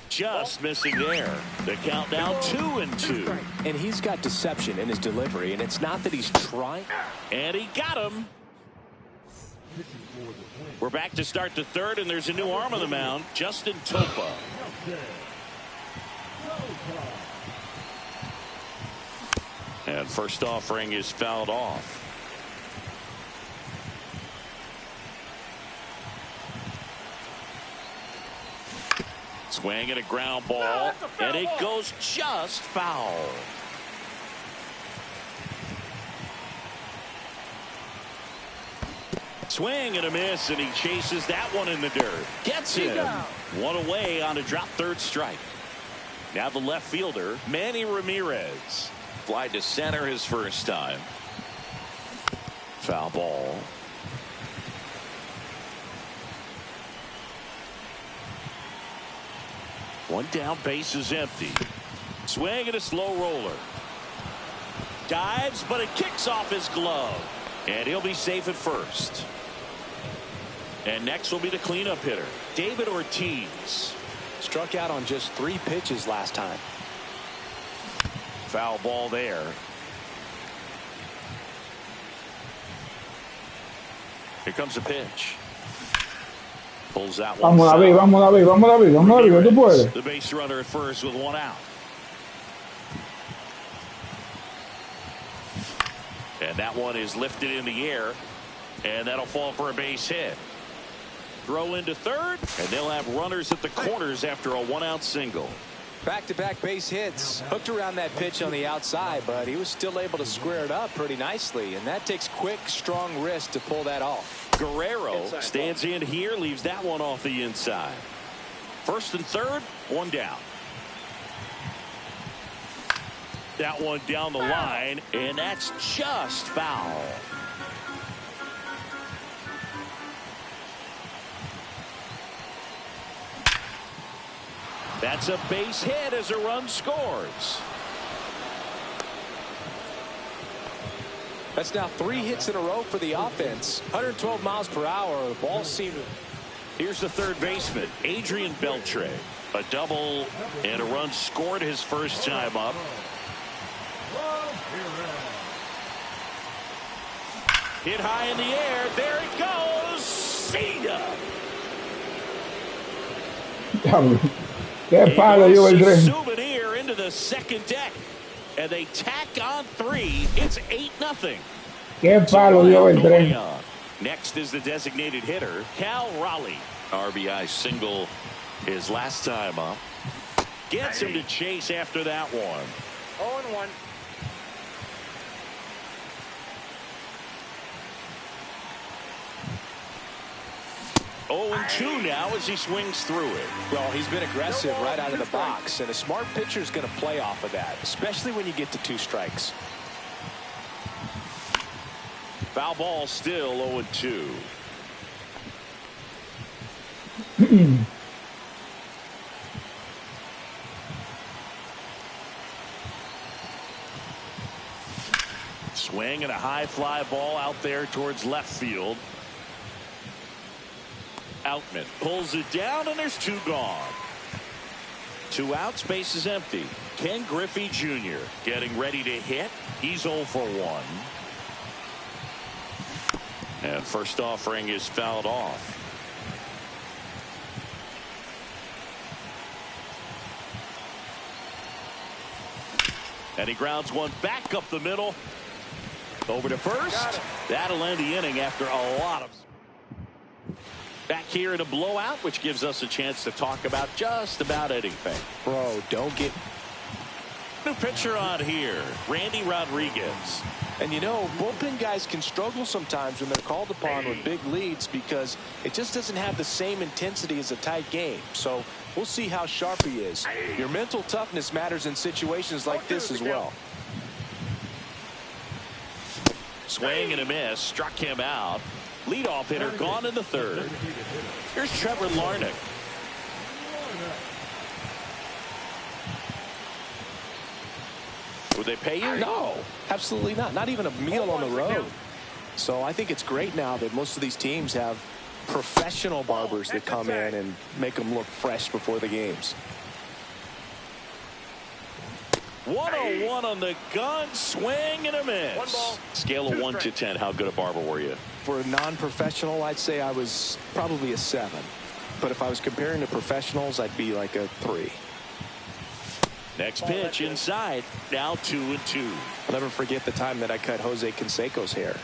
Just missing there. The count now 2-2. And he's got deception in his delivery, and it's not that he's trying. And he got him. We're back to start the third, and there's a new arm on the mound, Justin Topa. And first offering is fouled off. Swing and a ground ball, and it goes just foul. Swing and a miss, and he chases that one in the dirt. Gets him. 1 away on a drop third strike. Now the left fielder, Manny Ramirez. Fly to center his first time. Foul ball. One down, base is empty. Swing and a slow roller. Dives, but it kicks off his glove. And he'll be safe at first. And next will be the cleanup hitter, David Ortiz. Struck out on just 3 pitches last time. Foul ball there. Here comes a pitch. Pulls that one. Vamos, David, vamos, David, vamos, David, vamos, David, tú puedes. The base runner at first with 1 out. And that one is lifted in the air, and that'll fall for a base hit. Throw into third, and they'll have runners at the corners after a 1-out single. Back-to-back base hits. Hooked around that pitch on the outside, but he was still able to square it up pretty nicely, and that takes quick, strong wrist to pull that off. Guerrero stands in here, leaves that one off the inside. First and third, 1 down. That one down the line, and that's just foul. That's a base hit as a run scores. That's now 3 hits in a row for the offense. 112 miles per hour. The ball seemed. Here's the third baseman, Adrian Beltre. A double and a run scored his first time up. Hit high in the air. There it goes. See ya. Qué palo dio el tren. Souvenir into the second deck. And they tack on 3. It's 8-0. Qué palo dio el tren. Next is the designated hitter, Cal Raleigh. RBI single his last time up. Gets him to chase after that one. 0-1. And 2 now as he swings through it. Well, he's been aggressive right out of the box, and a smart pitcher is going to play off of that, especially when you get to 2 strikes. Foul ball still 0-2. Swing and a high fly ball out there towards left field. Outman pulls it down, and there's 2 gone. 2 outs, base is empty. Ken Griffey Jr. getting ready to hit. He's 0 for 1. And first offering is fouled off. And he grounds one back up the middle. Over to first. That'll end the inning after a lot of. Back here in a blowout, which gives us a chance to talk about just about anything. Bro, don't get. New pitcher on here, Randy Rodriguez. And you know, bullpen guys can struggle sometimes when they're called upon with big leads because it just doesn't have the same intensity as a tight game. So we'll see how sharp he is. Your mental toughness matters in situations like this as well. Swing and a miss, struck him out. Leadoff hitter gone in the 3rd. Here's Trevor Larnach. Would they pay you? No, absolutely not. Not even a meal on the road. So I think it's great now that most of these teams have professional barbers that come in and make them look fresh before the games. 101 on the gun, swing and a miss. Scale of 1 to 10, how good a barber were you? For a non-professional, I'd say I was probably a 7. But if I was comparing to professionals, I'd be like a 3. Next pitch inside, now 2-2. I'll never forget the time that I cut Jose Canseco's hair.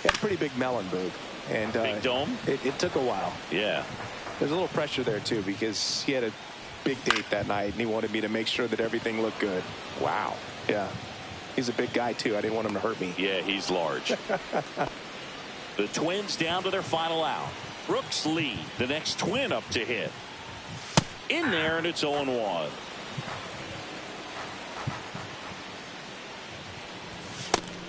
He had a pretty big melon boob. And big dome? It took a while. Yeah. There's a little pressure there, too, because he had a big date that night, and he wanted me to make sure that everything looked good. Wow. Yeah. He's a big guy, too. I didn't want him to hurt me. Yeah, he's large. The Twins down to their final out. Brooks lead. The next Twin up to hit. In there, and it's 0-1.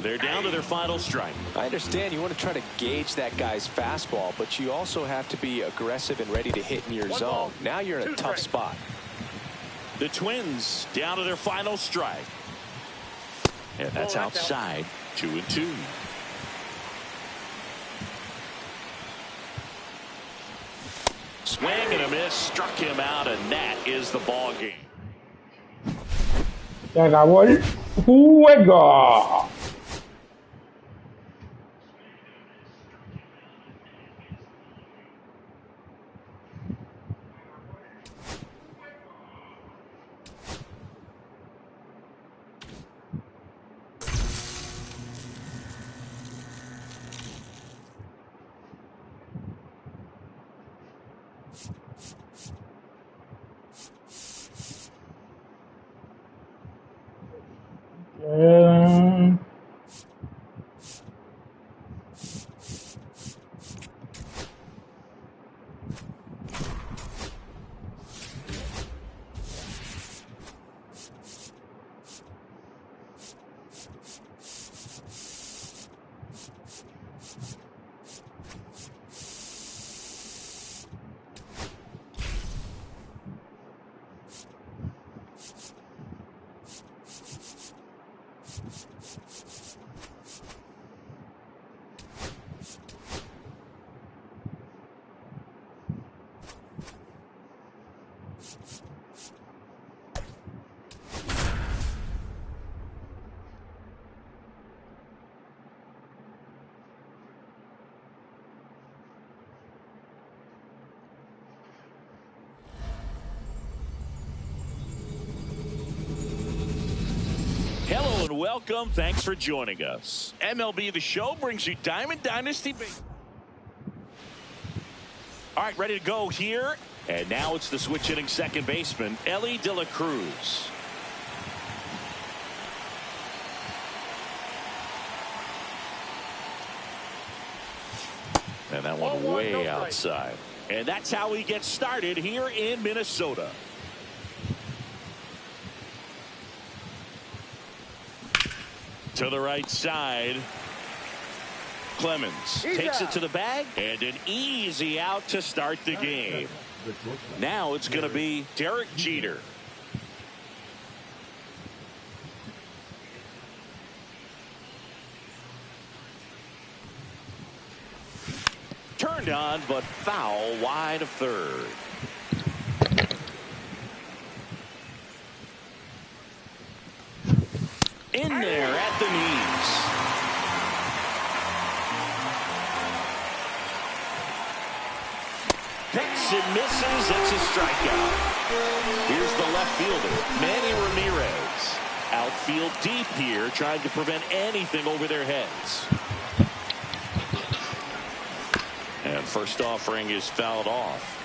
They're down to their final strike. I understand you want to try to gauge that guy's fastball, but you also have to be aggressive and ready to hit in your zone. Now you're in a tough spot. The Twins down to their final strike. And that's outside. 2-2. Swing and a miss, struck him out, and that is the ball game. Se acabó el juego. Hello and welcome. Thanks for joining us. MLB The Show brings you Diamond Dynasty Baseball. All right, ready to go here. And now it's the switch hitting second baseman, Ellie De La Cruz. And that one way outside. And that's how we get started here in Minnesota. To the right side. Clemens takes it to the bag, and an easy out to start the game. Now it's going to be Derek Jeter. Turned on, but foul wide of third. In there at the knees. Cuts and misses. It's a strikeout. Here's the left fielder, Manny Ramirez. Outfield deep here, trying to prevent anything over their heads. And first offering is fouled off.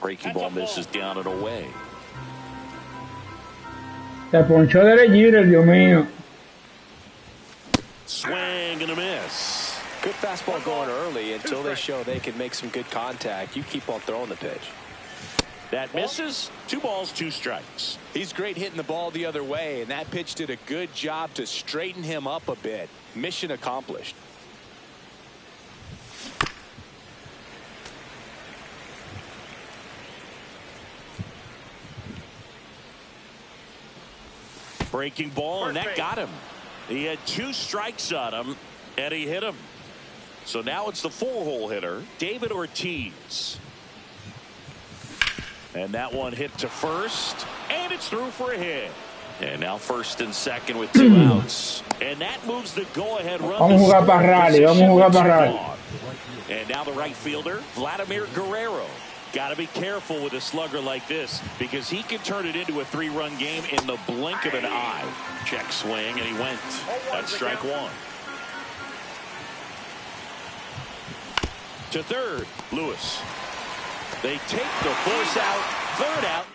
Breaking ball misses down and away. Se ponchó de Giro, Dios mío. Swing and a miss. Good fastball going early until they show they can make some good contact. You keep on throwing the pitch. That misses. 2 balls, 2 strikes. He's great hitting the ball the other way, and that pitch did a good job to straighten him up a bit. Mission accomplished. Breaking ball, and that got him. He had 2 strikes on him, and he hit him. So now it's the 4-hole hitter, David Ortiz. And that one hit to first, and it's through for a hit. And now first and second with 2 outs. And that moves the go-ahead run. Vamos a jugar para rally, vamos a jugar para rally. And now the right fielder, Vladimir Guerrero. Got to be careful with a slugger like this because he can turn it into a 3-run game in the blink of an eye. Check swing, and he went. That's strike 1. To third, Lewis. They take the force out, third out.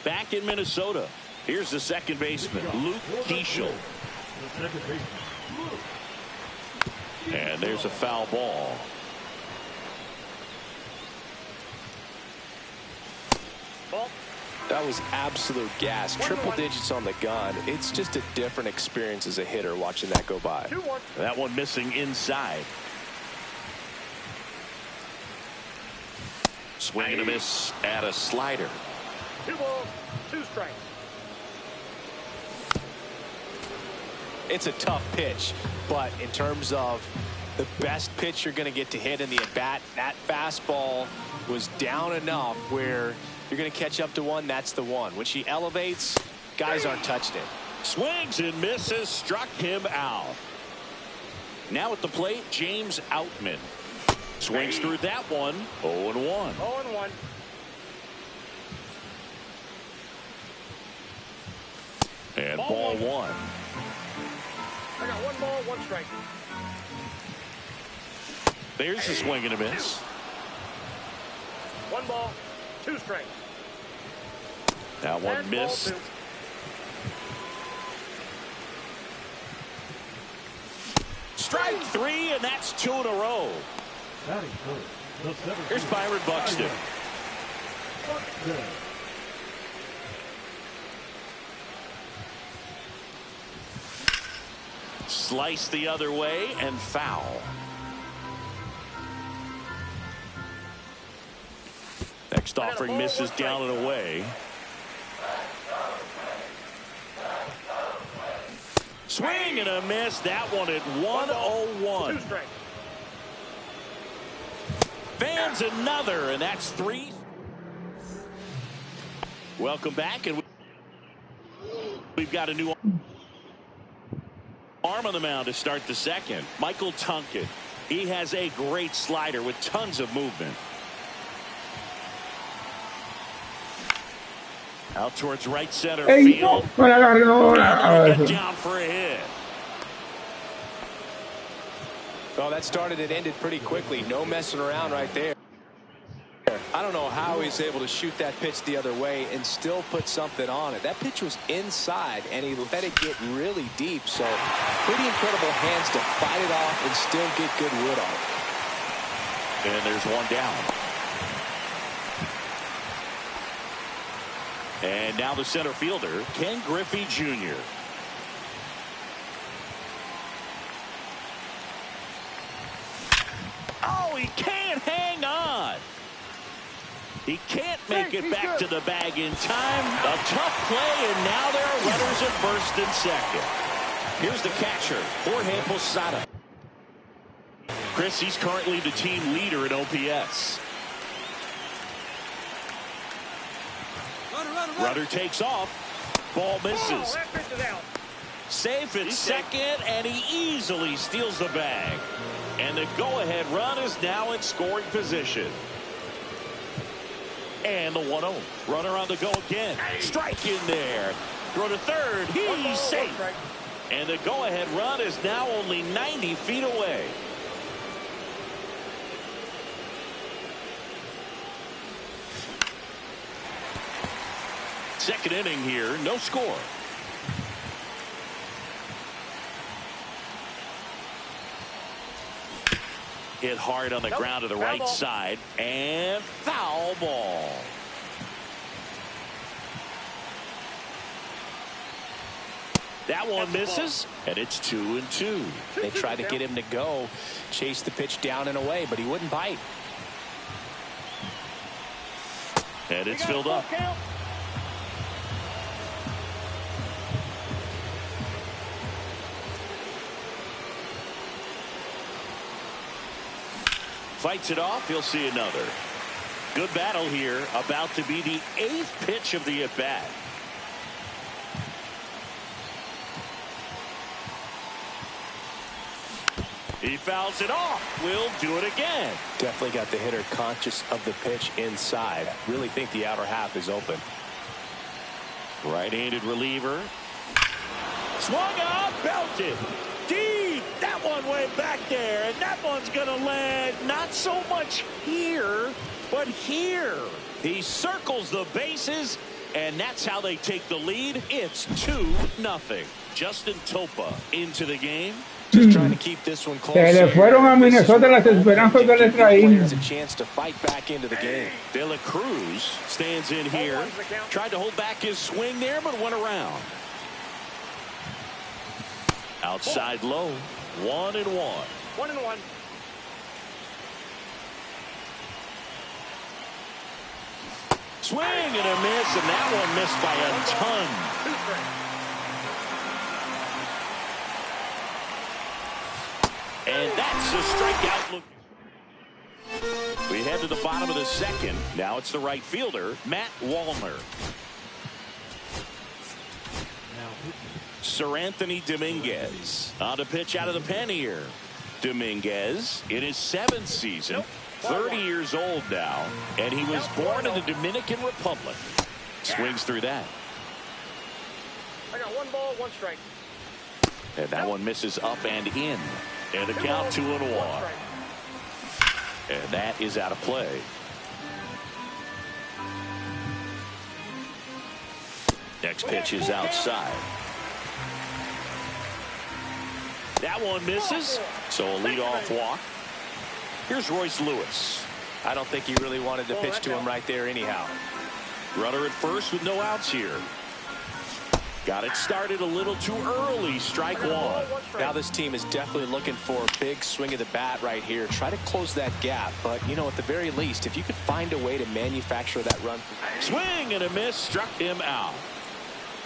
Back in Minnesota. Here's the second baseman, Luke Keeschel. And there's a foul ball. That was absolute gas. Triple digits on the gun. It's just a different experience as a hitter watching that go by. That one missing inside. Swing and a miss at a slider. 2 balls, 2 strikes. It's a tough pitch, but in terms of the best pitch you're going to get to hit in the at-bat, that fastball was down enough where you're going to catch up to one. That's the one. When she elevates, guys aren't touching it. Swings and misses, struck him out. Now at the plate, James Outman. Swings through that one. 0-1. 0-1. And ball 1. I got 1 ball, 1 strike. There's the swing and a miss. 1 ball, 2 strikes. That one missed. Strike 3, and that's 2 in a row. Here's Byron Buxton. Slice the other way and foul. Next offering misses down and away. Swing and a miss. That one at 1-0-1. 2 strikes. Fans another, and that's 3. Welcome back, and we've got a new arm on the mound to start the second. Michael Tunkin. He has a great slider with tons of movement. Out towards right center field. Down for a hit. Well, that started and ended pretty quickly. No messing around right there. I don't know how he's able to shoot that pitch the other way and still put something on it. That pitch was inside, and he let it get really deep. So pretty incredible hands to fight it off and still get good wood on it. And there's 1 down. And now the center fielder, Ken Griffey Jr. Oh, he can't hang on. He can't make it back to the bag in time. A tough play, and now there are runners at first and second. Here's the catcher, Jorge Posada. Chris, he's currently the team leader in OPS. Runner takes off. Ball misses. Safe at second, and he easily steals the bag. And the go-ahead run is now in scoring position. And the 1-0. Runner on the go again. Strike in there. Throw to third. He's safe. And the go-ahead run is now only 90 feet away. Second inning here, no score. Hit hard on the ground to the right side, and foul ball. That one misses, and it's 2-2. They tried to get him to go, chase the pitch down and away, but he wouldn't bite. And it's filled up. Fights it off. He'll see another. Good battle here. About to be the 8th pitch of the at-bat. He fouls it off. We'll do it again. Definitely got the hitter conscious of the pitch inside. Really think the outer half is open. Right-handed reliever. Swung out, belted. Deep. That one went back there, and that one's going to land not so much here, but here. He circles the bases, and that's how they take the lead. It's 2-0. Justin Topa into the game. Just trying to keep this one close. Se le fueron a Minnesota las esperanzas del Efraín. A chance to fight back into the game. De La Cruz stands in here. Tried to hold back his swing there, but went around. Outside low. 1-1. 1-1. Swing and a miss, and that one missed by a ton. And that's a strikeout. We head to the bottom of the second. Now it's the right fielder, Matt Wallner. Sir Anthony Dominguez on to pitch out of the pen here. Dominguez in his 7th season, 30 years old now, and he was born in the Dominican Republic. Swings through that. I got 1 ball, 1 strike. And that one misses up and in. And the count 2-1. And that is out of play. Next pitch is outside. That one misses. So a leadoff walk. Here's Royce Lewis. I don't think he really wanted to pitch to him right there anyhow. Runner at first with no outs here. Got it started a little too early. Strike one. Now this team is definitely looking for a big swing of the bat right here. Try to close that gap. But, you know, at the very least, if you could find a way to manufacture that run. Swing and a miss. Struck him out.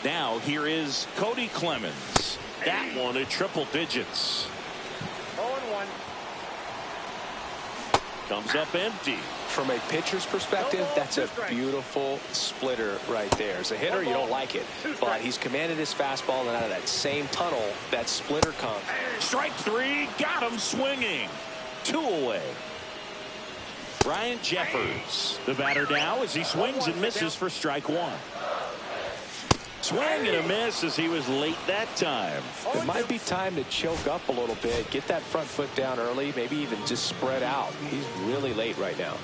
Now here is Cody Clemens. That one at triple digits. 0-1. Comes up empty. From a pitcher's perspective, that's a beautiful splitter right there. As a hitter, you don't like it, but he's commanded his fastball, and out of that same tunnel, that splitter comes. Strike 3, got him swinging. 2 away. Brian Jeffers, the batter now, as he swings and misses for strike 1. Swing and a miss as he was late that time. It might be time to choke up a little bit, get that front foot down early, maybe even just spread out. He's really late right now.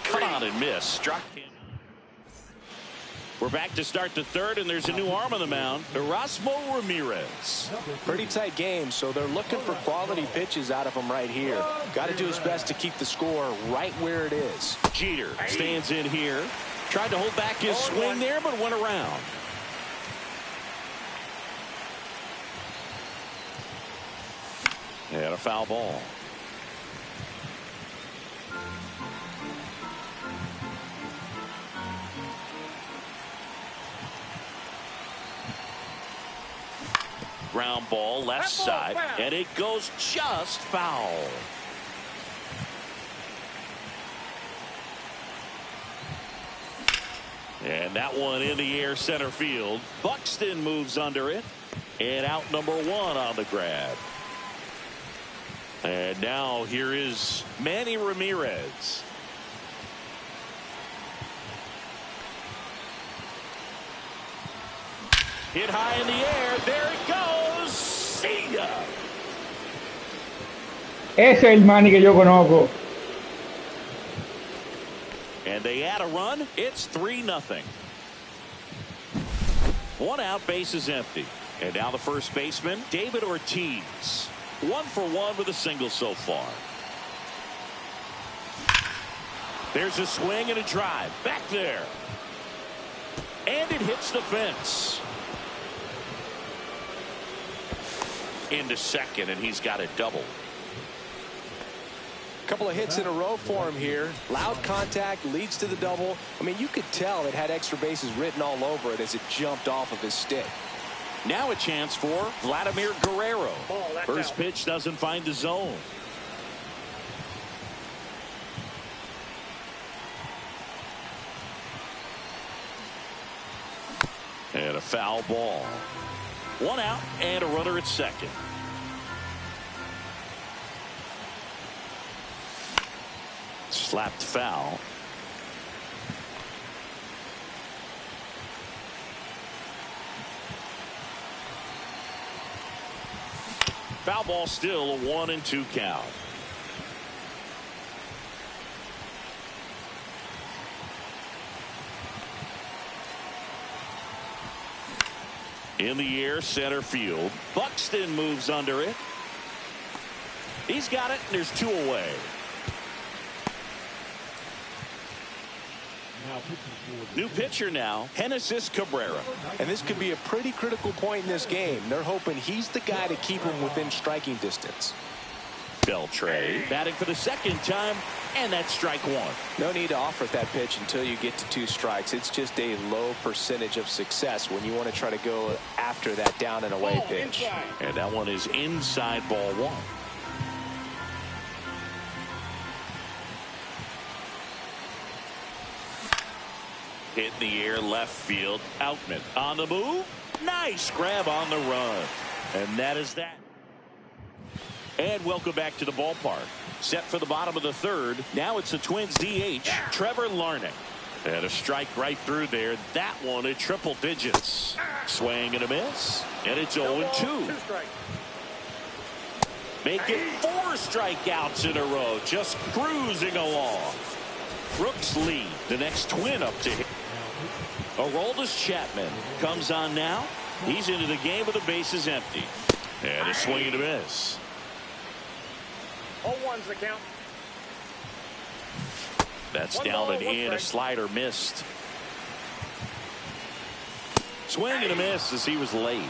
Cut on and miss. Struck him. We're back to start the third, and there's a new arm on the mound, Erasmo Ramirez. Pretty tight game, so they're looking for quality pitches out of him right here. Got to do his best to keep the score right where it is. Jeter stands in here. Tried to hold back his swing there, but went around. And a foul ball. ground ball left side, and it goes just foul. And that one in the air center field. Buxton moves under it. And out number 1 on the grab. And now here is Manny Ramirez. Hit high in the air. There it goes. See ya. Ese es el Manny que yo conozco. And they add a run. It's 3-0. 1 out, base is empty. And now the first baseman, David Ortiz. 1 for 1 with a single so far. There's a swing and a drive. Back there. And it hits the fence. Into second, and he's got a double. Couple of hits in a row for him here. Loud contact leads to the double. I mean, you could tell it had extra bases written all over it as it jumped off of his stick. Now a chance for Vladimir Guerrero. First pitch doesn't find the zone. And a foul ball. 1 out and a runner at second. Slapped foul. Foul ball, still a 1-2 count. In the air, center field. Buxton moves under it. He's got it, and there's 2 away. New pitcher now, Genesis Cabrera. And this could be a pretty critical point in this game. They're hoping he's the guy to keep him within striking distance. Beltre batting for the second time, and that's strike 1. No need to offer that pitch until you get to 2 strikes. It's just a low percentage of success when you want to try to go after that down and away pitch. And that one is inside, ball 1. Hit in the air, left field. Outman on the move. Nice grab on the run. And that is that. And welcome back to the ballpark. Set for the bottom of the 3rd. Now it's the Twins DH, Trevor Larnach. And a strike right through there. That one at triple digits. Swing and a miss. And it's 0-2. Make it 4 strikeouts in a row. Just cruising along. Brooks lead. The next Twin up to him. Aroldis Chapman comes on now. He's into the game with the bases empty. And a swing and a miss. 0-1's the count. That's down and in. A slider missed. Swing and a miss as he was late.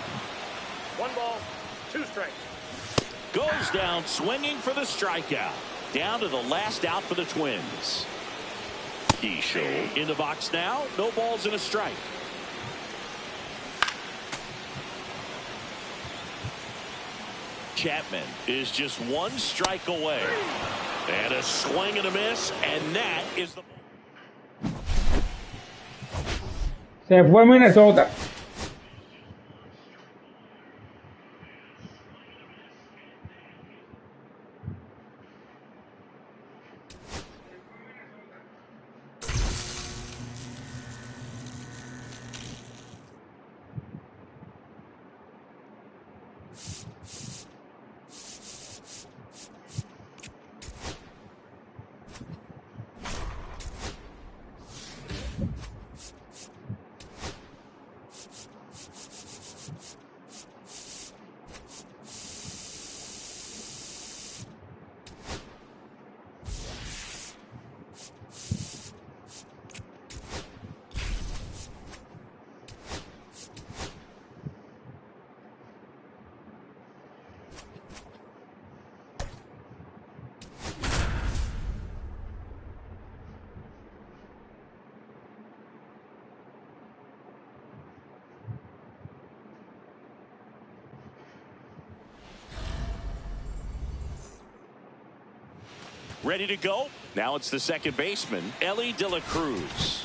1 ball, 2 strikes. Goes down swinging for the strikeout. Down to the last out for the Twins. Keyshaw in the box now. No balls and a strike. Chapman is just 1 strike away. And a swing and a miss. And that is the... Se fue Minnesota. Ready to go. Now it's the second baseman, Ellie De La Cruz.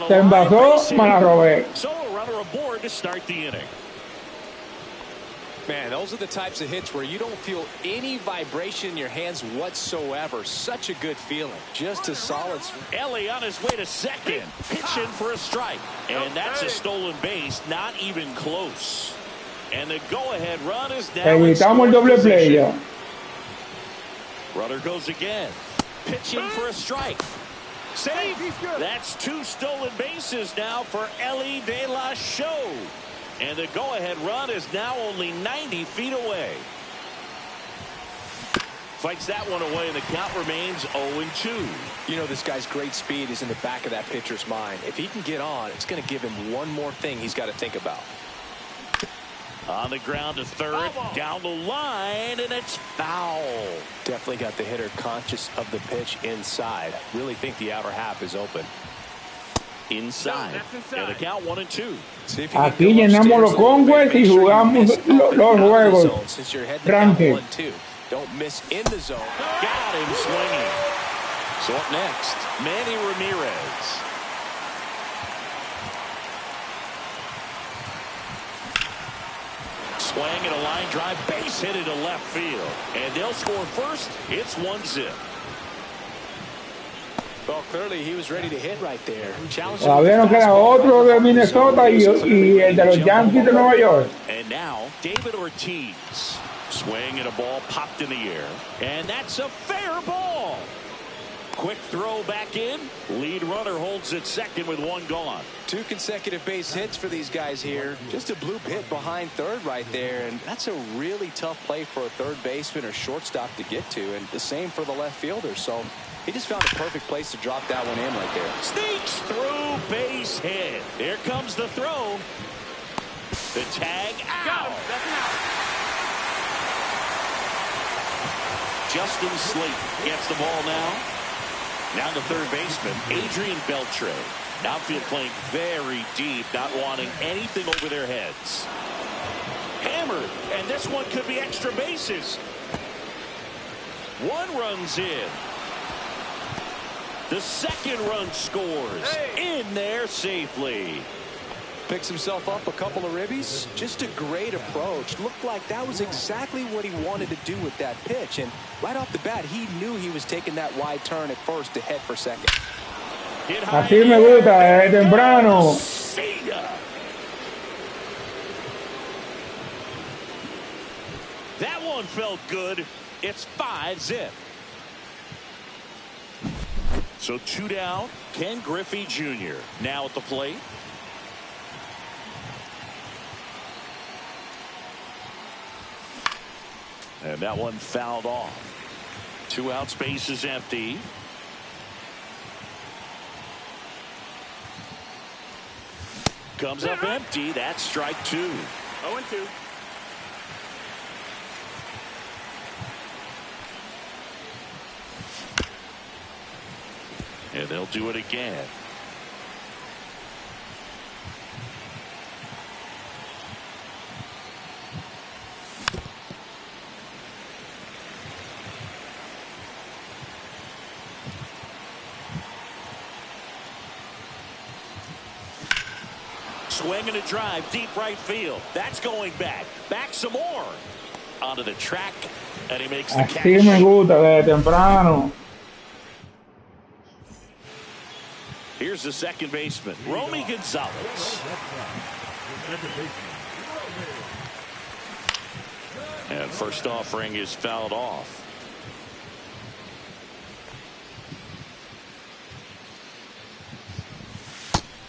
Se envasó, me la robé. So a runner aboard to start the inning. Man, those are the types of hits where you don't feel any vibration in your hands whatsoever. Such a good feeling. Just a solid. Ellie on his way to second. Pitching for a strike. And that's a stolen base. Not even close. And the go-ahead run is now in Evitamos el doble play ya. Runner goes again. Pitching for a strike. Save. That's 2 stolen bases now for Ellie De La Show. And the go-ahead run is now only 90 feet away. Fights that one away, and the count remains 0-2. You know, this guy's great speed is in the back of that pitcher's mind. If he can get on, it's going to give him one more thing he's got to think about. On the ground to third, down the line, and it's foul. Definitely got the hitter conscious of the pitch inside. Really think the outer half is open. Inside. And the count 1-2. Aquí llenamos los Conquest y jugamos los juegos. Grandes. Don't miss in the zone. Got him swinging. So up next, Manny Ramirez. Swing and a line drive, base hit into left field. And they'll score first. It's 1-0. Well, clearly he was ready to hit right there. Todavía nos queda otro de Minnesota y el de los Yankees de Nueva York. And now, David Ortiz. Swing and a ball popped in the air. And that's a fair ball. Quick throw back in. Lead runner holds at second with 1 gone. 2 consecutive base hits for these guys here. Just a bloop hit behind third right there. And that's a really tough play for a third baseman or shortstop to get to. And the same for the left fielder. So he just found a perfect place to drop that one in right there. Sneaks through, base hit. There comes the throw. The tag out. That's an out. Justin Slate gets the ball now. Now the third baseman, Adrian Beltre. Outfield playing very deep, not wanting anything over their heads. Hammered, and this one could be extra bases. 1 runs in. The second run scores. In there safely. Picks himself up a couple of ribbies. Just a great approach. Looked like that was exactly what he wanted to do with that pitch. And right off the bat, he knew he was taking that wide turn at first to head for second. Así me gusta, desde temprano. That one felt good. It's 5-0. So 2 down. Ken Griffey Jr. now at the plate. And that one fouled off. 2 out, space is empty. Comes up empty. That's strike 2. 0-2. And they'll do it again. Swing and a drive, deep right field. That's going back. Back some more. Onto the track, and he makes the catch. Así me gusta, desde temprano. Here's the second baseman, Romy Gonzalez. And first offering is fouled off.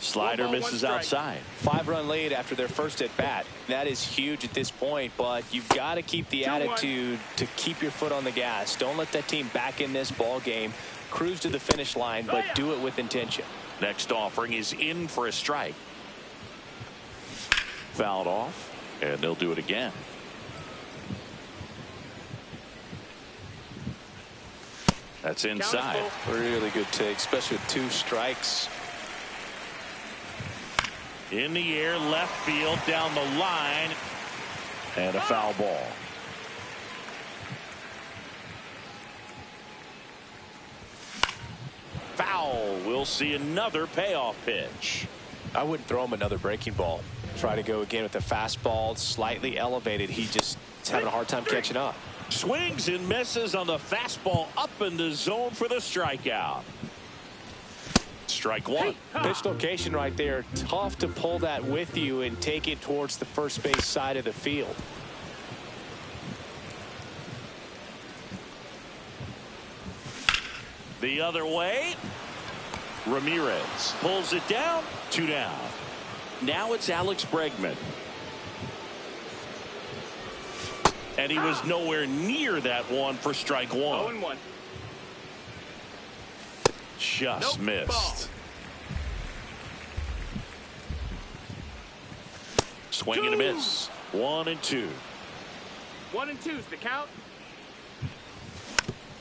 Slider misses outside. 5-run lead after their first at bat. That is huge at this point, but you've got to keep the attitude to keep your foot on the gas. Don't let that team back in this ball game. Cruise to the finish line, but do it with intention. Next offering is in for a strike. Fouled off, and they'll do it again. That's inside. Really good take, especially with 2 strikes. In the air, left field, down the line, and a foul ball. Foul. We'll see another payoff pitch. I wouldn't throw him another breaking ball. Try to go again with the fastball, slightly elevated. He just is having a hard time catching up. Swings and misses on the fastball up in the zone for the strikeout. Strike one. Pitch location right there. Tough to pull that with you and take it towards the first base side of the field. The other way. Ramirez pulls it down. 2 down. Now it's Alex Bregman. And he was nowhere near that one for strike one. 0-1. Just missed. Ball. Swing and a miss. 1-2. 1-2's the count.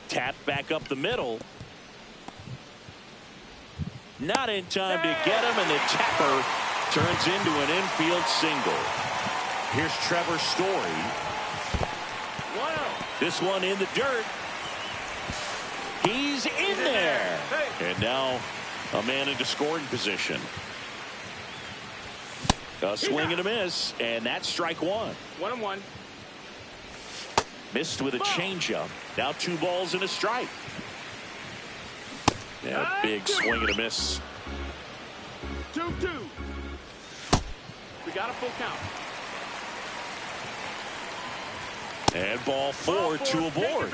Tap back up the middle. Not in time to get him, and the tapper turns into an infield single. Here's Trevor Story. 1-0. This one in the dirt. He's in there. And now a man into scoring position. A swing and a miss, and that's strike one. 1-1. Missed with a changeup. Now 2 balls and a strike. Yeah, big swing and a miss. 2-2. We got a full count. And ball 4, 2 aboard.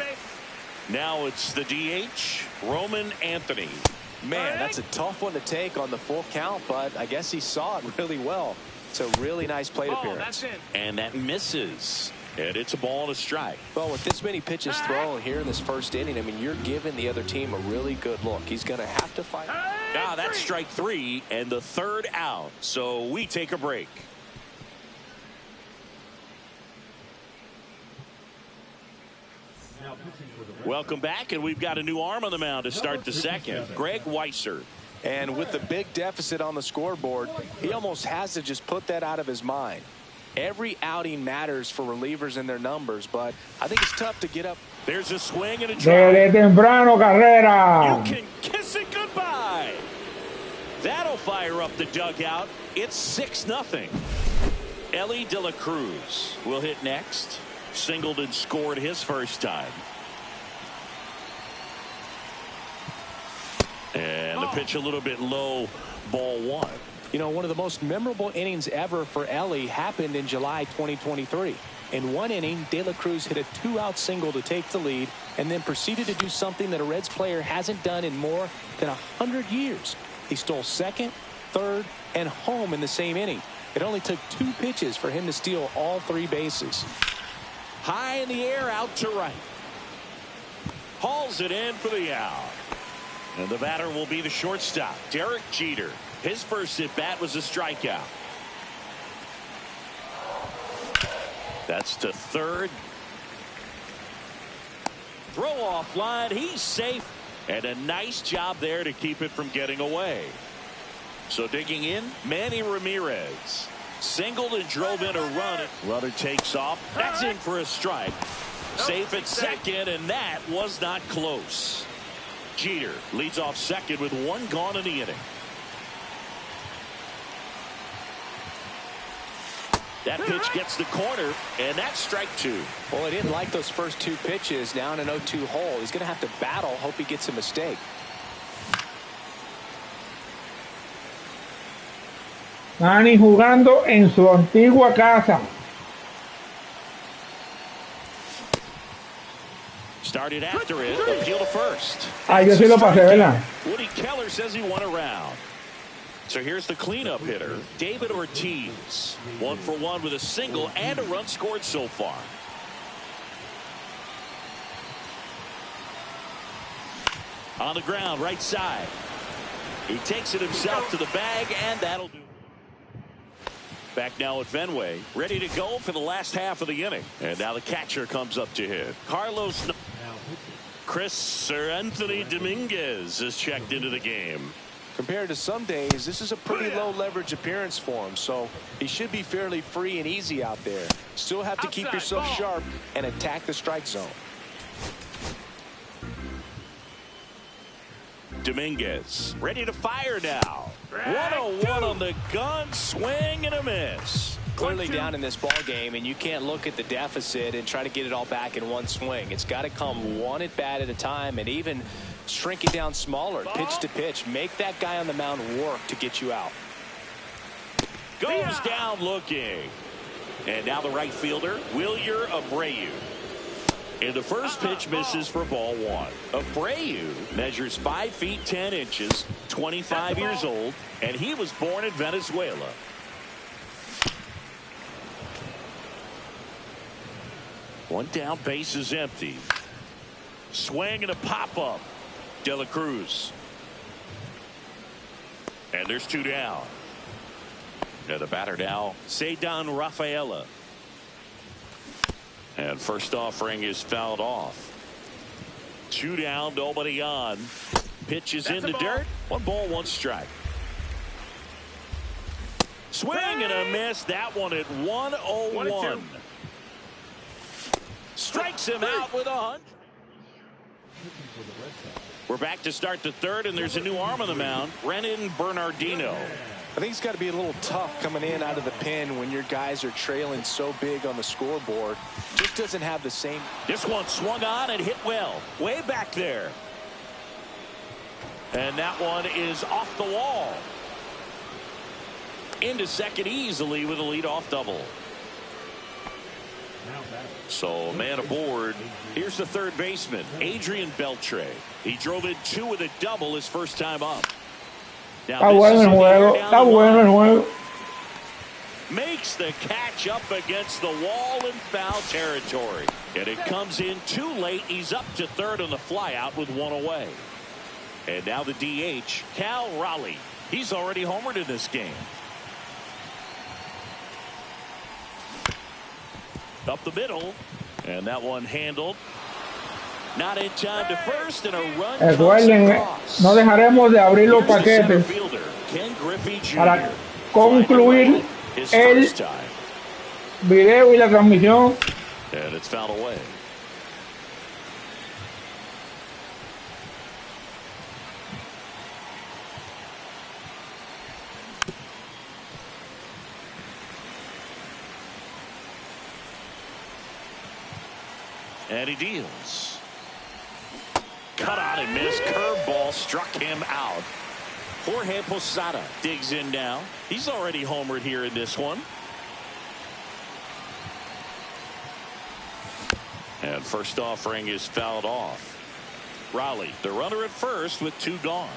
Now it's the DH, Roman Anthony. Man, that's a tough one to take on the full count, but I guess he saw it really well. It's a really nice plate appearance. That's it. And that misses. And it's a ball and a strike. Well, with this many pitches thrown here in this first inning, I mean, you're giving the other team a really good look. He's going to have to fight. Now that's strike 3 and the 3rd out. So we take a break. Welcome back, and we've got a new arm on the mound to start the second. Greg Weiser. And with the big deficit on the scoreboard, he almost has to just put that out of his mind. Every outing matters for relievers and their numbers, but I think it's tough to get up. There's a swing and a Desde drive. temprano, carrera. You can kiss it goodbye. That'll fire up the dugout. It's 6-0. Ellie De La Cruz will hit next. Singled and scored his first time. And the pitch a little bit low, ball 1. You know, one of the most memorable innings ever for Ellie happened in July 2023. In one inning, De La Cruz hit a 2-out single to take the lead and then proceeded to do something that a Reds player hasn't done in more than 100 years. He stole second, third, and home in the same inning. It only took 2 pitches for him to steal all 3 bases. High in the air, out to right. Hauls it in for the out. And the batter will be the shortstop, Derek Jeter. His first at-bat was a strikeout. That's to third. Throw off line. He's safe. And a nice job there to keep it from getting away. So digging in, Manny Ramirez. Singled and drove in a run. Runner takes off. That's in for a strike. Safe at second, and that was not close. Jeter leads off second with 1 gone in the inning. That pitch gets the corner, and that's strike 2. Well, he didn't like those first 2 pitches. Now in an 0-2 hole, he's going to have to battle, hope he gets a mistake. Manny jugando en su antigua casa. Started after it, appeal to first. Ah, yo sí lo pasé, ¿verdad? Woody Keller says he won a round. So here's the cleanup hitter, David Ortiz. 1 for 1 with a single and a run scored so far. On the ground, right side. He takes it himself to the bag, and that'll do. Back now at Fenway, ready to go for the last half of the inning. And now the catcher comes up to hit. Anthony Dominguez is checked into the game. Compared to some days, this is a pretty low leverage appearance for him, so he should be fairly free and easy out there. Still have to keep yourself sharp and attack the strike zone. Dominguez ready to fire now. 1-0-1 on the gun, swing and a miss. Clearly down in this ball game, and you can't look at the deficit and try to get it all back in one swing. It's got to come one at bat at a time, and even shrink it down smaller, pitch to pitch. Make that guy on the mound work to get you out. Goes down looking. And now the right fielder, Wilyer Abreu. And the first pitch misses for ball one. Abreu measures 5 feet 10 inches, 25 years old, and he was born in Venezuela. One down, base is empty. Swing and a pop-up. De La Cruz. And there's 2 down. And the batter now, Cedon Rafaela. And first offering is fouled off. 2 down, nobody on. Pitch is in the dirt. 1 ball, 1 strike. Swing and a miss. That one at 1-0-1. Strikes him out with 100. We're back to start the third, and there's a new arm on the mound, Renan Bernardino. I think it's got to be a little tough coming in out of the pen when your guys are trailing so big on the scoreboard. Just doesn't have the same. This one swung on and hit well, way back there. And that one is off the wall. Into second easily with a leadoff double. So man aboard. Here's the third baseman, Adrian Beltre. He drove in 2 with a double his first time up. Está bueno el juego. Está bueno el juego. Makes the catch up against the wall in foul territory. And it comes in too late. He's up to third on the flyout with 1 away. And now the DH, Cal Raleigh. He's already homered in this game. Up the middle. And that one handled. Not in time to first, and a run. Recuerden, no dejaremos de abrir los paquetes para concluir el video y la transmisión. And it's fouled away. And he deals. Cut out and missed. Curveball struck him out. Jorge Posada digs in now. He's already homered here in this one. And first offering is fouled off. Raleigh, the runner at first with 2 gone.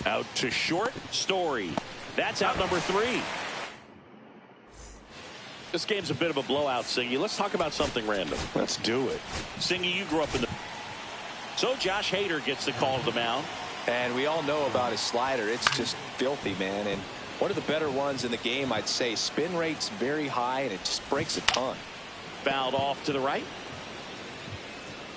Out to short, Story. That's out number 3. This game's a bit of a blowout, Singy. Let's talk about something random. Let's do it. Singy, you grew up in the... So Josh Hader gets the call to the mound. And we all know about his slider. It's just filthy, man. And one of the better ones in the game, I'd say. Spin rate's very high, and it just breaks a ton. Fouled off to the right.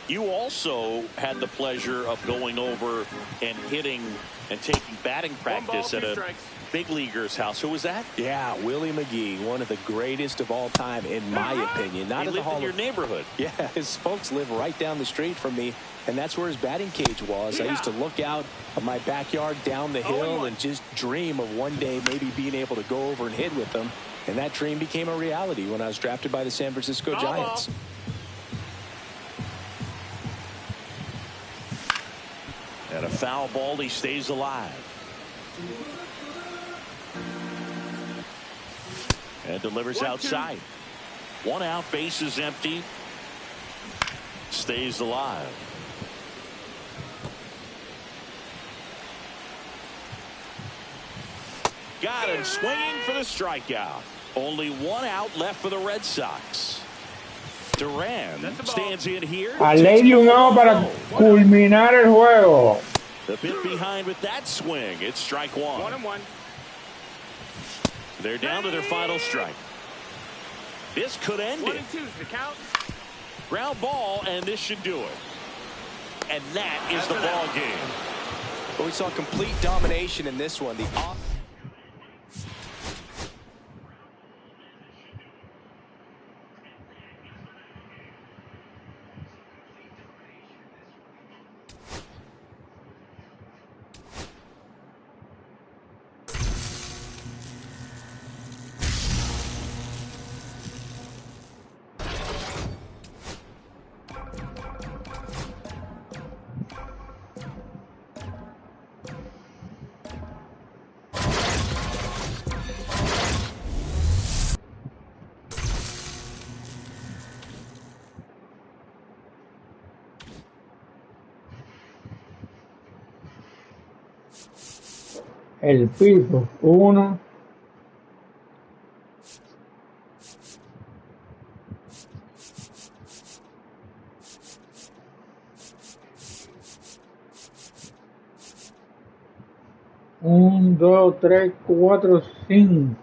You also had the pleasure of going over and hitting and taking batting practice at a big leaguer's house. Who was that? Yeah, Willie McGee, one of the greatest of all time, in my opinion. Not in the Hall in your neighborhood. Yeah, his folks live right down the street from me, and that's where his batting cage was. I used to look out of my backyard down the hill and just dream of one day maybe being able to go over and hit with them. And that dream became a reality when I was drafted by the San Francisco Giants. And a foul ball, he stays alive. And delivers outside. 1 out, base is empty. Stays alive. Got him swinging for the strikeout. Only 1 out left for the Red Sox. Duran stands in here. A ley de un out para culminar el juego. The bit behind with that swing. It's strike 1. 1-1. They're down to their final strike. This could end 1 it. and 2's the count. Ground ball, and this should do it. And that is the ball game. But we saw complete domination in this one. El piso, 1. Un, dos, tres, cuatro, 5.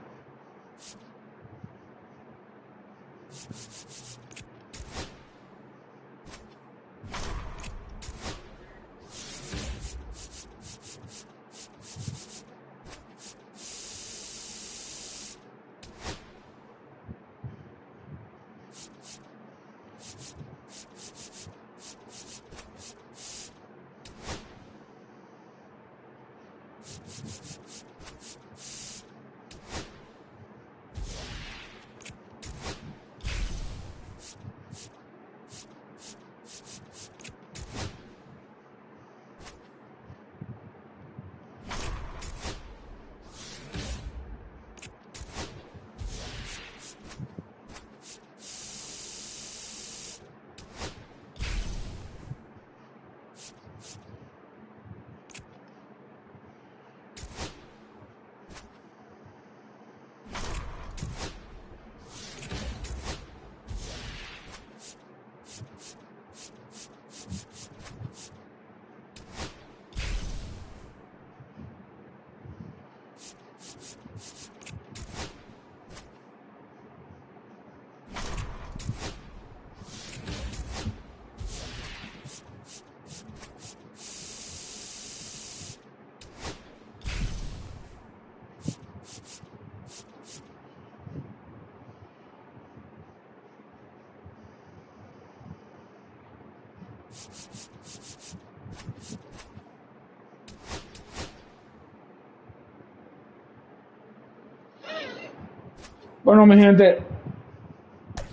Bueno, mi gente,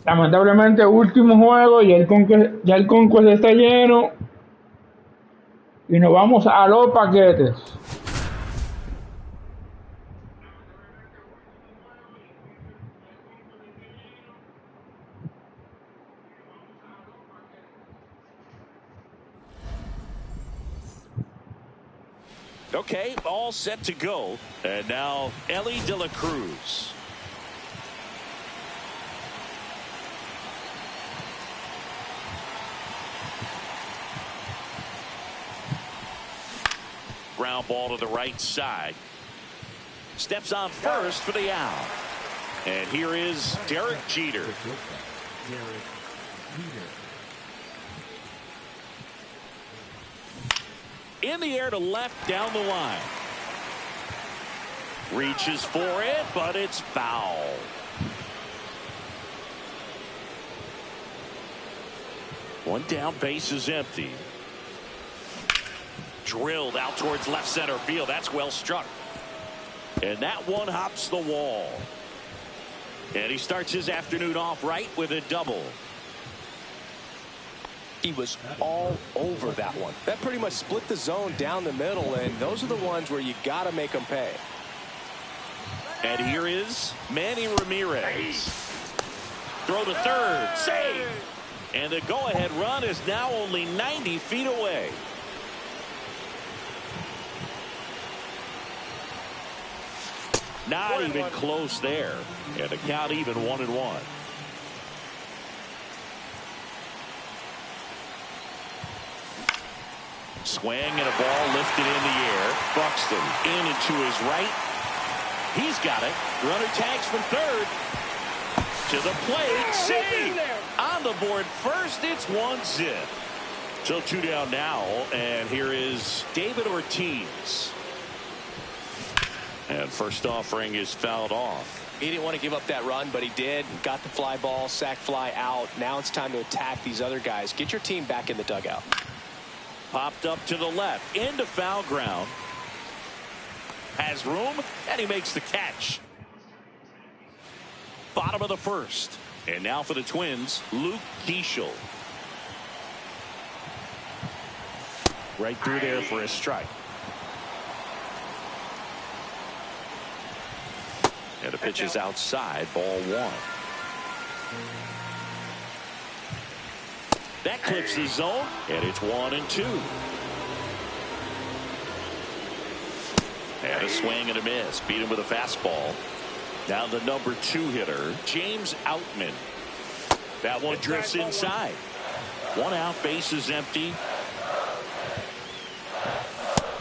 lamentablemente último juego y ya el Conquest está lleno y nos vamos a los paquetes. Okay, all set to go. And now Ellie De La Cruz. Ground ball to the right side. Steps on first for the out. And here is Derek Jeter. In the air to left down the line. Reaches for it, but it's foul. One down, base is empty. Drilled out towards left center field. That's well struck. And that one hops the wall. And he starts his afternoon off right with a double. He was all over that one. That pretty much split the zone down the middle, and those are the ones where you got to make them pay. And here is Manny Ramirez. Throw to third. Save. And the go-ahead run is now only 90 feet away. Not even close there. And the count even 1-1. Swing and a ball lifted in the air. Buxton in and to his right. He's got it. Runner tags from third. To the plate, save! On the board first, it's 1-0. So 2 down now, and here is David Ortiz. And first offering is fouled off. He didn't want to give up that run, but he did. Got the fly ball, sack fly out. Now it's time to attack these other guys. Get your team back in the dugout. Popped up to the left, into foul ground. Has room, and he makes the catch. Bottom of the first. And now for the Twins, Luke Keeschel. Right through there for a strike. And the pitch is outside, ball 1. That clips the zone, and it's 1-2. And a swing and a miss. Beat him with a fastball. Now the number 2 hitter, James Outman. That one drifts inside. 1 out, base is empty.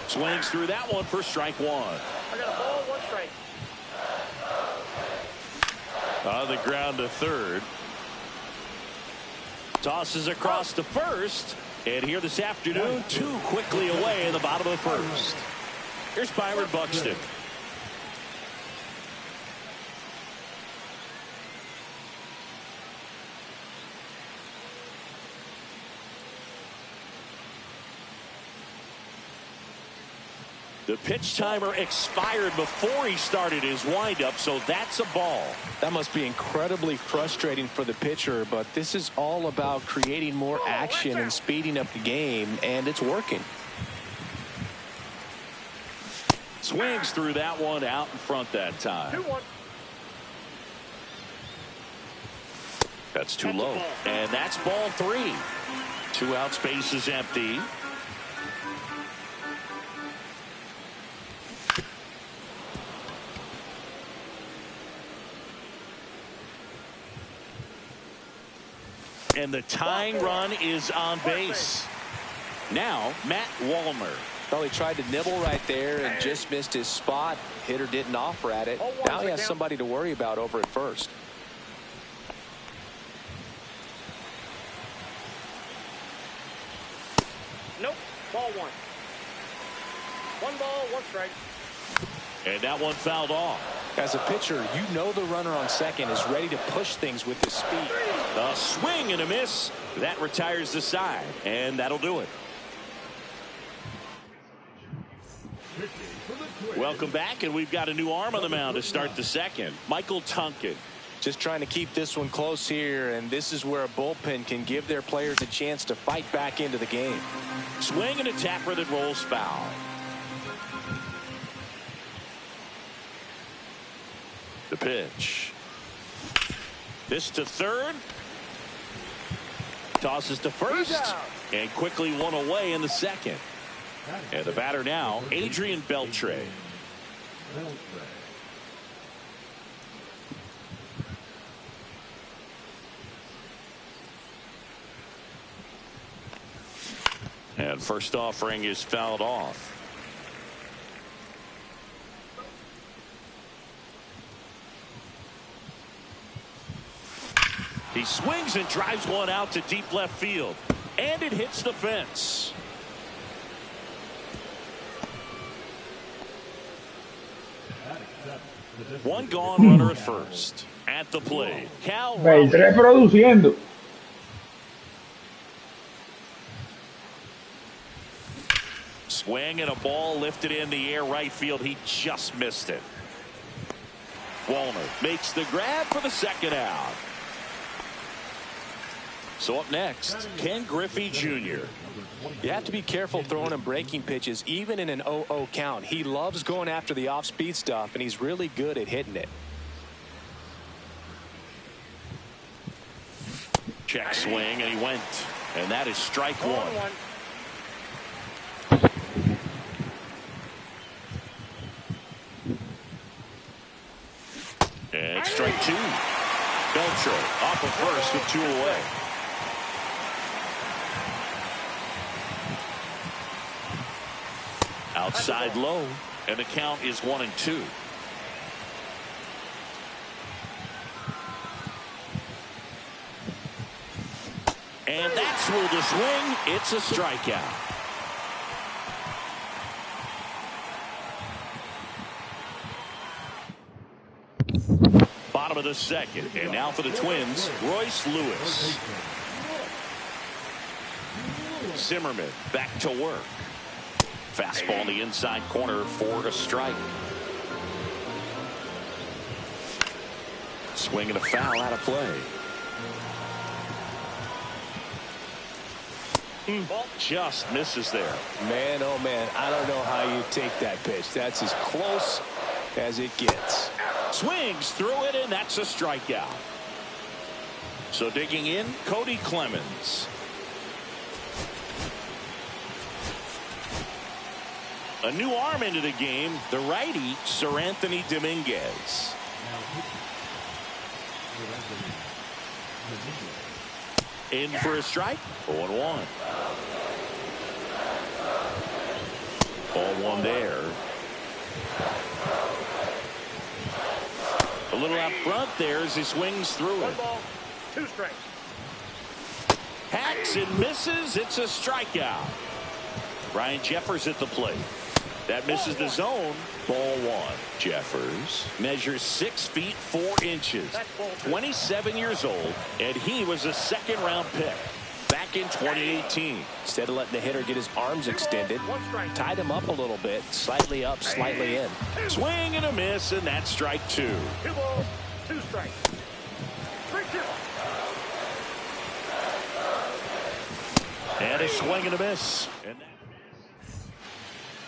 Swings through that one for strike 1. I got a ball, 1 strike. On the ground to third. Tosses across to first. And here this afternoon, 2 quickly away in the bottom of the first. Here's Byron Buxton. The pitch timer expired before he started his windup, so that's a ball. That must be incredibly frustrating for the pitcher, but this is all about creating more action and speeding up the game, and it's working. Swings through that one, out in front that time. 2-1. That's too low. And that's ball 3. 2 outs, base is empty. And the tying run is on base. Now, Matt Wallner. Well, he tried to nibble right there and just missed his spot. Hitter didn't offer at it. Now he has somebody to worry about over at first. Nope. Ball 1. 1 ball, 1 strike. And that one fouled off. As a pitcher, you know the runner on second is ready to push things with his speed. A swing and a miss. That retires the side, and that'll do it. Welcome back, and we've got a new arm on the mound to start the second. Michael Tunkin. Just trying to keep this one close here, and this is where a bullpen can give their players a chance to fight back into the game. Swing and a tapper that rolls foul. The pitch. This to third. Tosses to first. And quickly 1 away in the second. And the batter now, Adrian Beltre. And first offering is fouled off. He swings and drives one out to deep left field. And it hits the fence. One gone, runner at first. At the plate, Cal Beltré produciendo. Swing and a ball lifted in the air right field. He just missed it. Wallner makes the grab for the second out. So up next, Ken Griffey Jr. You have to be careful throwing him breaking pitches, even in an 0-0 count. He loves going after the off-speed stuff, and he's really good at hitting it. Check swing, and he went. And that is strike 1. And strike 2. Beltre off of first with 2 away. Outside low, and the count is 1-2. swirl to swing. It's a strikeout. Bottom of the second, and now for the Twins, Royce Lewis. Zimmerman back to work. Fastball in the inside corner for a strike. Swing and a foul out of play. Just misses there. Man, oh man, I don't know how you take that pitch. That's as close as it gets. Swings through it, and that's a strikeout. So digging in, Cody Clemens. A new arm into the game, the righty, Sir Anthony Dominguez. In for a strike, 0-1. 0-1 there. A little out front there as he swings through it. 1 ball, 2 strikes. Hacks and misses. It's a strikeout. Ryan Jeffers at the plate. That misses the zone. Ball 1. Jeffers measures 6 feet 4 inches. 27 years old, and he was a second-round pick back in 2018. Instead of letting the hitter get his arms extended, tied him up a little bit, slightly up, slightly in. Swing and a miss, and that's strike 2. 2 balls, 2 strikes. 3-2. And a swing and a miss. And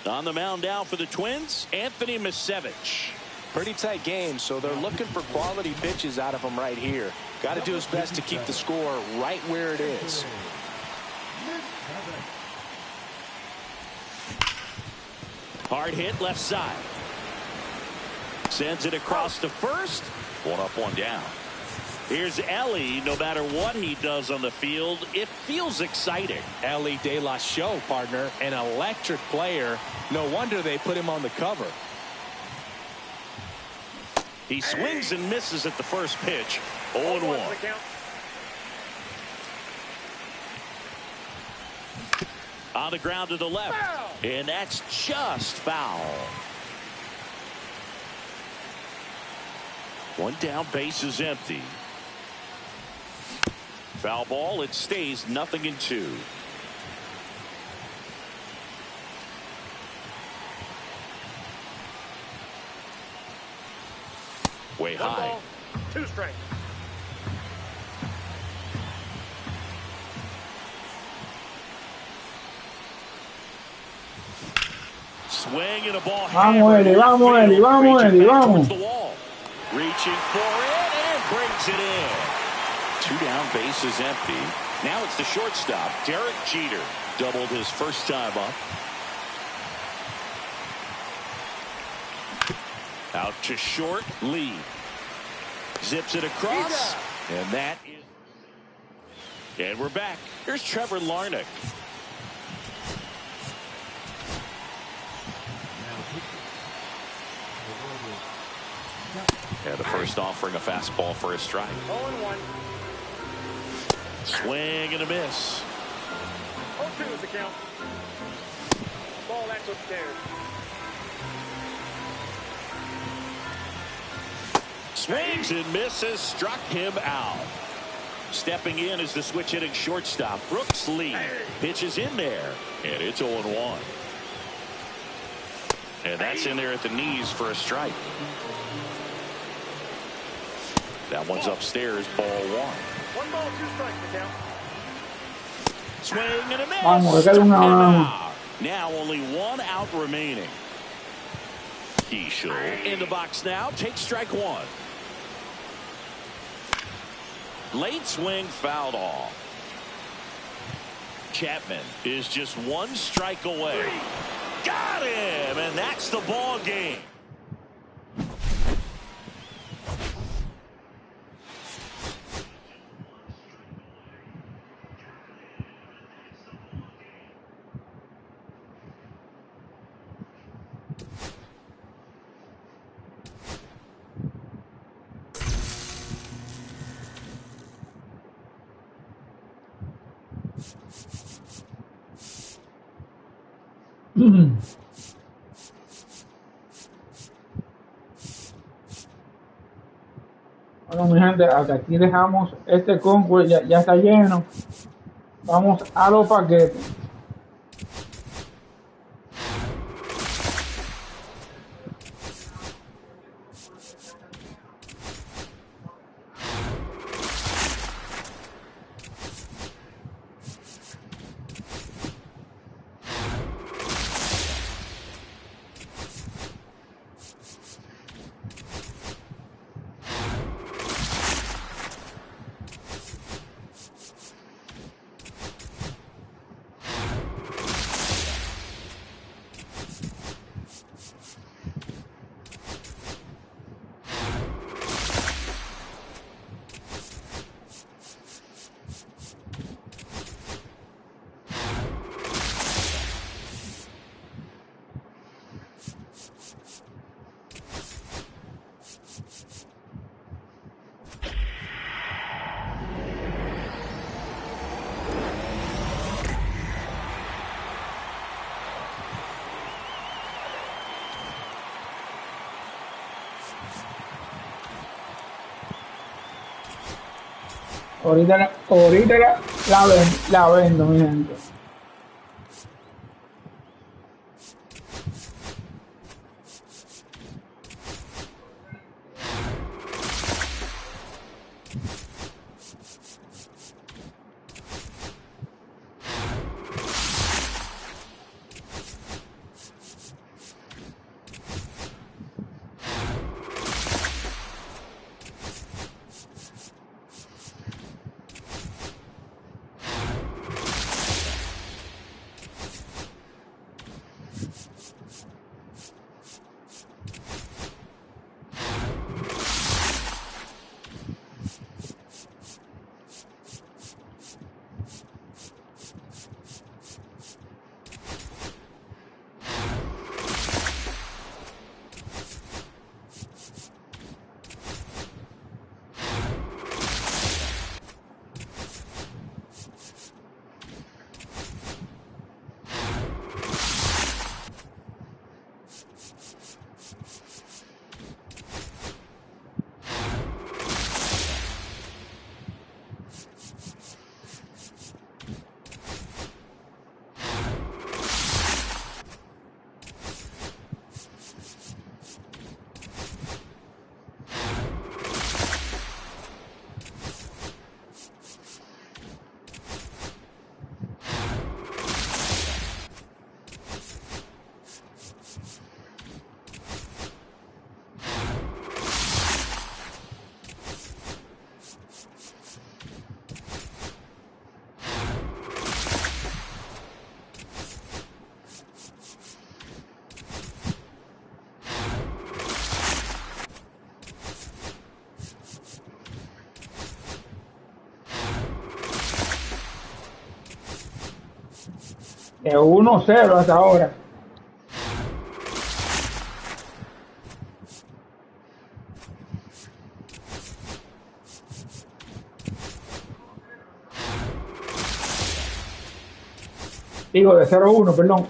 on the mound now for the Twins, Anthony Misevich. Pretty tight game, so they're looking for quality pitches out of him right here. Got to do his best to keep the score right where it is. Hard hit left side. Sends it across to first. 1 up, 1 down. Here's Ellie. No matter what he does on the field, it feels exciting. Ellie De La Show, partner, an electric player. No wonder they put him on the cover. He swings and misses at the first pitch. 0-1. On the ground to the left. And that's just foul. 1 down, base is empty. Foul ball, it stays 0-2. Way high. 1 ball, 2 strikes. Swing and a ball. Vamos, Eli, vamos, Eli, vamos, Eli, vamos. The wall. Reaching for it and brings it in. 2 down, base is empty. Now it's the shortstop, Derek Jeter. Doubled his first time up. Out to short, Lee. Zips it across. And that is. And we're back. Here's Trevor Larnach. Yeah, the first offering a fastball for a strike. 0-1. Swing and a miss. 0-2 is the count. Ball that's upstairs. Swings and misses, struck him out. Stepping in is the switch hitting shortstop, Brooks Lee. Pitches in there, and it's 0-1. And that's in there at the knees for a strike. That one's upstairs, ball 1. 1 ball, 2 strikes, the count. Swing and a miss. Vamos, Struck him vamos. out. Now only 1 out remaining. Keishel in the box now, takes strike 1. Late swing fouled off. Chapman is just 1 strike away. Got him, and that's the ball game. Bueno, mi gente, hasta aquí dejamos este Conquest, ya está lleno. Vamos a los paquetes. Ahorita la vendo, mi gente. De 1-0 hasta ahora. Digo, de 0-1, perdón.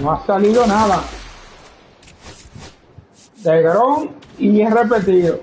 No ha salido nada. De Grom y es repetido.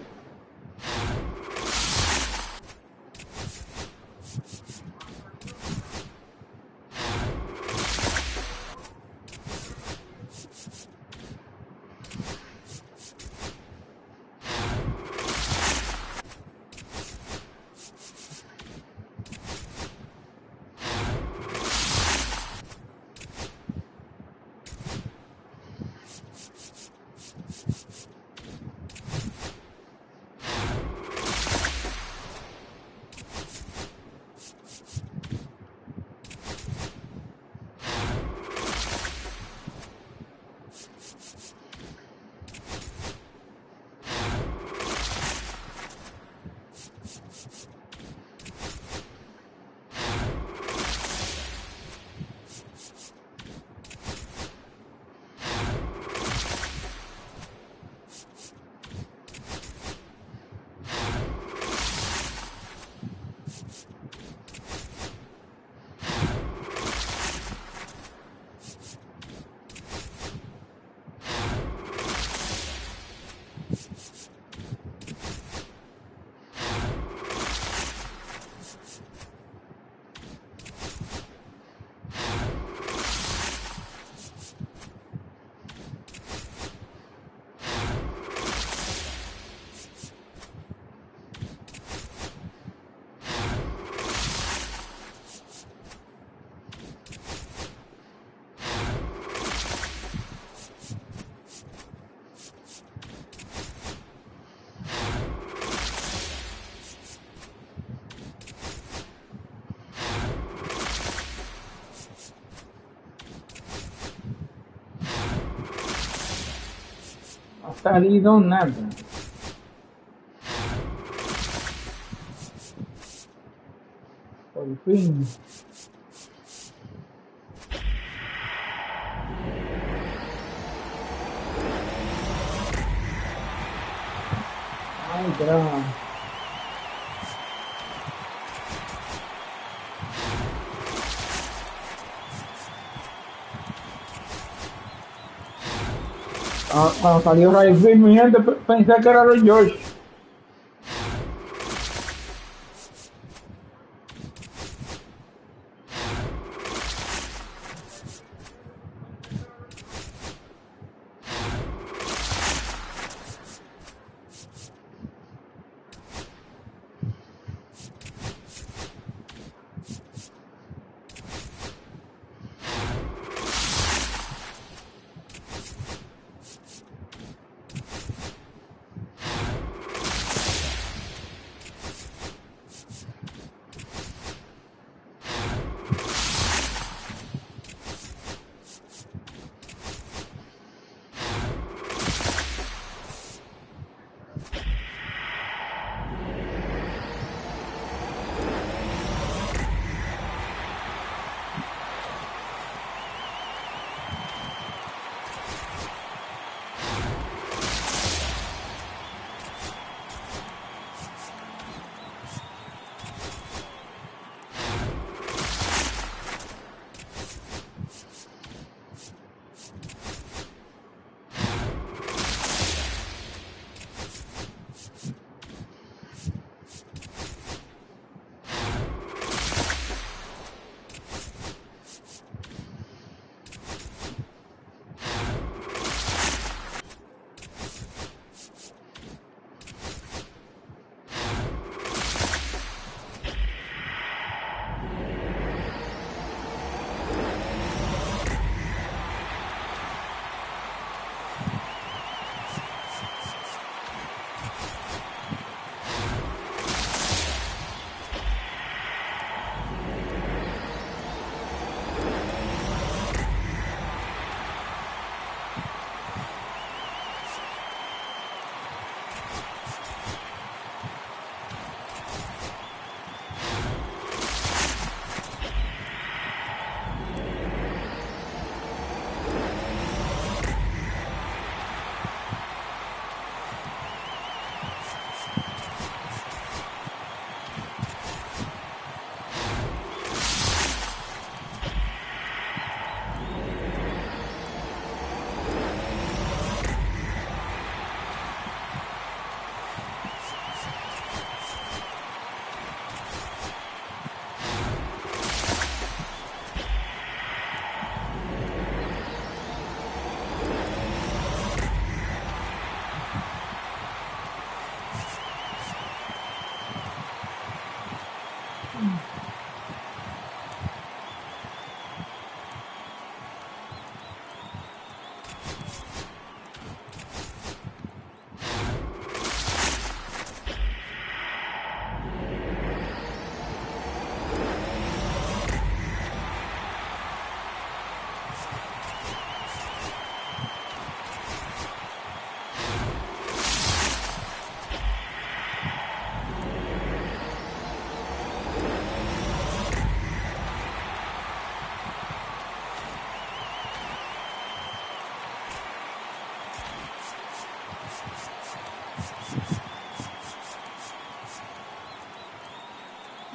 No ha salido nada. Por fin. Ay, gran. Cuando salió Rayfield, mi gente pensé que era los George.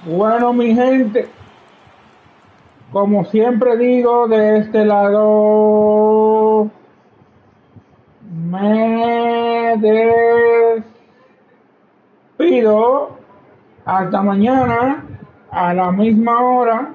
Bueno, mi gente, como siempre digo, de este lado me despido. Hasta mañana a la misma hora.